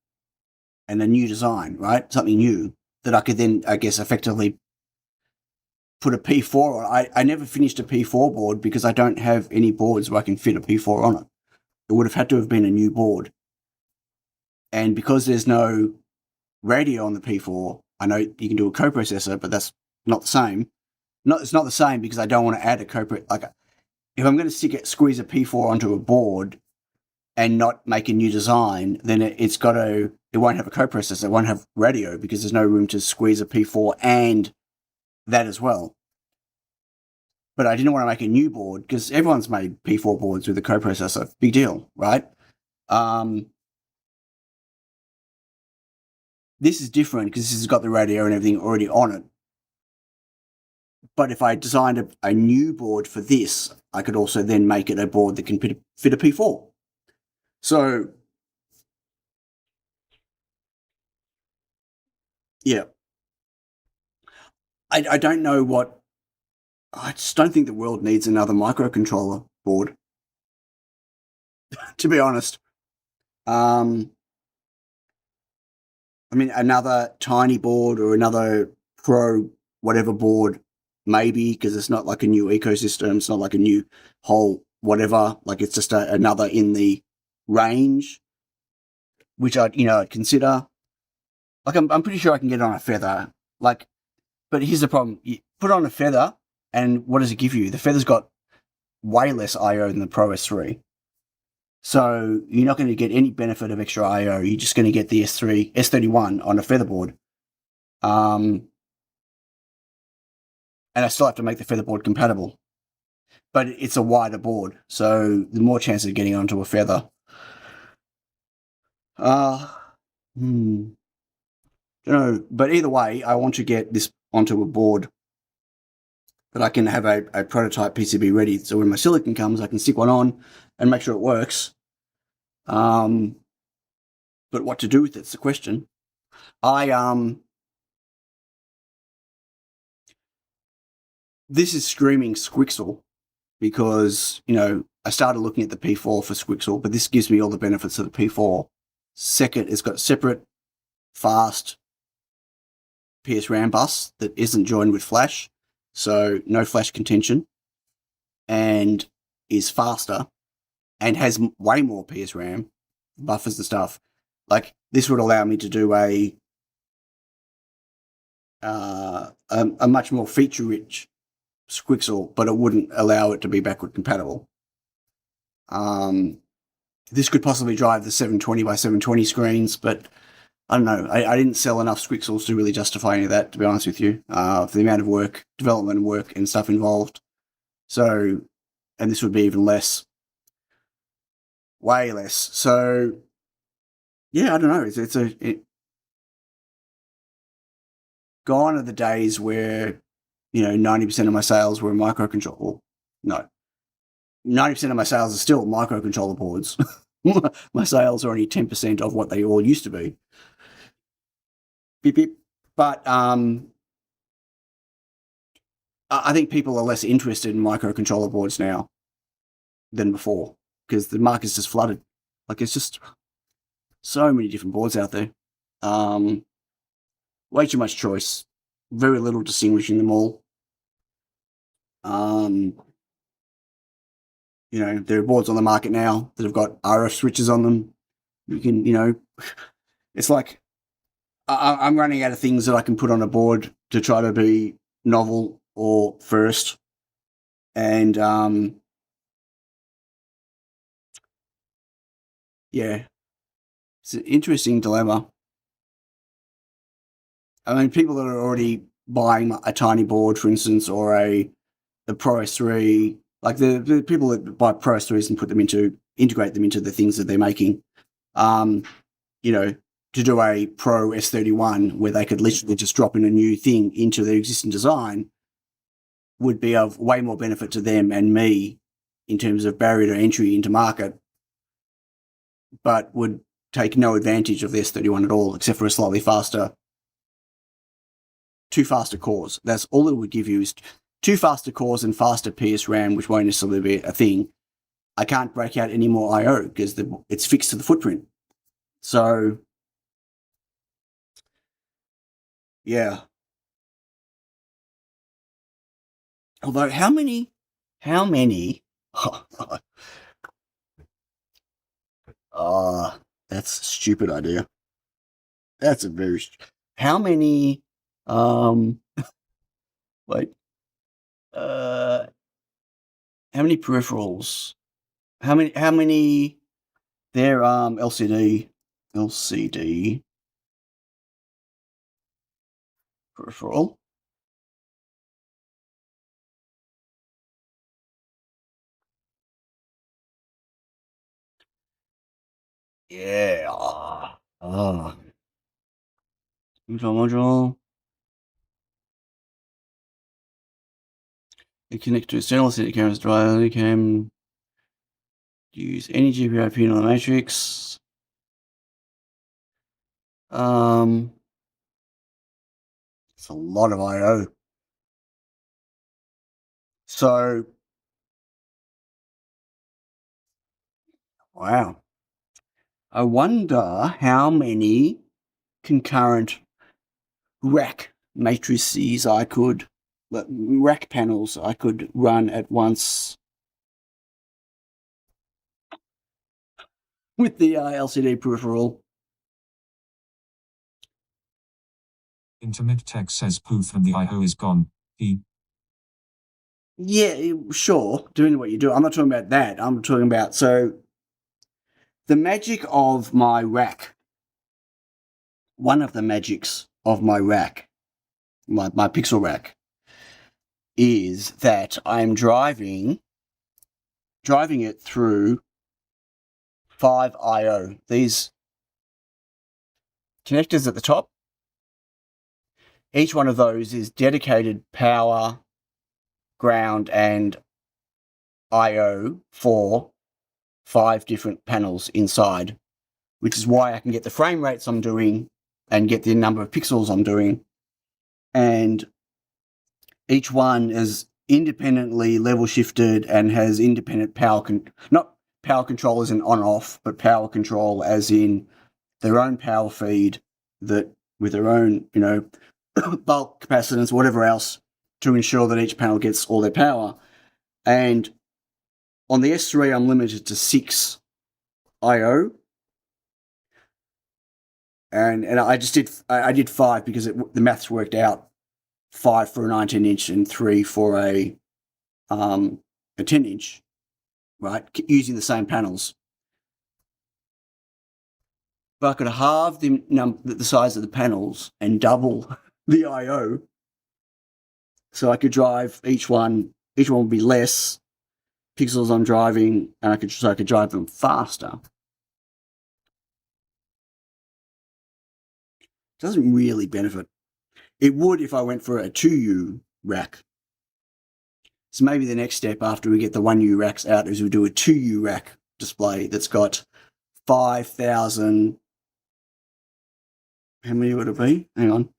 and a new design, right? Something new that I could then, I guess, effectively put a P4 on. I never finished a P4 board because I don't have any boards where I can fit a P4 on it. It would have had to have been a new board. And because there's no radio on the P4, I know you can do a coprocessor, but that's not the same. It's not the same because I don't want to add a coprocessor. Like, if I'm going to squeeze a P4 onto a board and not make a new design, then it won't have a coprocessor, it won't have radio because there's no room to squeeze a P4 and that as well. But I didn't want to make a new board because everyone's made P4 boards with a coprocessor. Big deal, right? This is different because this has got the radio and everything already on it. But if I designed a new board for this, I could also then make it a board that can fit a P4. So, yeah. I don't know what... I just don't think the world needs another microcontroller board, to be honest. I mean, another tiny board or another pro whatever board maybe, because it's not like a new ecosystem. It's not like a new whole whatever. Like it's just another in the range, which I'd consider. Like I'm pretty sure I can get it on a feather. Like, but here's the problem: you put it on a feather, and what does it give you? The feather's got way less I/O than the Pro S3. So you're not going to get any benefit of extra I/O. You're just going to get the S31 on a featherboard. And I still have to make the featherboard compatible. But it's a wider board, so the more chance of getting onto a feather. Don't know, but either way, I want to get this onto a board that I can have a prototype PCB ready. So when my silicon comes, I can stick one on and make sure it works. But what to do with it's the question. This is screaming SQUiXL because, I started looking at the P4 for SQUiXL, but this gives me all the benefits of the P4. Second, it's got separate, fast PSRAM bus that isn't joined with flash, so no flash contention, and is faster and has way more PSRAM, buffers and stuff. Like, this would allow me to do a much more feature-rich SQUiXL, but it wouldn't allow it to be backward compatible. This could possibly drive the 720 by 720 screens, but I don't know. I didn't sell enough SQUiXLs to really justify any of that, to be honest with you, for the amount of work, development work and stuff involved. So, and this would be even less, way less. So, yeah, I don't know. Gone are the days where, 90% of my sales were microcontroller. No, 90% of my sales are still microcontroller boards. My sales are only 10% of what they all used to be. Beep, beep. But I think people are less interested in microcontroller boards now than before because the market's just flooded. Like, it's just so many different boards out there. Way too much choice. Very little distinguishing them all. There are boards on the market now that have got RF switches on them. You can, it's like I'm running out of things that I can put on a board to try to be novel or first. And, yeah, it's an interesting dilemma. I mean, people that are already buying a tiny board, for instance, or the Pro S3, like the people that buy Pro S3s and integrate them into the things that they're making, to do a Pro S31 where they could literally just drop in a new thing into their existing design would be of way more benefit to them and me in terms of barrier to entry into market, but would take no advantage of the S31 at all, except for a slightly faster, 2 faster cores. That's all it would give you is 2 faster cores and faster PSRAM, which won't necessarily be a thing. I can't break out any more I/O because it's fixed to the footprint. So, yeah. Although, how many, that's a stupid idea. That's a very, how many, wait, how many peripherals, how many, they're, LCD peripheral. Yeah. Module. It connects to external LCD cameras, drive cam. Use any GPIO pin on the matrix. It's a lot of I/O. So, wow. I wonder how many concurrent rack matrices I could rack panels I could run at once with the LCD peripheral. Intermit Tech says poof and the IO is gone. Yeah, sure, doing what you do. I'm not talking about that. I'm talking about, so the magic of my rack, one of the magics of my rack, my Pixel rack, is that I'm driving it through 5 IO. These connectors at the top, each one of those is dedicated power, ground, and IO for 5 different panels inside, which is why I can get the frame rates I'm doing and get the number of pixels I'm doing. And each one is independently level shifted and has independent power, not power control as in on off, but power control as in their own power feed that with their own, bulk capacitance, whatever else, to ensure that each panel gets all their power. And on the S3, I'm limited to 6 IO. And I did 5 because the maths worked out. 5 for a 19-inch and 3 for a 10-inch, right? Using the same panels. But I could halve the size of the panels and double the IO. So I could drive each one would be less pixels I'm driving, and I could drive them faster. Doesn't really benefit. It would if I went for a 2U rack. So maybe the next step after we get the 1U racks out is we do a 2U rack display that's got 5,000. How many would it be? Hang on.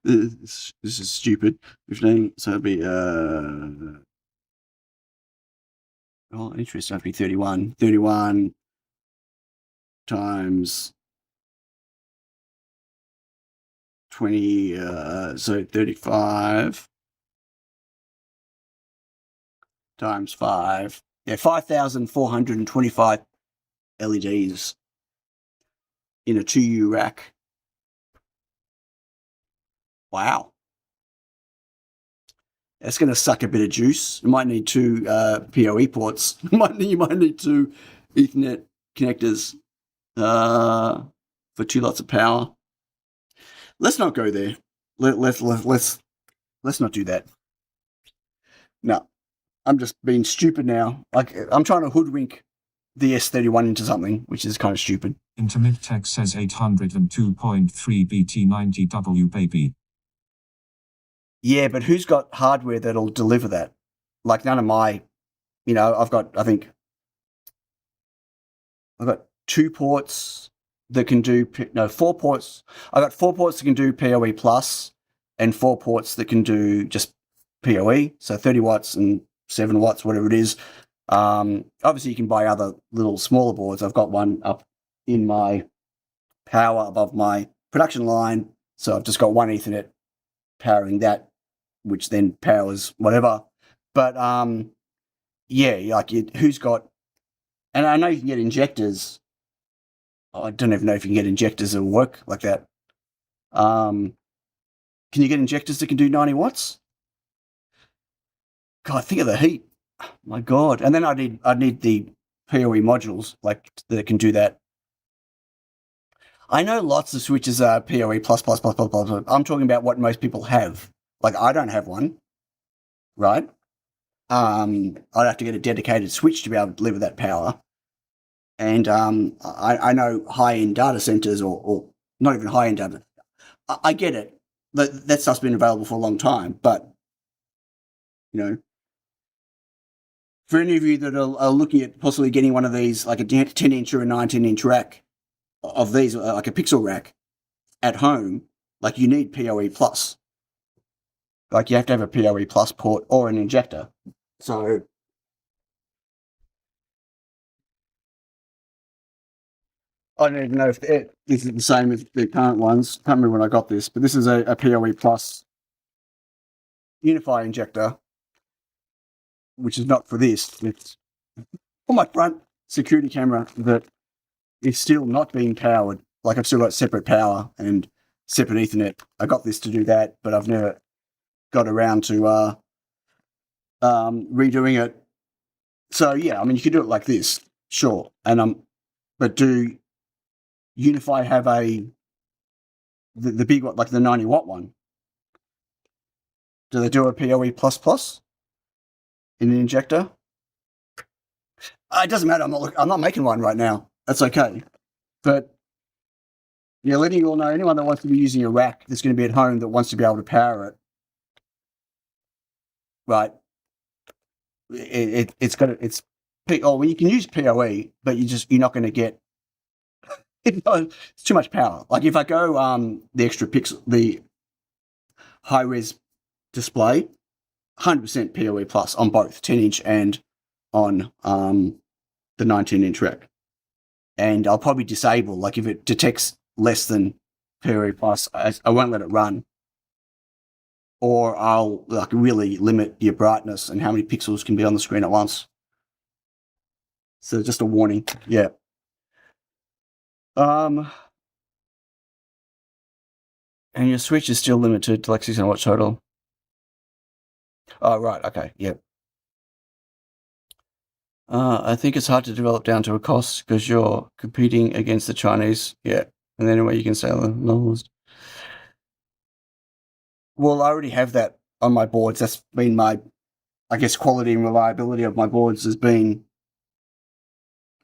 This is stupid. 15. So it'd be interest. That'd be 31. 31 times 20. So 35 times 5. Yeah, 5,425 LEDs in a 2U rack. Wow. That's going to suck a bit of juice. You might need 2 PoE ports. You might need 2 Ethernet connectors for 2 lots of power. Let's not go there. Let's not do that. No, I'm just being stupid now. Like, I'm trying to hoodwink the S31 into something, which is kind of stupid. Intermit Tech says 802.3 BT90W baby. Yeah, but who's got hardware that'll deliver that? Like, none of my, I've got 2 ports that can do, 4 ports. I've got 4 ports that can do PoE plus and 4 ports that can do just PoE. So 30 watts and 7 watts, whatever it is. Obviously you can buy other little smaller boards. I've got one up in my power above my production line. So I've just got one Ethernet powering that, which then powers whatever. But yeah, like who's got, and I know you can get injectors. I don't even know if you can get injectors that work like that. Can you get injectors that can do 90 watts? God, think of the heat. My God. And then I'd need the PoE modules like that can do that. I know lots of switches are PoE plus. I'm talking about what most people have. Like, I don't have one, right? I'd have to get a dedicated switch to be able to deliver that power. And I know high-end data centers or not even high-end data. I get it. That stuff's been available for a long time. But, for any of you that are looking at possibly getting one of these, like a 10-inch or a 19-inch rack of these, like a Pixel rack at home, like you need PoE plus. Like you have to have a PoE plus port or an injector. So I don't even know if this is the same as the current ones. Can't remember when I got this, but this is a PoE Plus Unify injector, which is not for this. It's for my front security camera that is still not being powered. Like I've still got separate power and separate Ethernet. I got this to do that, but I've never got around to redoing it. So yeah, I mean, you could do it like this, sure. But do Unify have the big one, like the 90-watt one? Do they do a PoE plus plus in an injector? It doesn't matter. I'm not making one right now. That's okay. But yeah, letting you all know, anyone that wants to be using a rack that's going to be at home that wants to be able to power it, right? Well, you can use PoE, but you're not going to get. It's too much power. Like if I go the extra pixel, the high res display, 100% PoE plus on both 10-inch and on the 19-inch rack. And I'll probably disable, like if it detects less than PoE plus, I won't let it run. Or I'll like really limit your brightness and how many pixels can be on the screen at once. So just a warning, yeah. And your switch is still limited to like 600 watts total. Oh, right, okay, yep. I think it's hard to develop down to a cost because you're competing against the Chinese, yeah. And anyway, you can sell them. Well, I already have that on my boards. That's been my, I guess, quality and reliability of my boards has been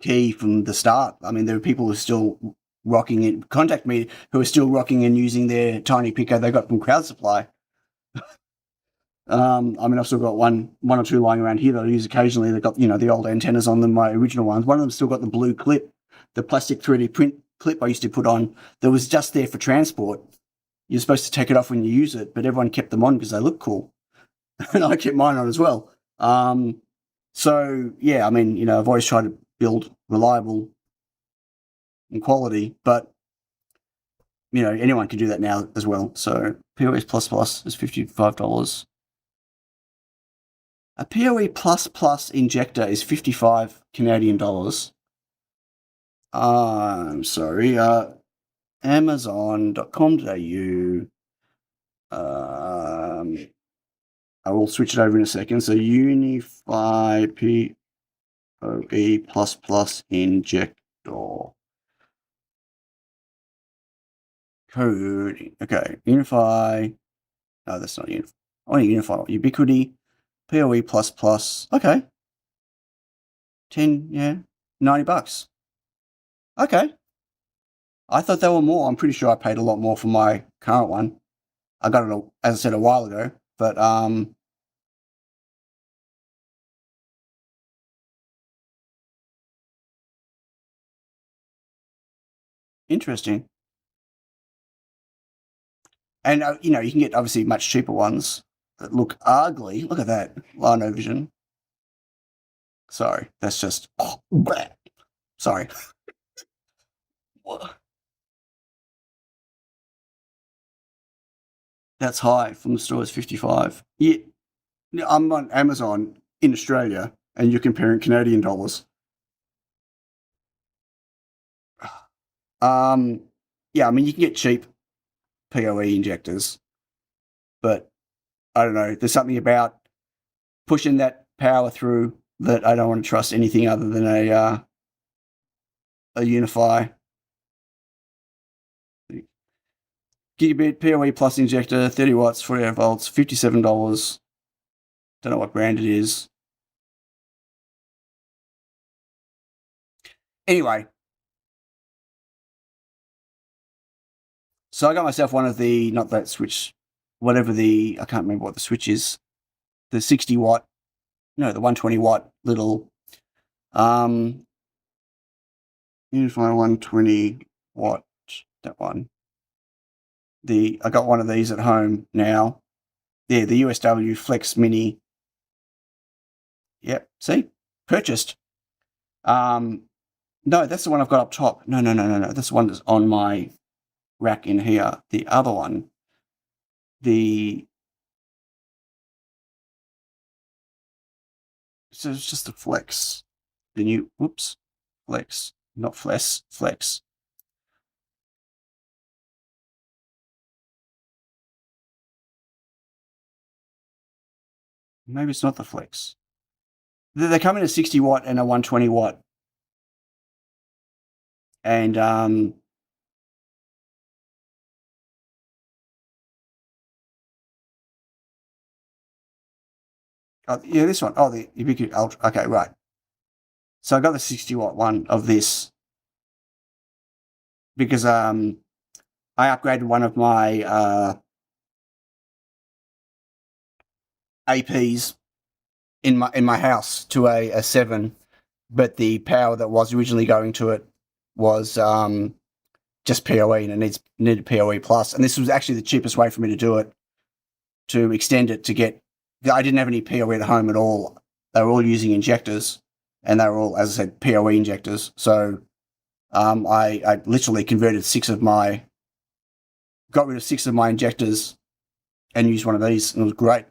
key from the start. I mean, there are people who are still rocking it, contact me, who are still rocking and using their tiny picker they got from Crowd Supply. I mean, I've still got one or two lying around here that I use occasionally. They've got, the old antennas on them, my original ones. One of them still got the blue clip, the plastic 3D print clip I used to put on that was just there for transport. You're supposed to take it off when you use it, but everyone kept them on because they look cool. And I kept mine on as well. So, yeah, I mean, I've always tried to build reliable and quality, but, anyone can do that now as well. So PoE plus plus is $55. A PoE plus plus injector is 55 Canadian dollars. I'm sorry, Amazon.com.au. I will switch it over in a second. So Unify PoE plus plus injector. Code. Okay, Unify. No, that's not Unify. Only Unify. Ubiquity. PoE plus plus. Okay. 90 bucks. Okay. I thought they were more. I'm pretty sure I paid a lot more for my current one. I got it, as I said, a while ago. But, interesting. And, you can get obviously much cheaper ones that look ugly. Look at that. Lino Vision. Sorry. That's just... Sorry. That's high. From the store, it's 55. Yeah, I'm on Amazon in Australia, and you're comparing Canadian dollars. Yeah, I mean, you can get cheap PoE injectors, but I don't know. There's something about pushing that power through that I don't want to trust anything other than a Unify gigabit PoE plus injector, 30 watts, 48 volts, $57. Don't know what brand it is. Anyway, so I got myself one of the, not that switch, whatever I can't remember what the switch is, the 60 watt, no, the 120 watt little, Unify 120 watt, that one. I got one of these at home now. Yeah, the USW Flex Mini. Yep, see? Purchased. No, that's the one I've got up top. No. That's the one that's on my rack in here. The other one, so it's just the Flex. The new, whoops, Flex, not Flex. Maybe it's not the Flex. They come in a 60 watt and a 120 watt. And yeah, this one. Oh, the Ubiquiti Ultra. Okay, right. So I got the 60 watt one of this because I upgraded one of my APs in my house to a 7, but the power that was originally going to it was just PoE, and it needed PoE plus. And this was actually the cheapest way for me to do it, to extend it to get. I didn't have any PoE at home at all. They were all using injectors, and they were all, as I said, PoE injectors. So I literally converted got rid of 6 of my injectors and used one of these, and it was great.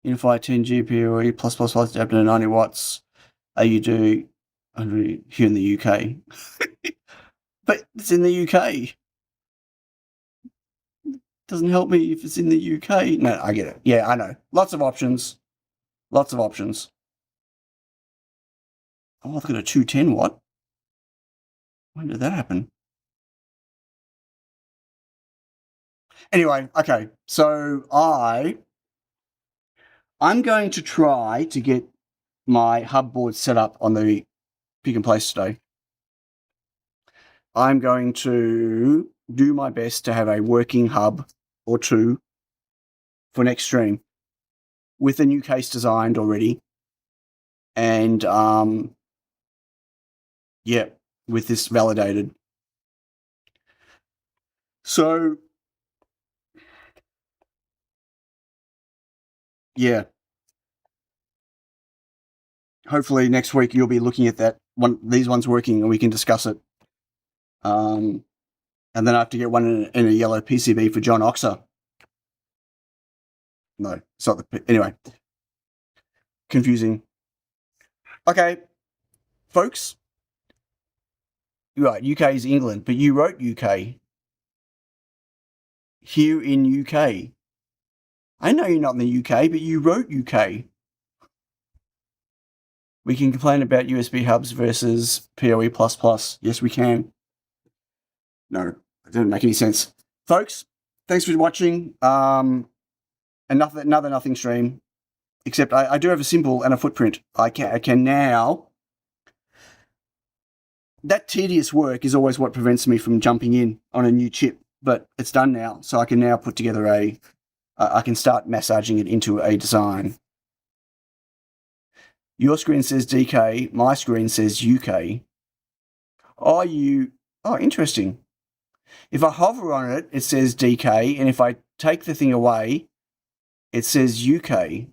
Unify 10 GPoE plus adapter to 90 watts. You do here in the UK. But it's in the UK. Doesn't help me if it's in the UK. No, I get it. Yeah, I know. Lots of options. Oh, I've got a 210 watt. When did that happen? Anyway, okay. So I'm going to try to get my hub board set up on the pick and place today. I'm going to do my best to have a working hub or two for next stream with a new case designed already. And yeah, with this validated. So yeah. Hopefully next week you'll be looking at that one, these ones working, and we can discuss it. And then I have to get one in a yellow PCB for John Oxer. No, it's not anyway. Confusing. Okay, folks. Right, UK is England, but you wrote UK. Here in UK. I know you're not in the UK, but you wrote UK. We can complain about USB hubs versus PoE++. Yes, we can. No, it didn't make any sense. Folks, thanks for watching. Another nothing stream, except I do have a symbol and a footprint. I can now. That tedious work is always what prevents me from jumping in on a new chip, but it's done now, so I can now put together I can start massaging it into a design. Your screen says DK, my screen says UK. Oh, interesting. If I hover on it, it says DK, and if I take the thing away, it says UK.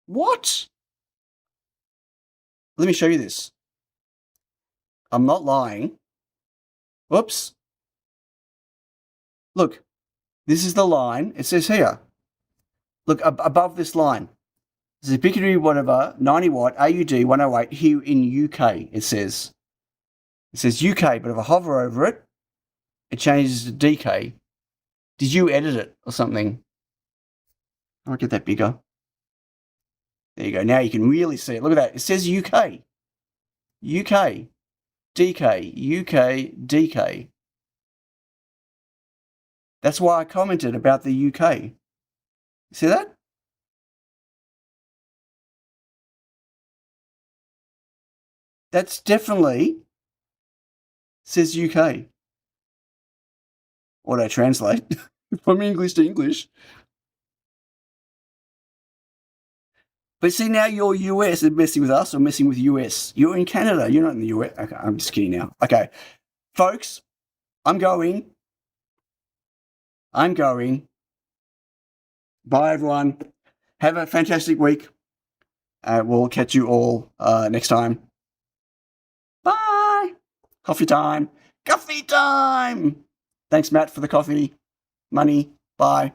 What? Let me show you this. I'm not lying. Whoops. Look, this is the line. It says here. Look, above this line. This is Ubiquiti whatever, 90 watt, AUD 108, here in UK, it says. It says UK, but if I hover over it, it changes to DK. Did you edit it or something? I'll get that bigger. There you go. Now you can really see it. Look at that. It says UK. UK. DK. UK. DK. That's why I commented about the UK. See that? That's definitely says UK. Auto translate from English to English. But see, now you're US and messing with us or messing with US. You're in Canada. You're not in the US. Okay, I'm just kidding now. Okay, folks, I'm going. Bye, everyone. Have a fantastic week. We'll catch you all next time. Bye. Coffee time. Coffee time. Thanks, Matt, for the coffee. Money. Bye.